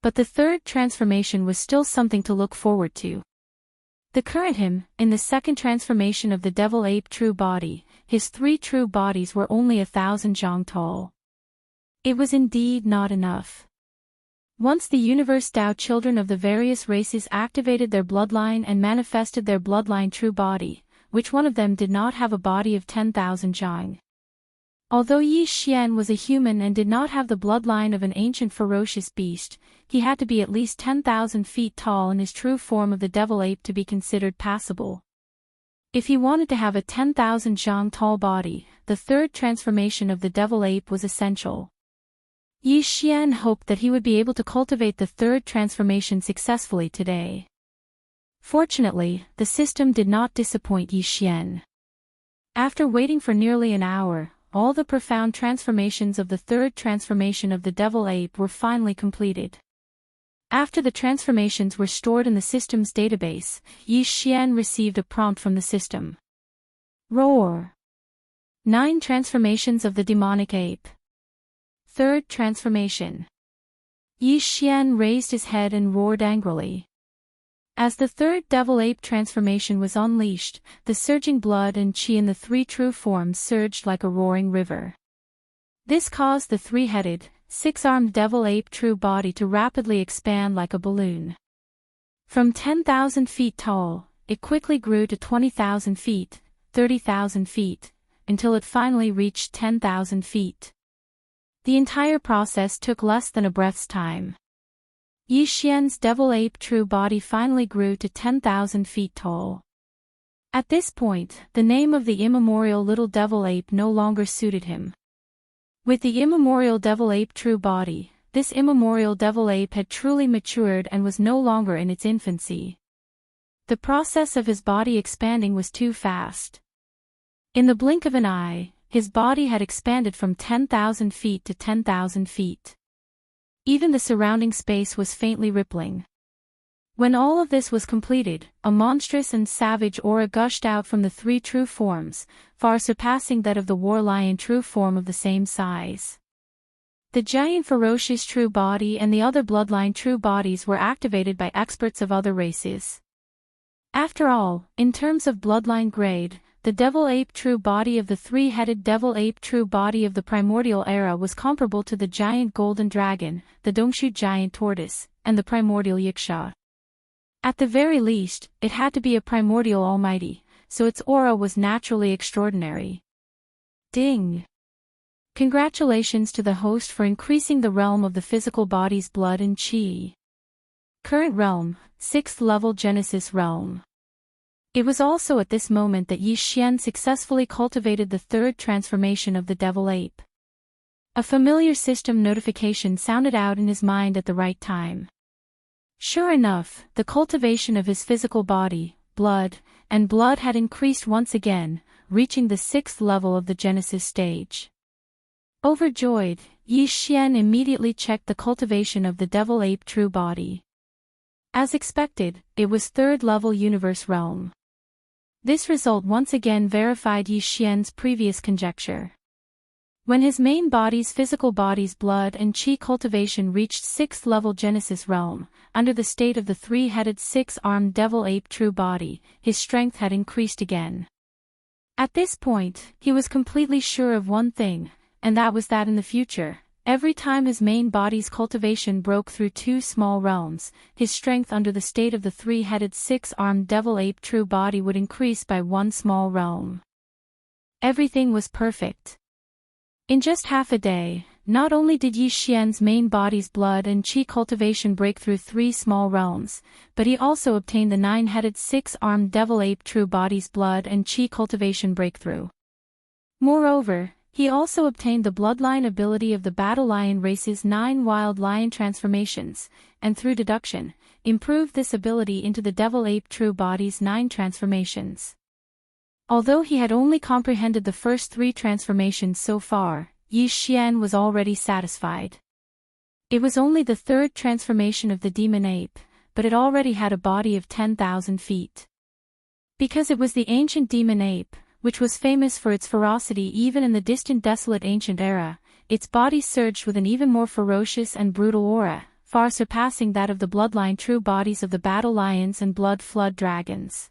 But the 3rd transformation was still something to look forward to. The current him, in the 2nd transformation of the devil ape true body, his 3 true bodies were only 1,000 zhang tall. It was indeed not enough. Once the universe Tao children of the various races activated their bloodline and manifested their bloodline true body, which one of them did not have a body of 10,000 zhang? Although Yi Xian was a human and did not have the bloodline of an ancient ferocious beast, he had to be at least 10,000 feet tall in his true form of the devil ape to be considered passable. If he wanted to have a 10,000 zhang tall body, the 3rd transformation of the devil ape was essential. Yi Xian hoped that he would be able to cultivate the 3rd transformation successfully today. Fortunately, the system did not disappoint Yi Xian. After waiting for nearly an hour, all the profound transformations of the 3rd transformation of the devil ape were finally completed. After the transformations were stored in the system's database, Yi Xian received a prompt from the system. Roar! 9 transformations of the demonic ape. 3rd transformation. Yi Xian raised his head and roared angrily. As the 3rd devil ape transformation was unleashed, the surging blood and qi in the 3 true forms surged like a roaring river. This caused the 3-headed, 6-armed devil ape true body to rapidly expand like a balloon. From 10,000 feet tall, it quickly grew to 20,000 feet, 30,000 feet, until it finally reached 10,000 feet. The entire process took less than a breath's time. Yi Xian's devil ape true body finally grew to 10,000 feet tall. At this point, the name of the immemorial little devil ape no longer suited him. With the immemorial devil ape true body, this immemorial devil ape had truly matured and was no longer in its infancy. The process of his body expanding was too fast. In the blink of an eye, his body had expanded from 10,000 feet to 10,000 feet. Even the surrounding space was faintly rippling. When all of this was completed, a monstrous and savage aura gushed out from the 3 true forms, far surpassing that of the war lion true form of the same size. The giant ferocious true body and the other bloodline true bodies were activated by experts of other races. After all, in terms of bloodline grade, the devil ape true body of the 3-headed devil ape true body of the primordial era was comparable to the giant golden dragon, the Dongshu giant tortoise, and the primordial yiksha. At the very least, it had to be a primordial almighty, so its aura was naturally extraordinary. Ding! Congratulations to the host for increasing the realm of the physical body's blood and qi. Current realm, 6th level Genesis realm. It was also at this moment that Yi Xian successfully cultivated the 3rd transformation of the devil ape. A familiar system notification sounded out in his mind at the right time. Sure enough, the cultivation of his physical body, blood had increased once again, reaching the 6th level of the Genesis stage. Overjoyed, Yi Xian immediately checked the cultivation of the devil ape true body. As expected, it was 3rd level universe realm. This result once again verified Yi Xian's previous conjecture. When his main body's physical body's blood and qi cultivation reached 6th level Genesis realm, under the state of the 3-headed 6-armed devil ape true body, his strength had increased again. At this point, he was completely sure of one thing, and that was that in the future, every time his main body's cultivation broke through 2 small realms, his strength under the state of the 3-headed 6-armed devil ape true body would increase by 1 small realm. Everything was perfect. In just half a day, not only did Yi Xian's main body's blood and qi cultivation break through 3 small realms, but he also obtained the 9-headed 6-armed devil ape true body's blood and qi cultivation breakthrough. Moreover, he also obtained the bloodline ability of the battle lion race's 9 wild lion transformations, and through deduction, improved this ability into the devil ape true body's 9 transformations. Although he had only comprehended the first 3 transformations so far, Yi Xian was already satisfied. It was only the 3rd transformation of the demon ape, but it already had a body of 10,000 feet. Because it was the ancient demon ape, which was famous for its ferocity even in the distant desolate ancient era, its body surged with an even more ferocious and brutal aura, far surpassing that of the bloodline true bodies of the battle lions and blood flood dragons.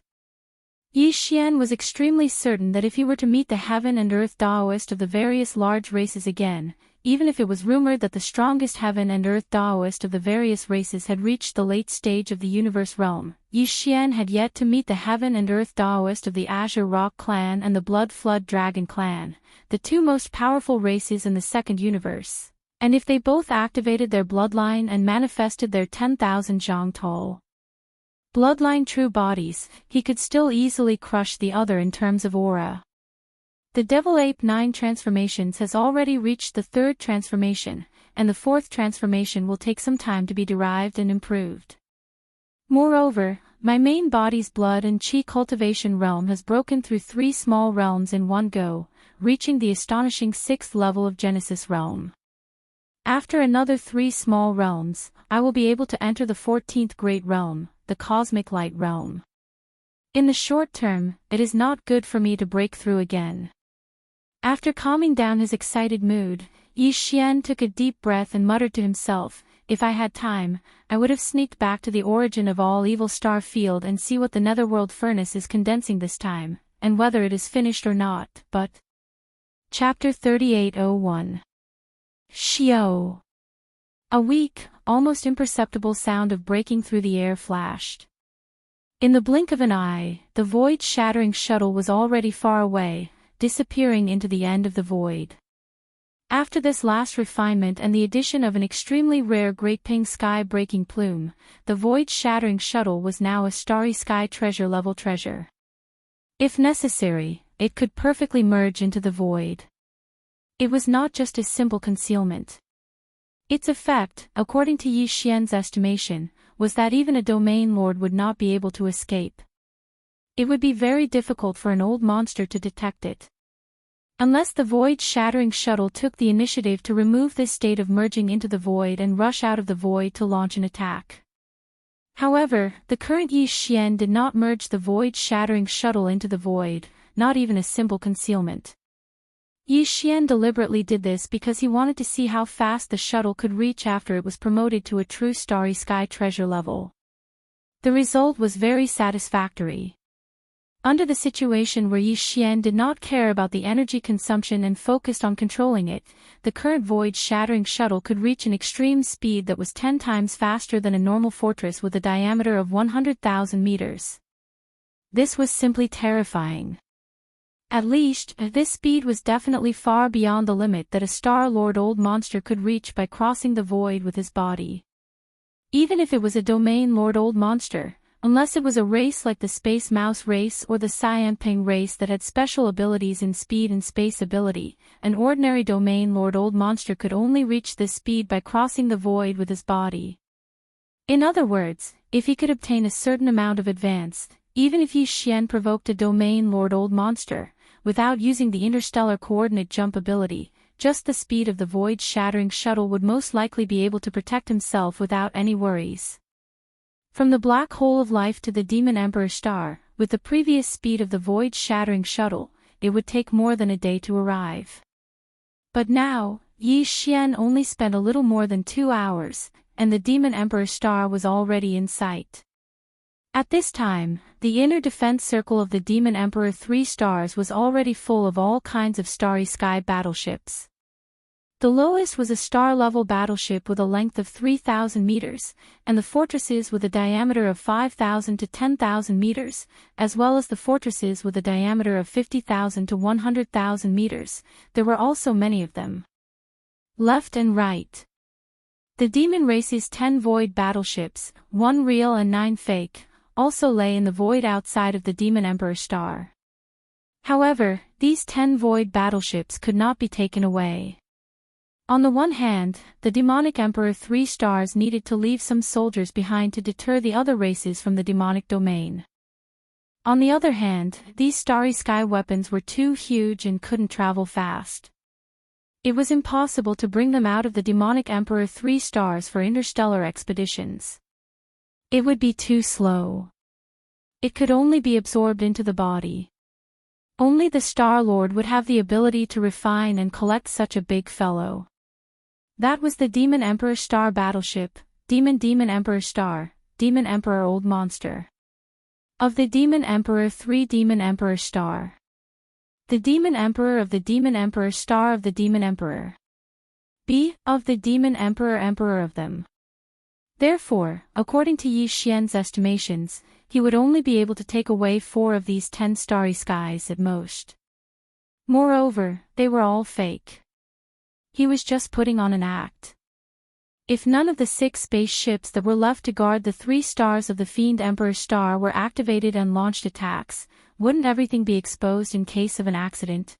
Yi Xian was extremely certain that if he were to meet the heaven and earth Daoist of the various large races again, even if it was rumored that the strongest heaven and earth Daoist of the various races had reached the late stage of the universe realm, Yi Xian had yet to meet the heaven and earth Daoist of the Azure Rock clan and the Blood Flood Dragon clan, the 2 most powerful races in the 2nd universe, and if they both activated their bloodline and manifested their 10,000 Zhang bloodline true bodies, he could still easily crush the other in terms of aura. The Devil Ape 9 transformations has already reached the 3rd transformation, and the 4th transformation will take some time to be derived and improved. Moreover, my main body's blood and qi cultivation realm has broken through 3 small realms in one go, reaching the astonishing 6th level of Genesis realm. After another 3 small realms, I will be able to enter the 14th great realm, the Cosmic Light realm. In the short term, it is not good for me to break through again. After calming down his excited mood, Yi Xian took a deep breath and muttered to himself, if I had time, I would have sneaked back to the origin of all evil star field and see what the netherworld furnace is condensing this time, and whether it is finished or not, but... Chapter 3801 Xiao. A weak, almost imperceptible sound of breaking through the air flashed. In the blink of an eye, the void-shattering shuttle was already far away, disappearing into the end of the void. After this last refinement and the addition of an extremely rare Great Ping sky-breaking plume, the void-shattering shuttle was now a starry sky treasure-level treasure. If necessary, it could perfectly merge into the void. It was not just a simple concealment. Its effect, according to Yi Xian's estimation, was that even a domain lord would not be able to escape. It would be very difficult for an old monster to detect it. Unless the void-shattering shuttle took the initiative to remove this state of merging into the void and rush out of the void to launch an attack. However, the current Yi Xian did not merge the void-shattering shuttle into the void, not even a simple concealment. Yi Xian deliberately did this because he wanted to see how fast the shuttle could reach after it was promoted to a true starry sky treasure level. The result was very satisfactory. Under the situation where Yi Xian did not care about the energy consumption and focused on controlling it, the current void-shattering shuttle could reach an extreme speed that was 10 times faster than a normal fortress with a diameter of 100,000 meters. This was simply terrifying. At least, this speed was definitely far beyond the limit that a Star-Lord old monster could reach by crossing the void with his body. Even if it was a Domain Lord old monster, Unless it was a race like the Space Mouse race or the Cyanping race that had special abilities in speed and space ability, an ordinary domain lord old monster could only reach this speed by crossing the void with his body. In other words, if he could obtain a certain amount of advance, even if Yi Xian provoked a domain lord old monster, without using the interstellar coordinate jump ability, just the speed of the void-shattering shuttle would most likely be able to protect himself without any worries. From the black hole of life to the Demon Emperor star, with the previous speed of the void-shattering shuttle, it would take more than a day to arrive. But now, Yi Xian only spent a little more than 2 hours, and the Demon Emperor star was already in sight. At this time, the inner defense circle of the Demon Emperor 3 stars was already full of all kinds of starry sky battleships. The lowest was a star-level battleship with a length of 3,000 meters, and the fortresses with a diameter of 5,000 to 10,000 meters, as well as the fortresses with a diameter of 50,000 to 100,000 meters. There were also many of them. Left and right. The Demon Race's 10 void battleships, 1 real and 9 fake, also lay in the void outside of the Demon Emperor star. However, these 10 void battleships could not be taken away. On the one hand, the Demonic Emperor 3 stars needed to leave some soldiers behind to deter the other races from the demonic domain. On the other hand, these starry sky weapons were too huge and couldn't travel fast. It was impossible to bring them out of the Demonic Emperor 3 stars for interstellar expeditions. It would be too slow. It could only be absorbed into the body. Only the Star-Lord would have the ability to refine and collect such a big fellow. That was the Demon Emperor Star battleship, Demon Emperor Star, Demon Emperor Old Monster. Of the Demon Emperor 3 Demon Emperor Star. The Demon Emperor of the Demon Emperor Star of the Demon Emperor. B. Of the Demon Emperor Emperor of them. Therefore, according to Yi Xian's estimations, he would only be able to take away 4 of these 10 starry skies at most. Moreover, they were all fake. He was just putting on an act. If none of the 6 spaceships that were left to guard the 3 stars of the Fiend Emperor star were activated and launched attacks, wouldn't everything be exposed in case of an accident?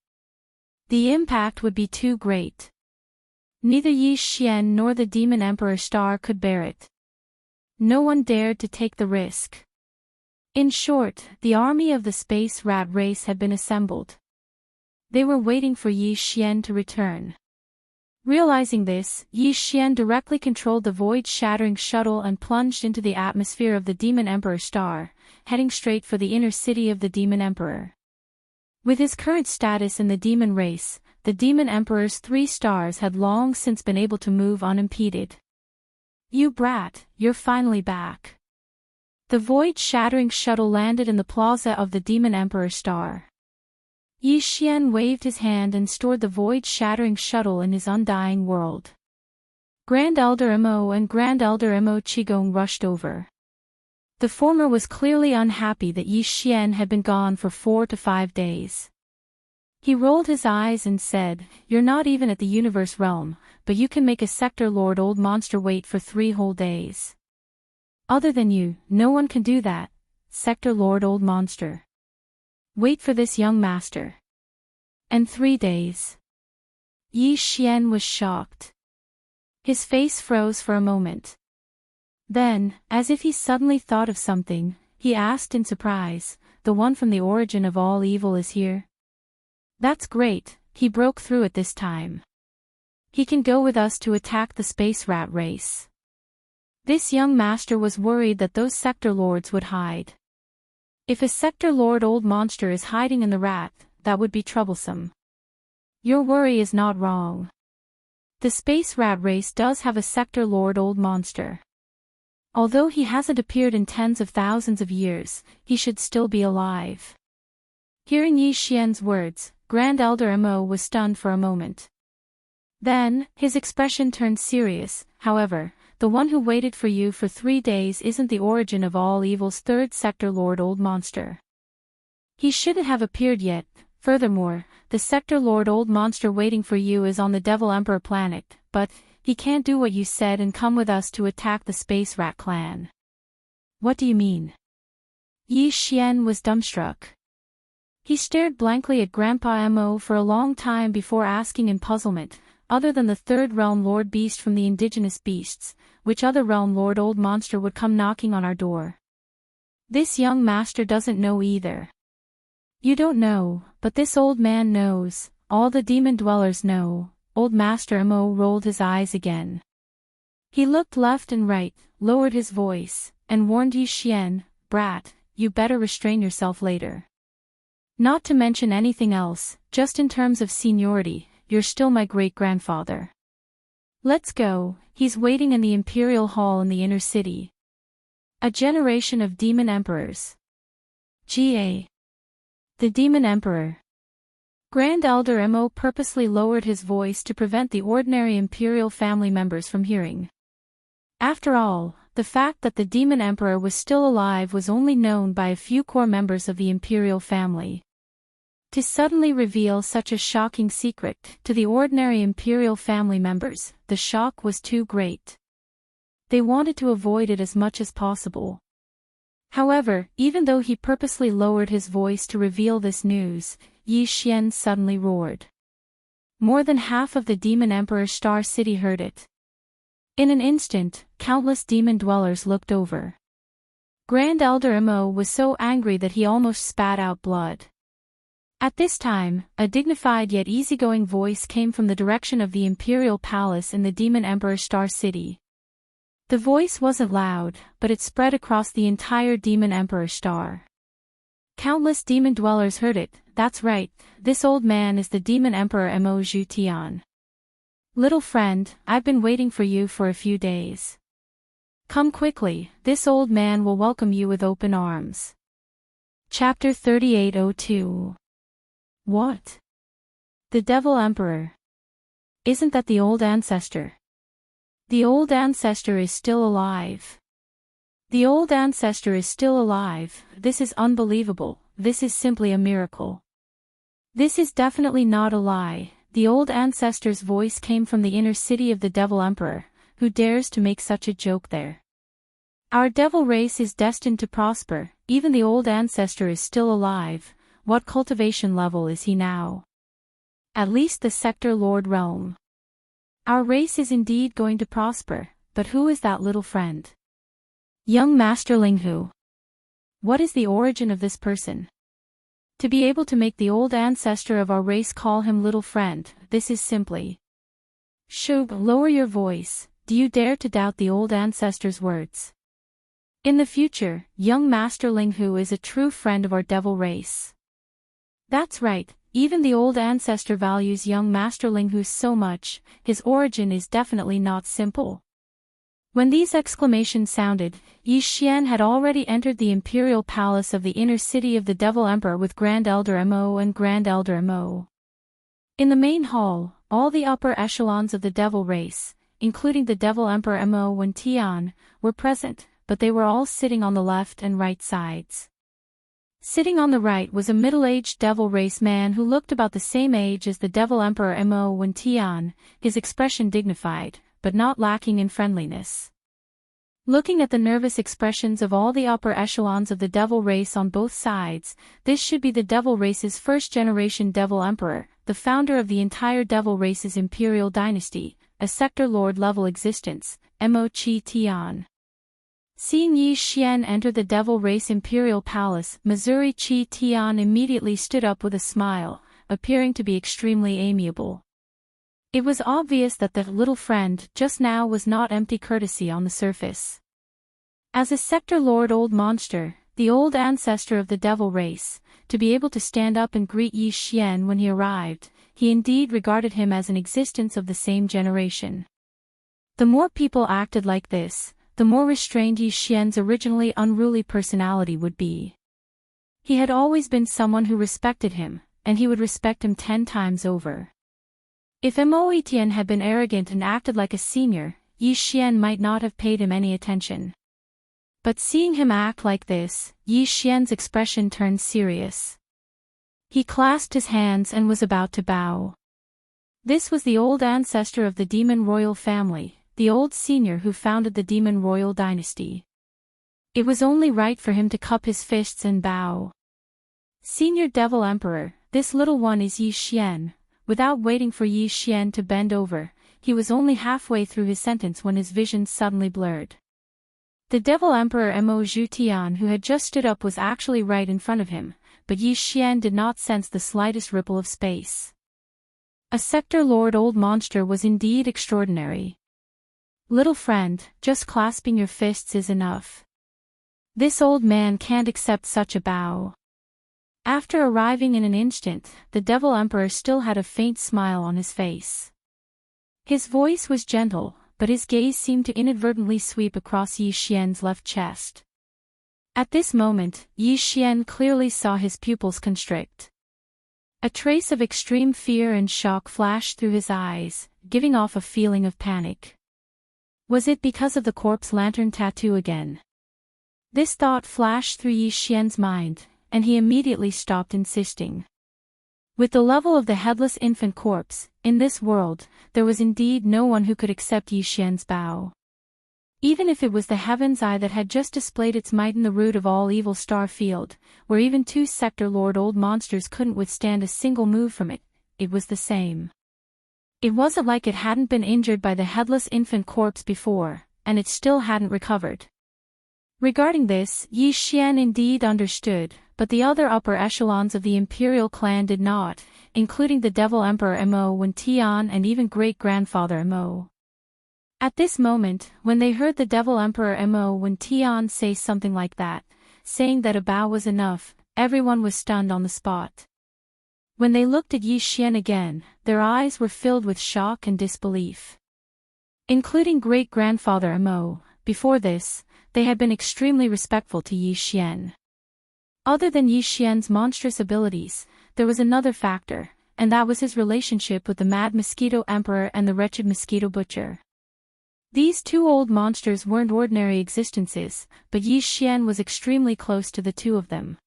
The impact would be too great. Neither Yi Xian nor the Demon Emperor star could bear it. No one dared to take the risk. In short, the army of the space rat race had been assembled. They were waiting for Yi Xian to return. Realizing this, Yi Xian directly controlled the void-shattering shuttle and plunged into the atmosphere of the Demon Emperor star, heading straight for the inner city of the Demon Emperor. With his current status in the demon race, the Demon Emperor's 3 stars had long since been able to move unimpeded. "You brat, you're finally back." The void-shattering shuttle landed in the plaza of the Demon Emperor star. Yi Xian waved his hand and stored the void-shattering shuttle in his undying world. Grand Elder Mo and Grand Elder Mo Qigong rushed over. The former was clearly unhappy that Yi Xian had been gone for 4 to 5 days. He rolled his eyes and said, "You're not even at the universe realm, but you can make a Sector Lord Old Monster wait for 3 whole days. Other than you, no one can do that, Sector Lord Old Monster. Wait for this young master." And 3 days. Yi Xian was shocked. His face froze for a moment. Then, as if he suddenly thought of something, he asked in surprise, "The one from the origin of all evil is here?" "That's great," he broke through at this time. "He can go with us to attack the space rat race." This young master was worried that those sector lords would hide. If a Sector Lord Old Monster is hiding in the rat, that would be troublesome. Your worry is not wrong. The space rat race does have a Sector Lord Old Monster. Although he hasn't appeared in tens of thousands of years, he should still be alive. Hearing Yi Xian's words, Grand Elder Mo was stunned for a moment. Then, his expression turned serious. "However, the one who waited for you for 3 days isn't the origin of all evil's 3rd Sector Lord Old Monster. He shouldn't have appeared yet. Furthermore, the Sector Lord Old Monster waiting for you is on the Devil Emperor planet, but he can't do what you said and come with us to attack the Space Rat clan." "What do you mean?" Yi Xian was dumbstruck. He stared blankly at Grandpa Mo for a long time before asking in puzzlement, other than the third realm lord beast from the indigenous beasts, which other realm lord old monster would come knocking on our door? This young master doesn't know either. You don't know, but this old man knows, all the demon dwellers know. Old Master Mo rolled his eyes again. He looked left and right, lowered his voice, and warned Yi Xian, "Brat, you better restrain yourself later. Not to mention anything else, just in terms of seniority, you're still my great-grandfather. Let's go, he's waiting in the Imperial Hall in the inner city." A generation of demon emperors. Ga. The Demon Emperor. Grand Elder Mo purposely lowered his voice to prevent the ordinary Imperial family members from hearing. After all, the fact that the Demon Emperor was still alive was only known by a few core members of the Imperial family. To suddenly reveal such a shocking secret to the ordinary Imperial family members, the shock was too great. They wanted to avoid it as much as possible. However, even though he purposely lowered his voice to reveal this news, Yi Xian suddenly roared. More than half of the Demon Emperor's Star City heard it. In an instant, countless demon dwellers looked over. Grand Elder Mo was so angry that he almost spat out blood. At this time, a dignified yet easygoing voice came from the direction of the Imperial Palace in the Demon Emperor's Star City. The voice wasn't loud, but it spread across the entire Demon Emperor Star. Countless demon dwellers heard it. That's right, this old man is the Demon Emperor Mo Zhutian. Little friend, I've been waiting for you for a few days. Come quickly, this old man will welcome you with open arms. Chapter 3802. What? The Devil Emperor. Isn't that the old ancestor? The old ancestor is still alive. The old ancestor is still alive. This is unbelievable. This is simply a miracle. This is definitely not a lie. The old ancestor's voice came from the inner city of the Devil Emperor. Who dares to make such a joke there? Our devil race is destined to prosper. Even the old ancestor is still alive. What cultivation level is he now? At least the Sector Lord realm. Our race is indeed going to prosper, but who is that little friend? Young Master Linghu. What is the origin of this person? To be able to make the old ancestor of our race call him little friend, this is simply... Shub, lower your voice. Do you dare to doubt the old ancestor's words? In the future, young Master Linghu is a true friend of our devil race. That's right, even the old ancestor values young Master Linghu so much. His origin is definitely not simple. When these exclamations sounded, Yi Xian had already entered the imperial palace of the inner city of the Devil Emperor with Grand Elder Mo and Grand Elder Mo. In the main hall, all the upper echelons of the devil race, including the Devil Emperor Mo and Tian, were present, but they were all sitting on the left and right sides. Sitting on the right was a middle-aged devil race man who looked about the same age as the Devil Emperor Mo and Tian, his expression dignified, but not lacking in friendliness. Looking at the nervous expressions of all the upper echelons of the devil race on both sides, this should be the devil race's first-generation devil emperor, the founder of the entire devil race's imperial dynasty, a sector lord-level existence, Mo Chi Tian. Seeing Yi Xian enter the devil race imperial palace, Missouri Chi Tian immediately stood up with a smile, appearing to be extremely amiable. It was obvious that the little friend just now was not empty courtesy on the surface. As a sector lord old monster, the old ancestor of the devil race, to be able to stand up and greet Yi Xian when he arrived, he indeed regarded him as an existence of the same generation. The more people acted like this, the more restrained Yi Xian's originally unruly personality would be. He had always been someone who respected him, and he would respect him 10 times over. If Mo Etienne had been arrogant and acted like a senior, Yi Xian might not have paid him any attention. But seeing him act like this, Yi Xian's expression turned serious. He clasped his hands and was about to bow. This was the old ancestor of the Demon Royal family, the old senior who founded the Demon Royal dynasty. It was only right for him to cup his fists and bow. Senior Devil Emperor, this little one is Yi Xian. Without waiting for Yi Xian to bend over, he was only halfway through his sentence when his vision suddenly blurred. The Devil Emperor Mo Zhutian, who had just stood up, was actually right in front of him, but Yi Xian did not sense the slightest ripple of space. A Sector Lord old monster was indeed extraordinary. Little friend, just clasping your fists is enough. This old man can't accept such a bow. After arriving in an instant, the Devil Emperor still had a faint smile on his face. His voice was gentle, but his gaze seemed to inadvertently sweep across Yi Xian's left chest. At this moment, Yi Xian clearly saw his pupils constrict. A trace of extreme fear and shock flashed through his eyes, giving off a feeling of panic. Was it because of the corpse lantern tattoo again? This thought flashed through Yi Xian's mind, and he immediately stopped insisting. With the level of the headless infant corpse, in this world, there was indeed no one who could accept Yi Xian's bow. Even if it was the Heaven's Eye that had just displayed its might in the root of all evil Star Field, where even two Sector Lord old monsters couldn't withstand a single move from it, it was the same. It wasn't like it hadn't been injured by the headless infant corpse before, and it still hadn't recovered. Regarding this, Yi Xian indeed understood, but the other upper echelons of the imperial clan did not, including the Devil Emperor Mo Wen-Tian and even great-grandfather Mo. At this moment, when they heard the Devil Emperor Mo Wen-Tian say something like that, saying that a bow was enough, everyone was stunned on the spot. When they looked at Yi Xian again, their eyes were filled with shock and disbelief. Including great-grandfather Mo, before this, they had been extremely respectful to Yi Xian. Other than Yi Xian's monstrous abilities, there was another factor, and that was his relationship with the Mad Mosquito Emperor and the Wretched Mosquito Butcher. These two old monsters weren't ordinary existences, but Yi Xian was extremely close to the two of them.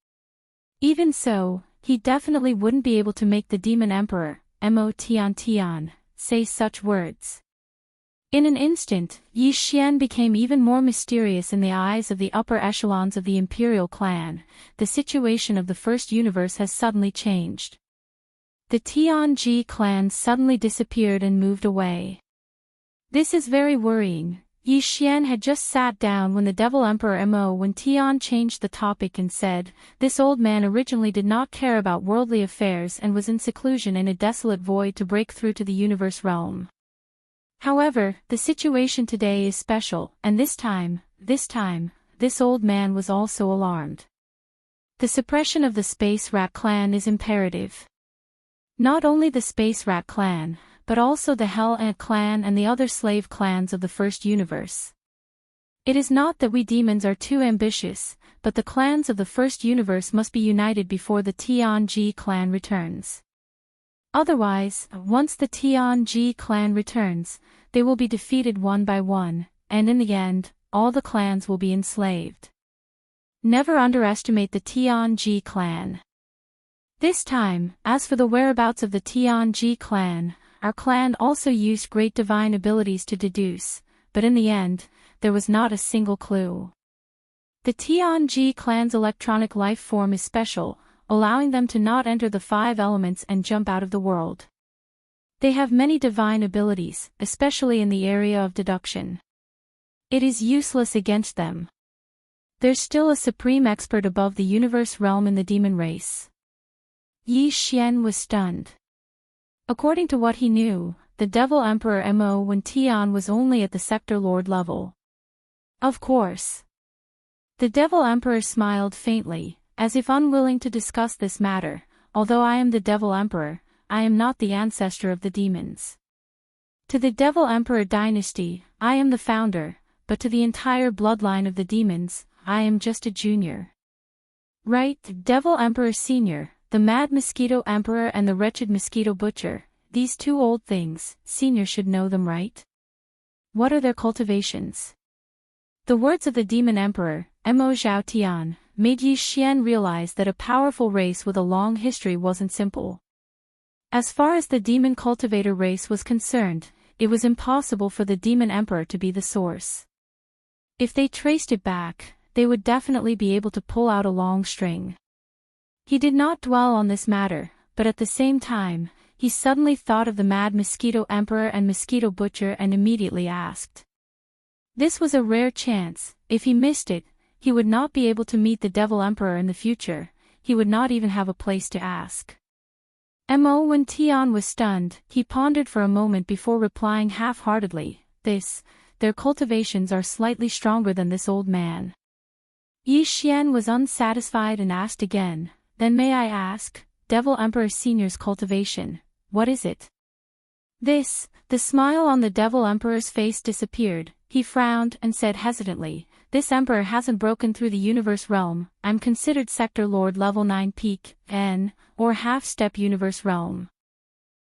Even so, he definitely wouldn't be able to make the Demon Emperor, Mo Tian, say such words. In an instant, Yi Xian became even more mysterious in the eyes of the upper echelons of the imperial clan. The situation of the First Universe has suddenly changed. The Tianji clan suddenly disappeared and moved away. This is very worrying. Yi Xian had just sat down when the Devil Emperor Mo Wen-Tian changed the topic and said, "This old man originally did not care about worldly affairs and was in seclusion in a desolate void to break through to the universe realm. However, the situation today is special, and this time, this old man was also alarmed. The suppression of the Space Rat clan is imperative. Not only the Space Rat clan, but also the Hell Ant clan and the other slave clans of the First Universe. It is not that we demons are too ambitious, but the clans of the First Universe must be united before the Tianji clan returns. Otherwise, once the Tianji clan returns, they will be defeated one by one, and in the end, all the clans will be enslaved. Never underestimate the Tianji clan. This time, as for the whereabouts of the Tianji clan, our clan also used great divine abilities to deduce, but in the end, there was not a single clue. The Tianji clan's electronic life form is special, allowing them to not enter the 5 elements and jump out of the world. They have many divine abilities, especially in the area of deduction. It is useless against them. There's still a supreme expert above the universe realm in the demon race." Yi Xian was stunned. According to what he knew, the Devil Emperor Mo Wen-Tian was only at the Sector Lord level. Of course. The Devil Emperor smiled faintly, as if unwilling to discuss this matter. Although I am the Devil Emperor, I am not the ancestor of the demons. To the Devil Emperor dynasty, I am the founder, but to the entire bloodline of the demons, I am just a junior. Right, Devil Emperor Senior, the Mad Mosquito Emperor and the Wretched Mosquito Butcher, these two old things, Senior should know them, right? What are their cultivations? The words of the Demon Emperor, Mo Zhaotian, made Yi Xian realize that a powerful race with a long history wasn't simple. As far as the Demon Cultivator race was concerned, it was impossible for the Demon Emperor to be the source. If they traced it back, they would definitely be able to pull out a long string. He did not dwell on this matter, but at the same time, he suddenly thought of the Mad Mosquito Emperor and Mosquito Butcher and immediately asked. This was a rare chance. If he missed it, he would not be able to meet the Devil Emperor in the future. He would not even have a place to ask. When Tian was stunned, he pondered for a moment before replying half-heartedly, their cultivations are slightly stronger than this old man. Yi Xian was unsatisfied and asked again, then may I ask, Devil Emperor Senior's cultivation, what is it? The smile on the Devil Emperor's face disappeared. He frowned and said hesitantly, this emperor hasn't broken through the universe realm. I'm considered Sector Lord level 9 peak, N, or half-step universe realm.